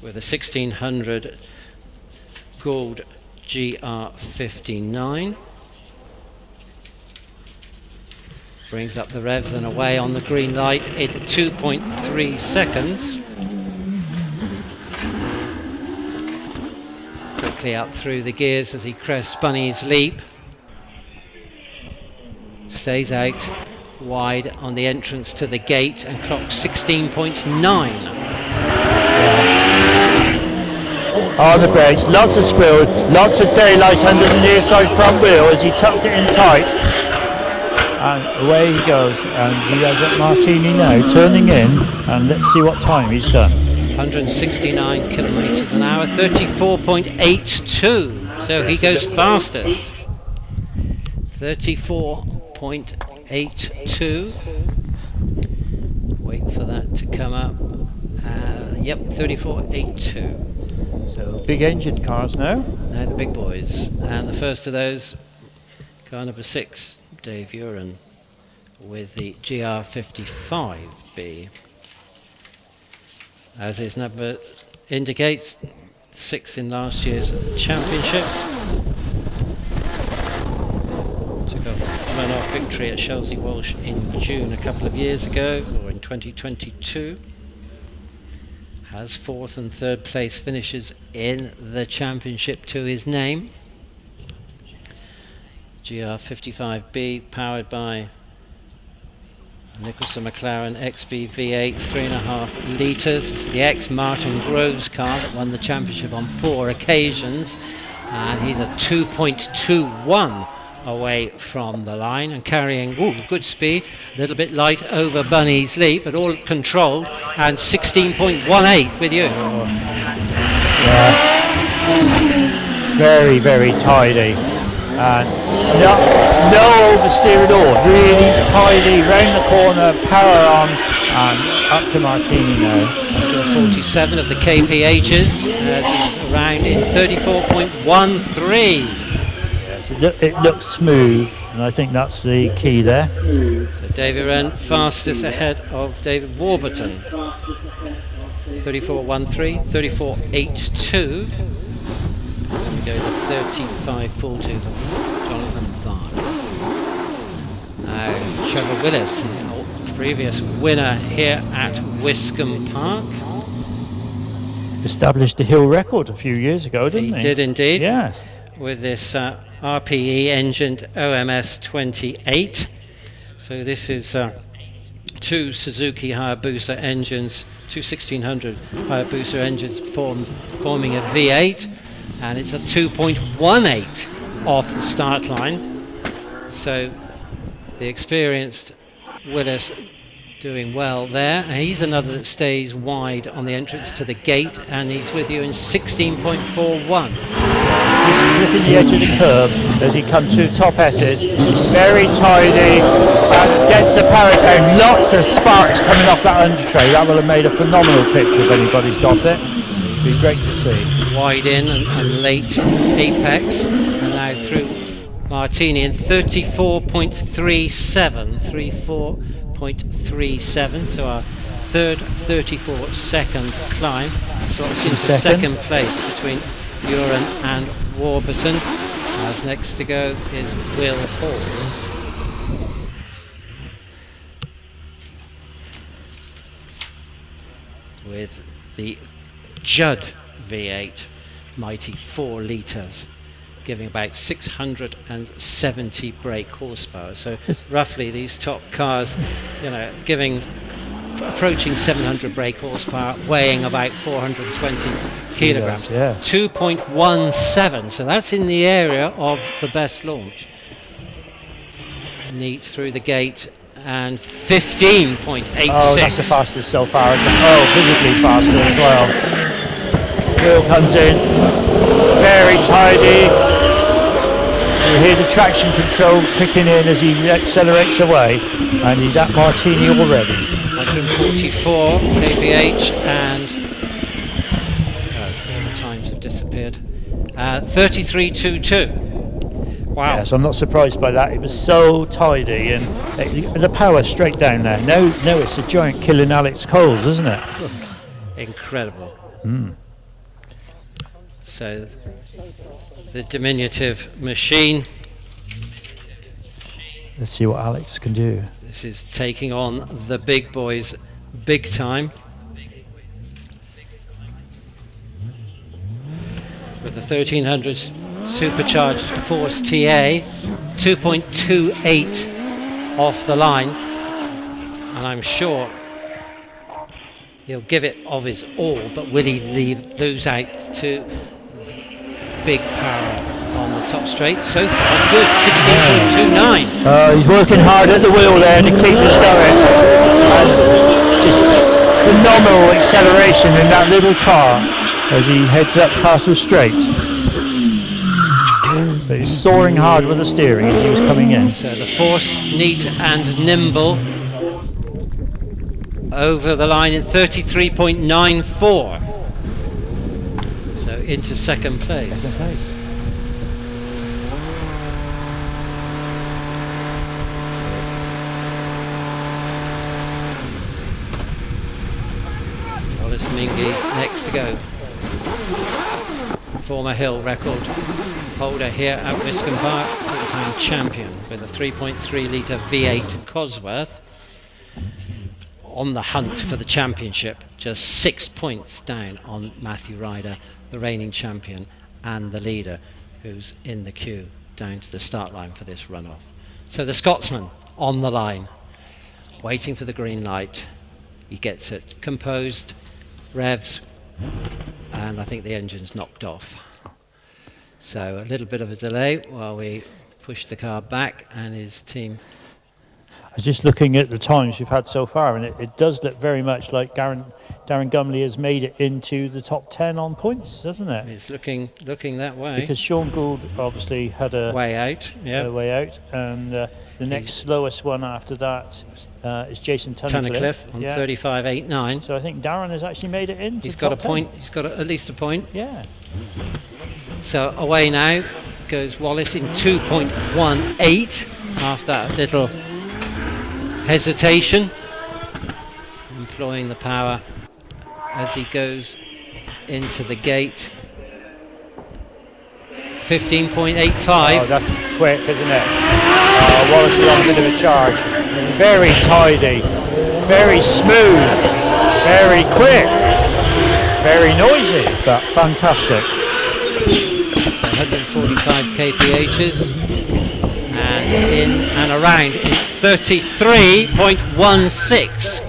With a 1600 Gold GR59. Brings up the revs and away on the green light in 2.3 seconds. Quickly up through the gears as he crests Bunny's Leap. Stays out wide on the entrance to the gate and clocks 16.9. On the brakes, lots of squirrel, lots of daylight under the near side front wheel as he tucked it in tight. And away he goes, and he has at Martini now, turning in, and let's see what time he's done. 169 kilometres an hour, 34.82, so he goes fastest. 34.82. Wait for that to come up. Yep, 34.82. So big engine cars now. Now the big boys, and the first of those, car number 6, Dave Uren, with the GR55B. As his number indicates, 6th in last year's championship. Took a runoff victory at Chelsea Walsh in June a couple of years ago, or in 2022. Has 4th and 3rd place finishes in the championship to his name. GR55B powered by Nicholson McLaren XB V8 3.5 litres. It's the ex-Martin Groves car that won the championship on 4 occasions, and he's a 2.21 away from the line and carrying good speed, a little bit light over Bunny's Leap, but all controlled, and 16.18 with you. Yes, very, very tidy, and no oversteer at all, really tidy, round the corner, power on, and up to Martini now. 147 of the KPHs as he's around in 34.13. It looks smooth, and I think that's the key there. So David Wren fastest ahead of David Warburton. 34.13, 34.82. Then we go to 35.42 for Jonathan Varn. Now Trevor Willis, previous winner here at Wiscombe Park. Established the hill record a few years ago, didn't he? He did indeed. Yes. With this RPE engined OMS 28. So this is 2 Suzuki Hayabusa engines, 2 1600 Hayabusa engines forming a V8, and it's a 2.18 off the start line. So the experienced Willis doing well there. And he's another that stays wide on the entrance to the gate, and he's with you in 16.41. He's clipping the edge of the curb as he comes through top S's. Very tidy and gets the power down. Lots of sparks coming off that under tray. That will have made a phenomenal picture if anybody's got it. Be great to see. Wide in and late apex, and now through Martini in 34.37. 34.37. So our third 34-second climb slots into second place between Uren and Warburton. As next to go is Will Hall. With the Judd V8, mighty 4 litres, giving about 670 brake horsepower. So roughly these top cars, approaching 700 brake horsepower, weighing about 420 kilograms. 2.17, so that's in the area of the best launch. Neat through the gate, and 15.86. Oh, that's the fastest so far, isn't it? Oh, visibly faster as well. Will comes in, very tidy. You hear the traction control kicking in as he accelerates away, and he's at Martini already. 144 kph, and all the times have disappeared. 33.22. Wow. Yes, I'm not surprised by that. It was so tidy, and the power straight down there. No, it's a giant killing Alex Coles, isn't it? Incredible. So the diminutive machine. Let's see what Alex can do. This is taking on the big boys big time. With the 1300 supercharged Force TA, 2.28 off the line, and I'm sure he'll give it of his all, but will he lose out to big power on the top straight? So far good, 16.29. He's working hard at the wheel there to keep us going, and just phenomenal acceleration in that little car as he heads up Castle Straight. But he's soaring hard with the steering as he was coming in. So the Force neat and nimble over the line in 33.94. So into second place. Wallace Mingy's next to go. Former Hill record holder here at Wiscombe Park, full-time champion with a 3.3 litre V8 Cosworth, on the hunt for the championship, just 6 points down on Matthew Ryder, the reigning champion and the leader, who's in the queue down to the start line for this runoff. So the Scotsman on the line, waiting for the green light. He gets it composed, revs, and I think the engine's knocked off. So a little bit of a delay while we push the car back, and his team. I was just looking at the times we've had so far, and it does look very much like Darren Gumley has made it into the top 10 on points, doesn't it? It's looking that way. Because Sean Gould obviously had a way out, and the next slowest one after that is Jason Tunnicliffe on 35.89. So I think Darren has actually made it into. He's got a point. 10. He's got at least a point. Yeah. So away now goes Wallace in 2.18 after that little hesitation, employing the power as he goes into the gate. 15.85. Oh, that's quick, isn't it? Wallace is on a bit of a charge. Very tidy, very smooth, very quick, very noisy, but fantastic. So 145 kphs, and in and around in 33.16.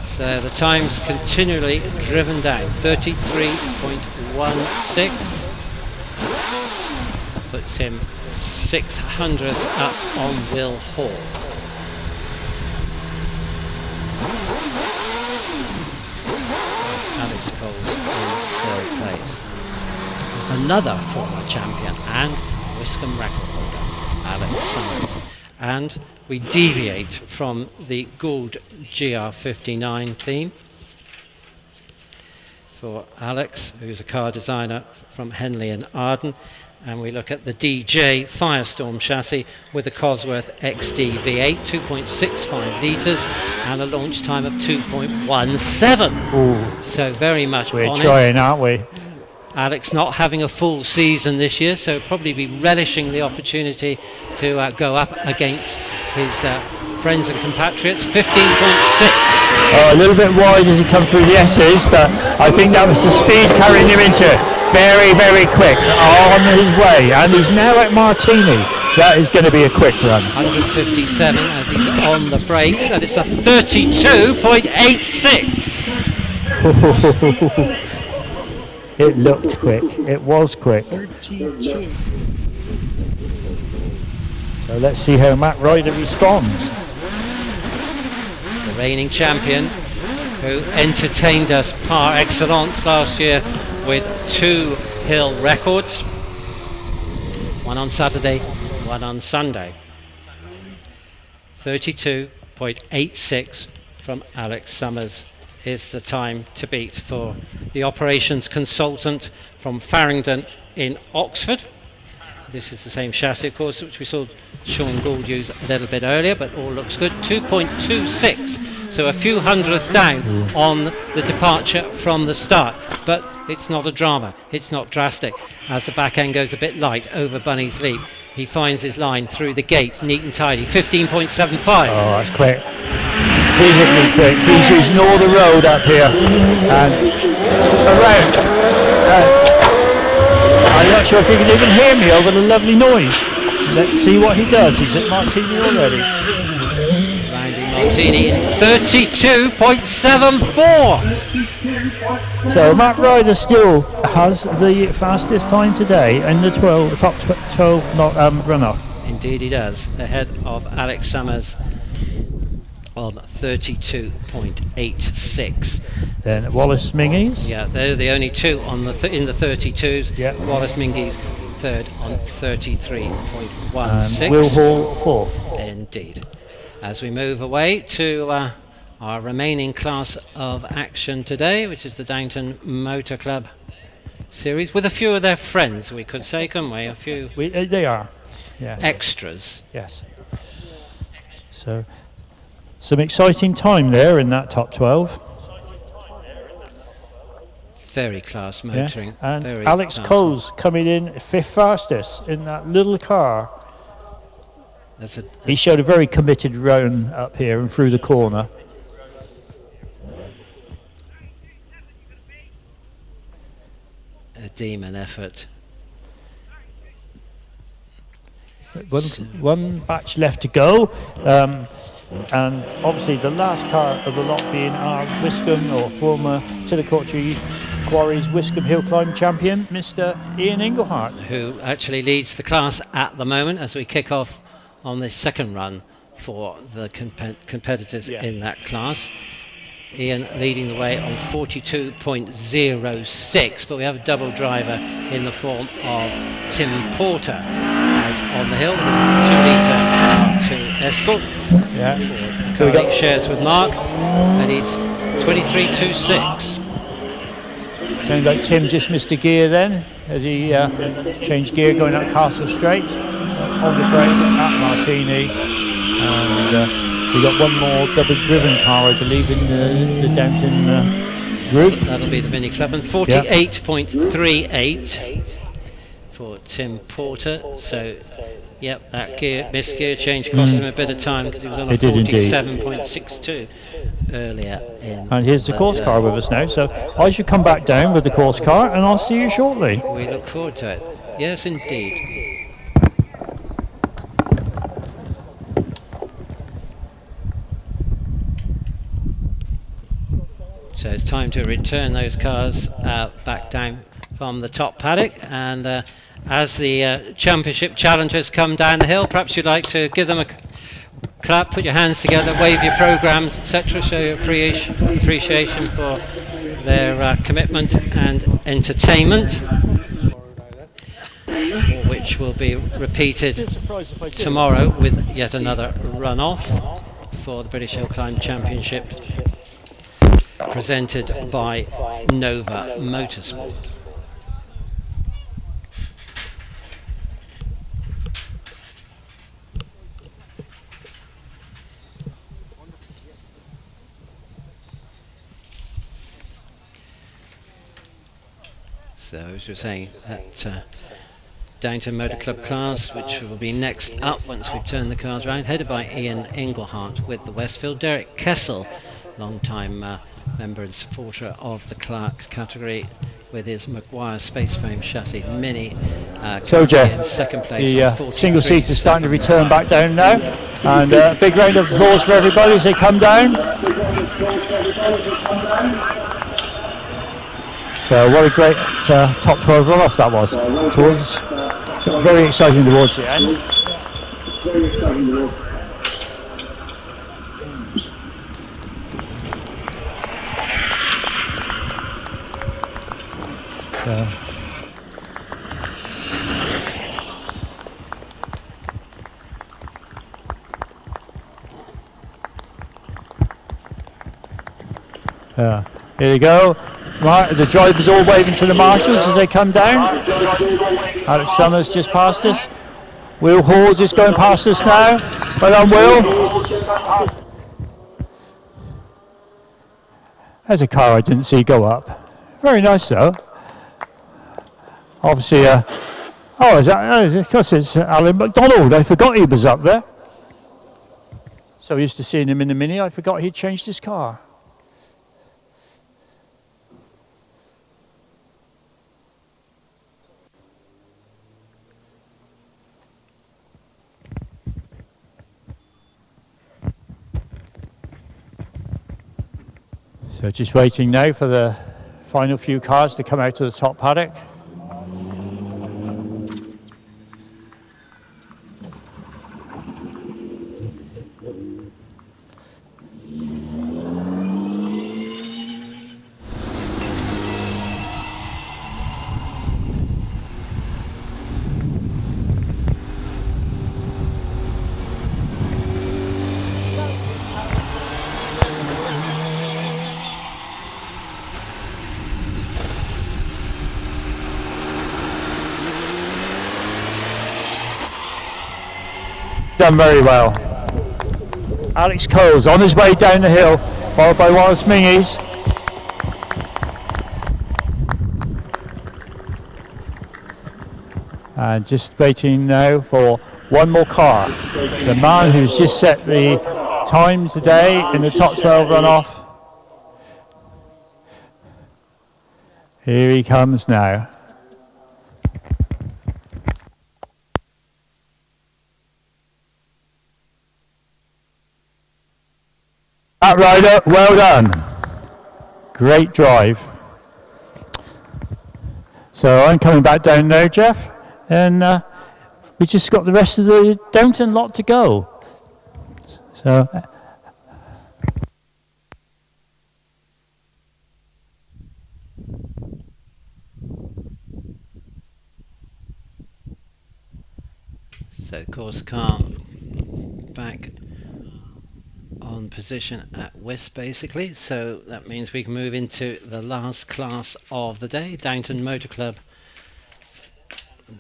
So the time's continually driven down. 33.16. puts him 600th up on Will Hall. Alex Coles in 3rd place. Another former champion and Wiscombe record holder, Alex Summers. And we deviate from the Gould GR59 theme for Alex, who's a car designer from Henley and Arden, and we look at the DJ Firestorm chassis with a Cosworth XD V8, 2.65 litres and a launch time of 2.17. Ooh. So very much We're on trying, it. aren't we? Alex not having a full season this year, so probably be relishing the opportunity to go up against his friends and compatriots. 15.6. A little bit wide as he come through the S's, but I think that was the speed carrying him into it. Very, very quick on his way, and he's now at Martini. That is going to be a quick run. 157 as he's on the brakes, and it's a 32.86. It looked quick. It was quick. So let's see how Matt Ryder responds. The reigning champion, who entertained us par excellence last year with 2 hill records, one on Saturday, one on Sunday. 32.86 from Alex Summers is the time to beat for the operations consultant from Farringdon in Oxford. This is the same chassis, of course, which we saw Sean Gould use a little bit earlier, but all looks good. 2.26, so a few hundredths down on the departure from the start, but it's not a drama, it's not drastic. As the back end goes a bit light over Bunny's Leap, he finds his line through the gate, neat and tidy. 15.75. Oh, that's quick. Visibly quick. He's using all the road up here and around. I'm not sure if you can even hear me over the lovely noise. Let's see what he does. He's at Martini already. Rounding Martini in 32.74. So Matt Ryder still has the fastest time today in the top 12 runoff. Indeed he does, ahead of Alex Summers on 32.86. Then Wallace Mingies. Yeah, they're the only two on in the 32s. Yeah. Wallace Mingies third on 33.16. Will Hall fourth. Indeed. As we move away to our remaining class of action today, which is the Downton Motor Club series, with a few of their friends, we could say, couldn't we? A few They are. Yes. extras. Yes. So some exciting time there in that top 12. Very class Yeah. motoring. And very Alex class. Coles coming in 5th fastest in that little car. He showed a very committed run up here and through the corner. A demon effort. One batch left to go, and obviously the last car of the lot being our Wiscombe, or former Tillicoultry Quarries Wiscombe Hillclimb champion, Mr. Ian Englehart, who actually leads the class at the moment as we kick off on the second run for the competitors in that class. Ian leading the way on 42.06, but we have a double driver in the form of Tim Porter out on the hill with his 2 litre Mark II Escort. Yeah. So we got shares with Mark, and he's 23.26. Sounds like Tim just missed a gear then as he changed gear going up Castle Straight on the brakes at Martini, and we got one more double driven car, I believe, in the Downton group. That'll be the Mini Club, and 48.38 for Tim Porter. So, yep, that missed gear change cost him a bit of time because he was on a 47.62 earlier in. And here's the course car with us now, so I should come back down with the course car and I'll see you shortly. We look forward to it. Yes, indeed. So it's time to return those cars back down from the top paddock, and as the championship challengers come down the hill. Perhaps you'd like to give them a clap, put your hands together, wave your programs, etc. Show your appreciation for their commitment and entertainment, which will be repeated tomorrow with yet another runoff for the British Hillclimb Championship, presented by Nova Motorsport. So as we were saying, that Downton Motor Club class, which will be next up once we've turned the cars around, headed by Ian Englehart with the Westfield. Derek Kessel, long-time member and supporter of the Clark category, with his Maguire Space Frame chassis Mini. So Jeff, second place, the single seat is starting to return back down now, and a big round of applause for everybody as they come down. So what a great top 12 runoff that was. Very exciting towards the end. Here you go. Right, the drivers all waving to the marshals as they come down. Alex Summers just passed us. Will Hall just going past us now. Well done, Will. There's a car I didn't see go up. Very nice though. Obviously, of course it's Alan McDonald. I forgot he was up there. So used to seeing him in the Mini, I forgot he'd changed his car. So just waiting now for the final few cars to come out to the top paddock. Done very well. Alex Coles on his way down the hill, followed by Wallace Mingies. And just waiting now for one more car. The man who's just set the time today in the top 12 runoff. Here he comes now. That rider, well done. Great drive. So I'm coming back down now, Jeff, and we just got the rest of the Downton lot to go. So. So course car back on position at West basically, so that means we can move into the last class of the day, Downton Motor Club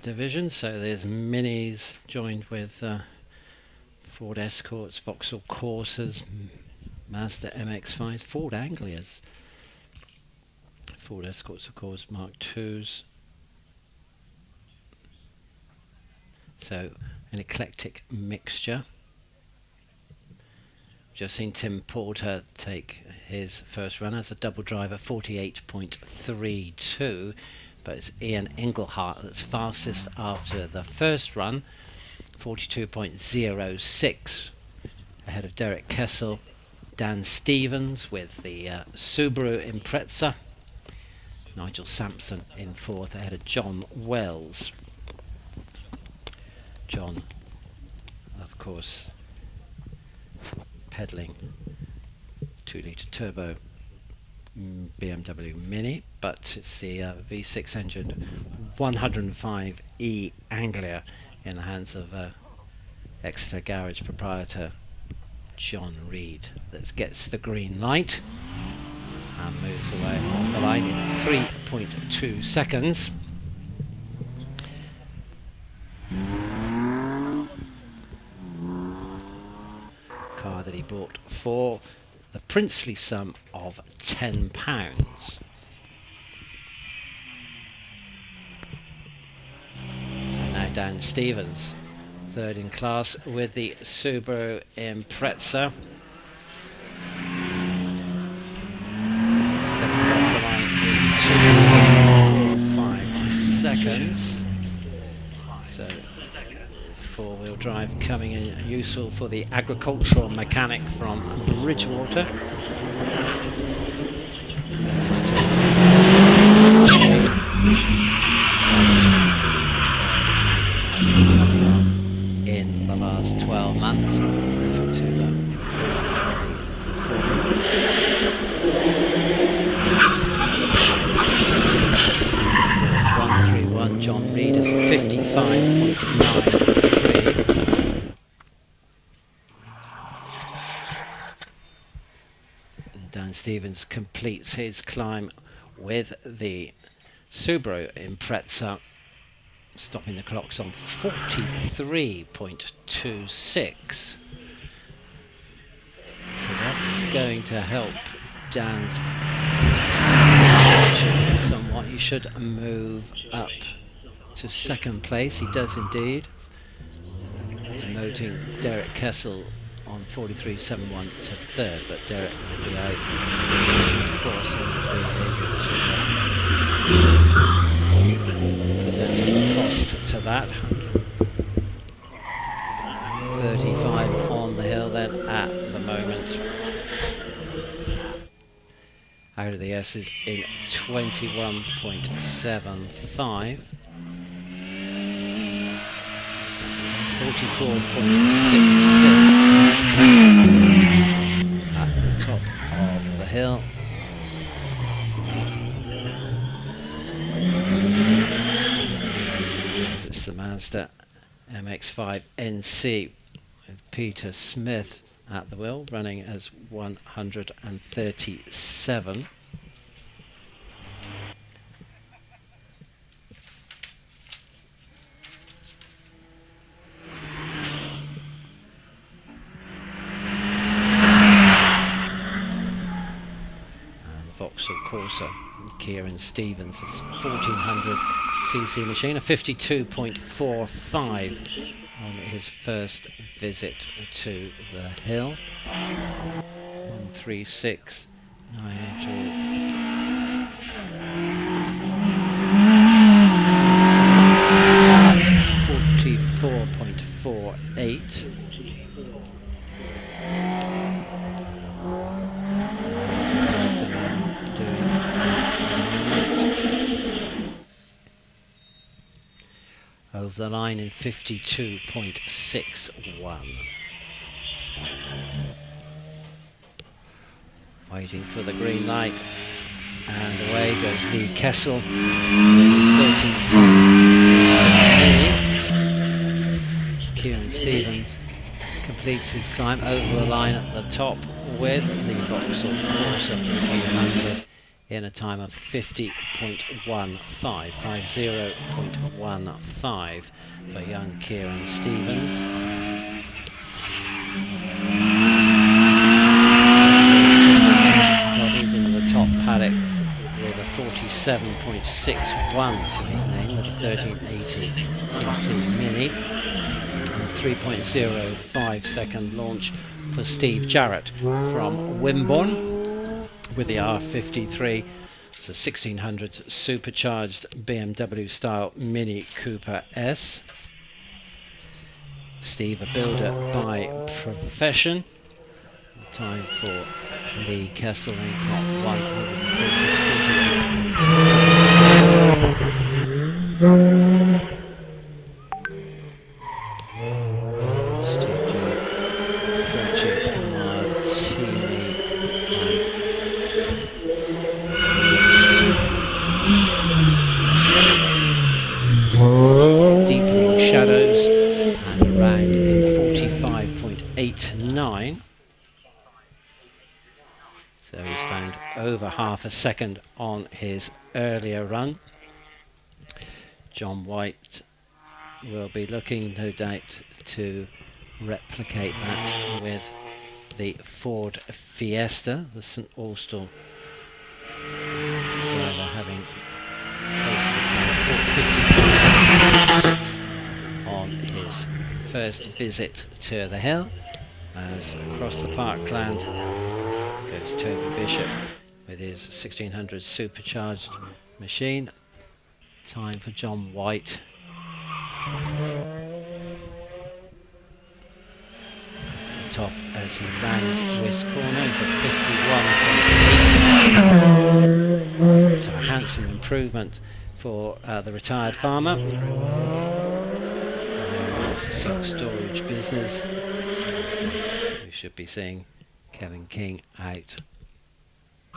division. So there's Minis joined with Ford Escorts, Vauxhall Corsas, Mazda MX-5, Ford Anglias, Ford Escorts of course, Mark IIs. So an eclectic mixture. Just seen Tim Porter take his first run as a double driver, 48.32, but it's Ian Englehart that's fastest after the first run, 42.06, ahead of Derek Kessel, Dan Stevens with the Subaru Impreza, Nigel Sampson in fourth ahead of John Wells. John, of course, pedaling 2-litre turbo BMW Mini, but it's the V6 engine 105E Anglia in the hands of Exeter Garage proprietor John Reed that gets the green light and moves away off the line in 3.2 seconds. Car that he bought for the princely sum of £10. So now Dan Stevens, third in class with the Subaru Impreza. Steps off the line in 2.45 seconds. So four-wheel drive coming in useful for the agricultural mechanic from Bridgewater. In the last 12 months, an effort to improve the performance. 131. John Reed is 55.93. Dan Stevens completes his climb with the Subaru Impreza, stopping the clocks on 43.26. So that's going to help Dan's situation somewhat. He should move up to second place. He does indeed, demoting Derek Kessel on 43.71 to third, but Derek will be out in due course and will be able to present a riposte to that. 35 on the hill then at the moment. Out of the S's in 21.75. 44.66 at the top of the hill. It's the Mazda MX-5 NC with Peter Smith at the wheel, running as 137. Vauxhall Corsa, Kieran Stevens, is 1400cc machine, a 52.45 on his first visit to the hill. 136 Nigel 44.48. Over the line in 52.61. Waiting for the green light, and away goes Lee Kessel with his 13.10. Kieran Stevens completes his climb over the line at the top with the Vauxhall Corsa 1400 in a time of 50.15 for young Kieran Stevens. He's into the top paddock with a 47.61 to his name with a 1380cc Mini. And 3.05 second launch for Steve Jarrett from Wimborne with the R53. It's a 1600 supercharged BMW style Mini Cooper S. Steve, a builder by profession. Time for Lee Kessel in clock 140. 4:38.9. So he's found over half a second on his earlier run. John White will be looking, no doubt, to replicate that with the Ford Fiesta, the St Austell driver, having posted a time of 4:54.6 on his first visit to the hill. As across the parkland goes Toby Bishop with his 1600 supercharged machine. Time for John White. At the top as he lands West corner is a 51.8. So a handsome improvement for the retired farmer. It's a self-storage business. So we should be seeing Kevin King out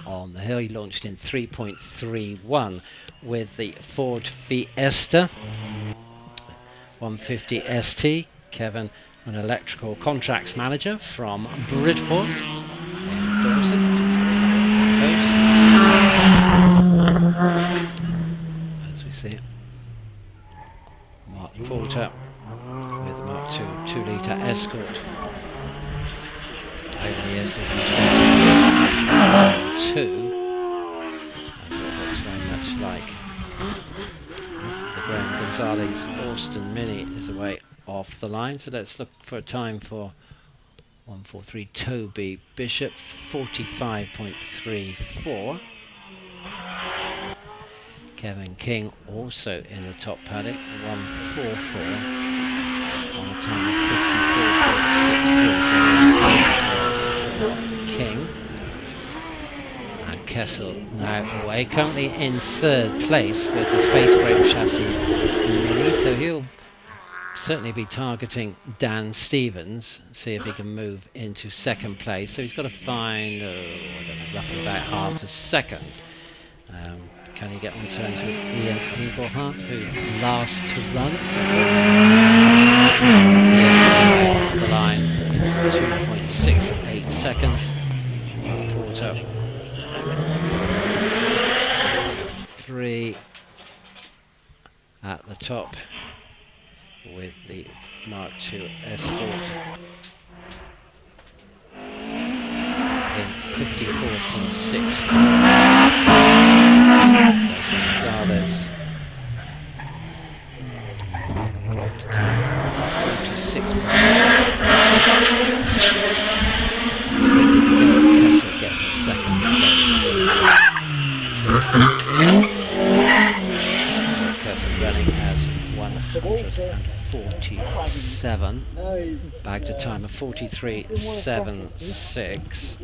on the hill. He launched in 3.31 with the Ford Fiesta 150 ST. Kevin, an electrical contracts manager from Bridport in Dorset, just on the coast. As we see Mark Porter with the Mark II 2-litre Escort. Over the years, he's been 23 and what looks very much like the Graham Gonzalez Austin Mini is away off the line. So let's look for a time for 143 Toby Bishop, 45.34. Kevin King also in the top paddock, 144 on a time of 54.63. So King. And Kessel now away, currently in third place with the space frame chassis Mini, so he'll certainly be targeting Dan Stevens, see if he can move into second place. So he's got to find, I don't know, roughly about half a second. Can he get on terms with Ian Engelhart, who's last to run? Ian off the line in 2.68 seconds. Porter 3 at the top with the Mark II Escort in 54.6. So Gonzalez clocked time 46. Kessel getting second place. Kessel running as 147, bagged a time of 43.76.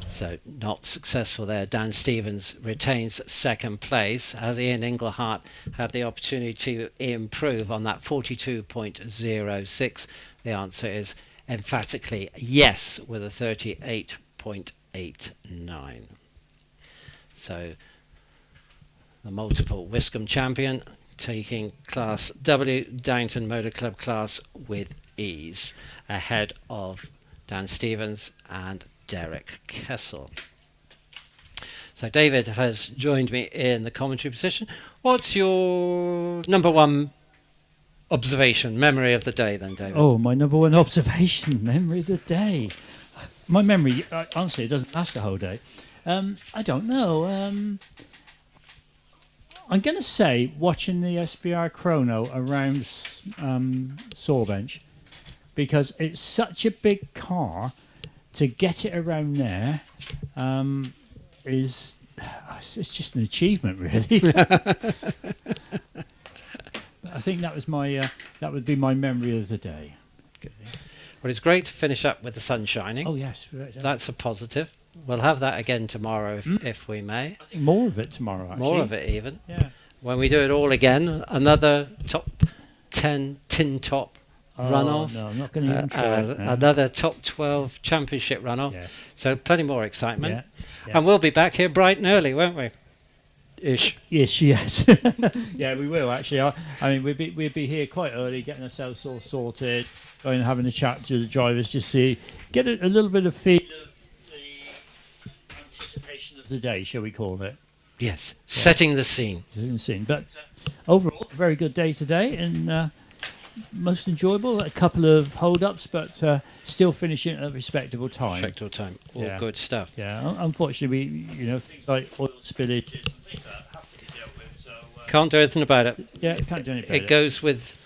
So not successful there. Dan Stevens retains second place as Ian Engelhart had the opportunity to improve on that 42.06. The answer is emphatically yes with a 38.89. So the multiple Wiscombe champion taking Class W Downton Motor Club class with ease ahead of Dan Stevens and Derek Kessel. So David has joined me in the commentary position. What's your number one observation, memory of the day then, David? Oh, my number one observation, memory of the day. My memory, honestly, it doesn't last the whole day. I don't know. I'm going to say watching the SBR chrono around Sawbench, because it's such a big car. To get it around there it's just an achievement, really. I think that was my that would be my memory of the day. Good. Well, it's great to finish up with the sun shining. Oh yes, right. That's a positive. We'll have that again tomorrow if we may. I think more of it tomorrow. Actually. More of it even. Yeah. When we do it all again, another top 10 tin top runoff. No, I'm not going to even try. Another top 12 championship runoff. Yes. So plenty more excitement. Yeah. And we'll be back here bright and early, won't we? Ish. Yes. Yeah, we will actually. I mean, we'd be here quite early, getting ourselves all sorted, going and having a chat to the drivers, just get a little bit of feel of the anticipation of the day, shall we call it? Yes, setting the scene. But overall, a very good day today, and most enjoyable. A couple of hold-ups, but still finishing at a respectable time. Respectable time. All good stuff. Yeah, unfortunately, things like oil spillages and things like that have to be dealt with. So Can't do anything about it. yeah, can't do anything about It goes with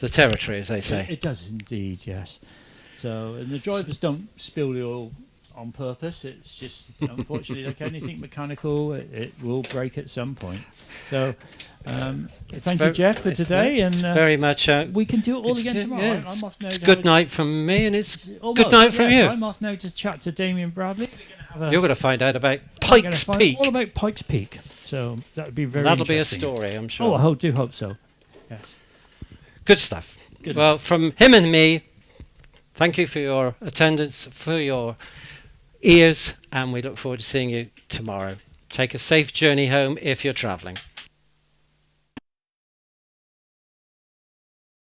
the territory, as they say. It does indeed, yes. So, and the drivers don't spill the oil on purpose. It's just, unfortunately, like anything mechanical, it will break at some point. So, thank you, Jeff, for today. And very much. We can do it all again tomorrow. Yeah, I'm off now. it's good night from me, and it's good night from you. I'm off now to chat to Damien Bradley. You're going to find out about Pikes Peak. All about Pikes Peak. So that would be very That'll be a interesting. story, I'm sure. Oh, I do hope so. Yes. Good stuff. Good. Well, from him and me, thank you for your attendance, for your ears, and we look forward to seeing you tomorrow. Take a safe journey home if you're travelling.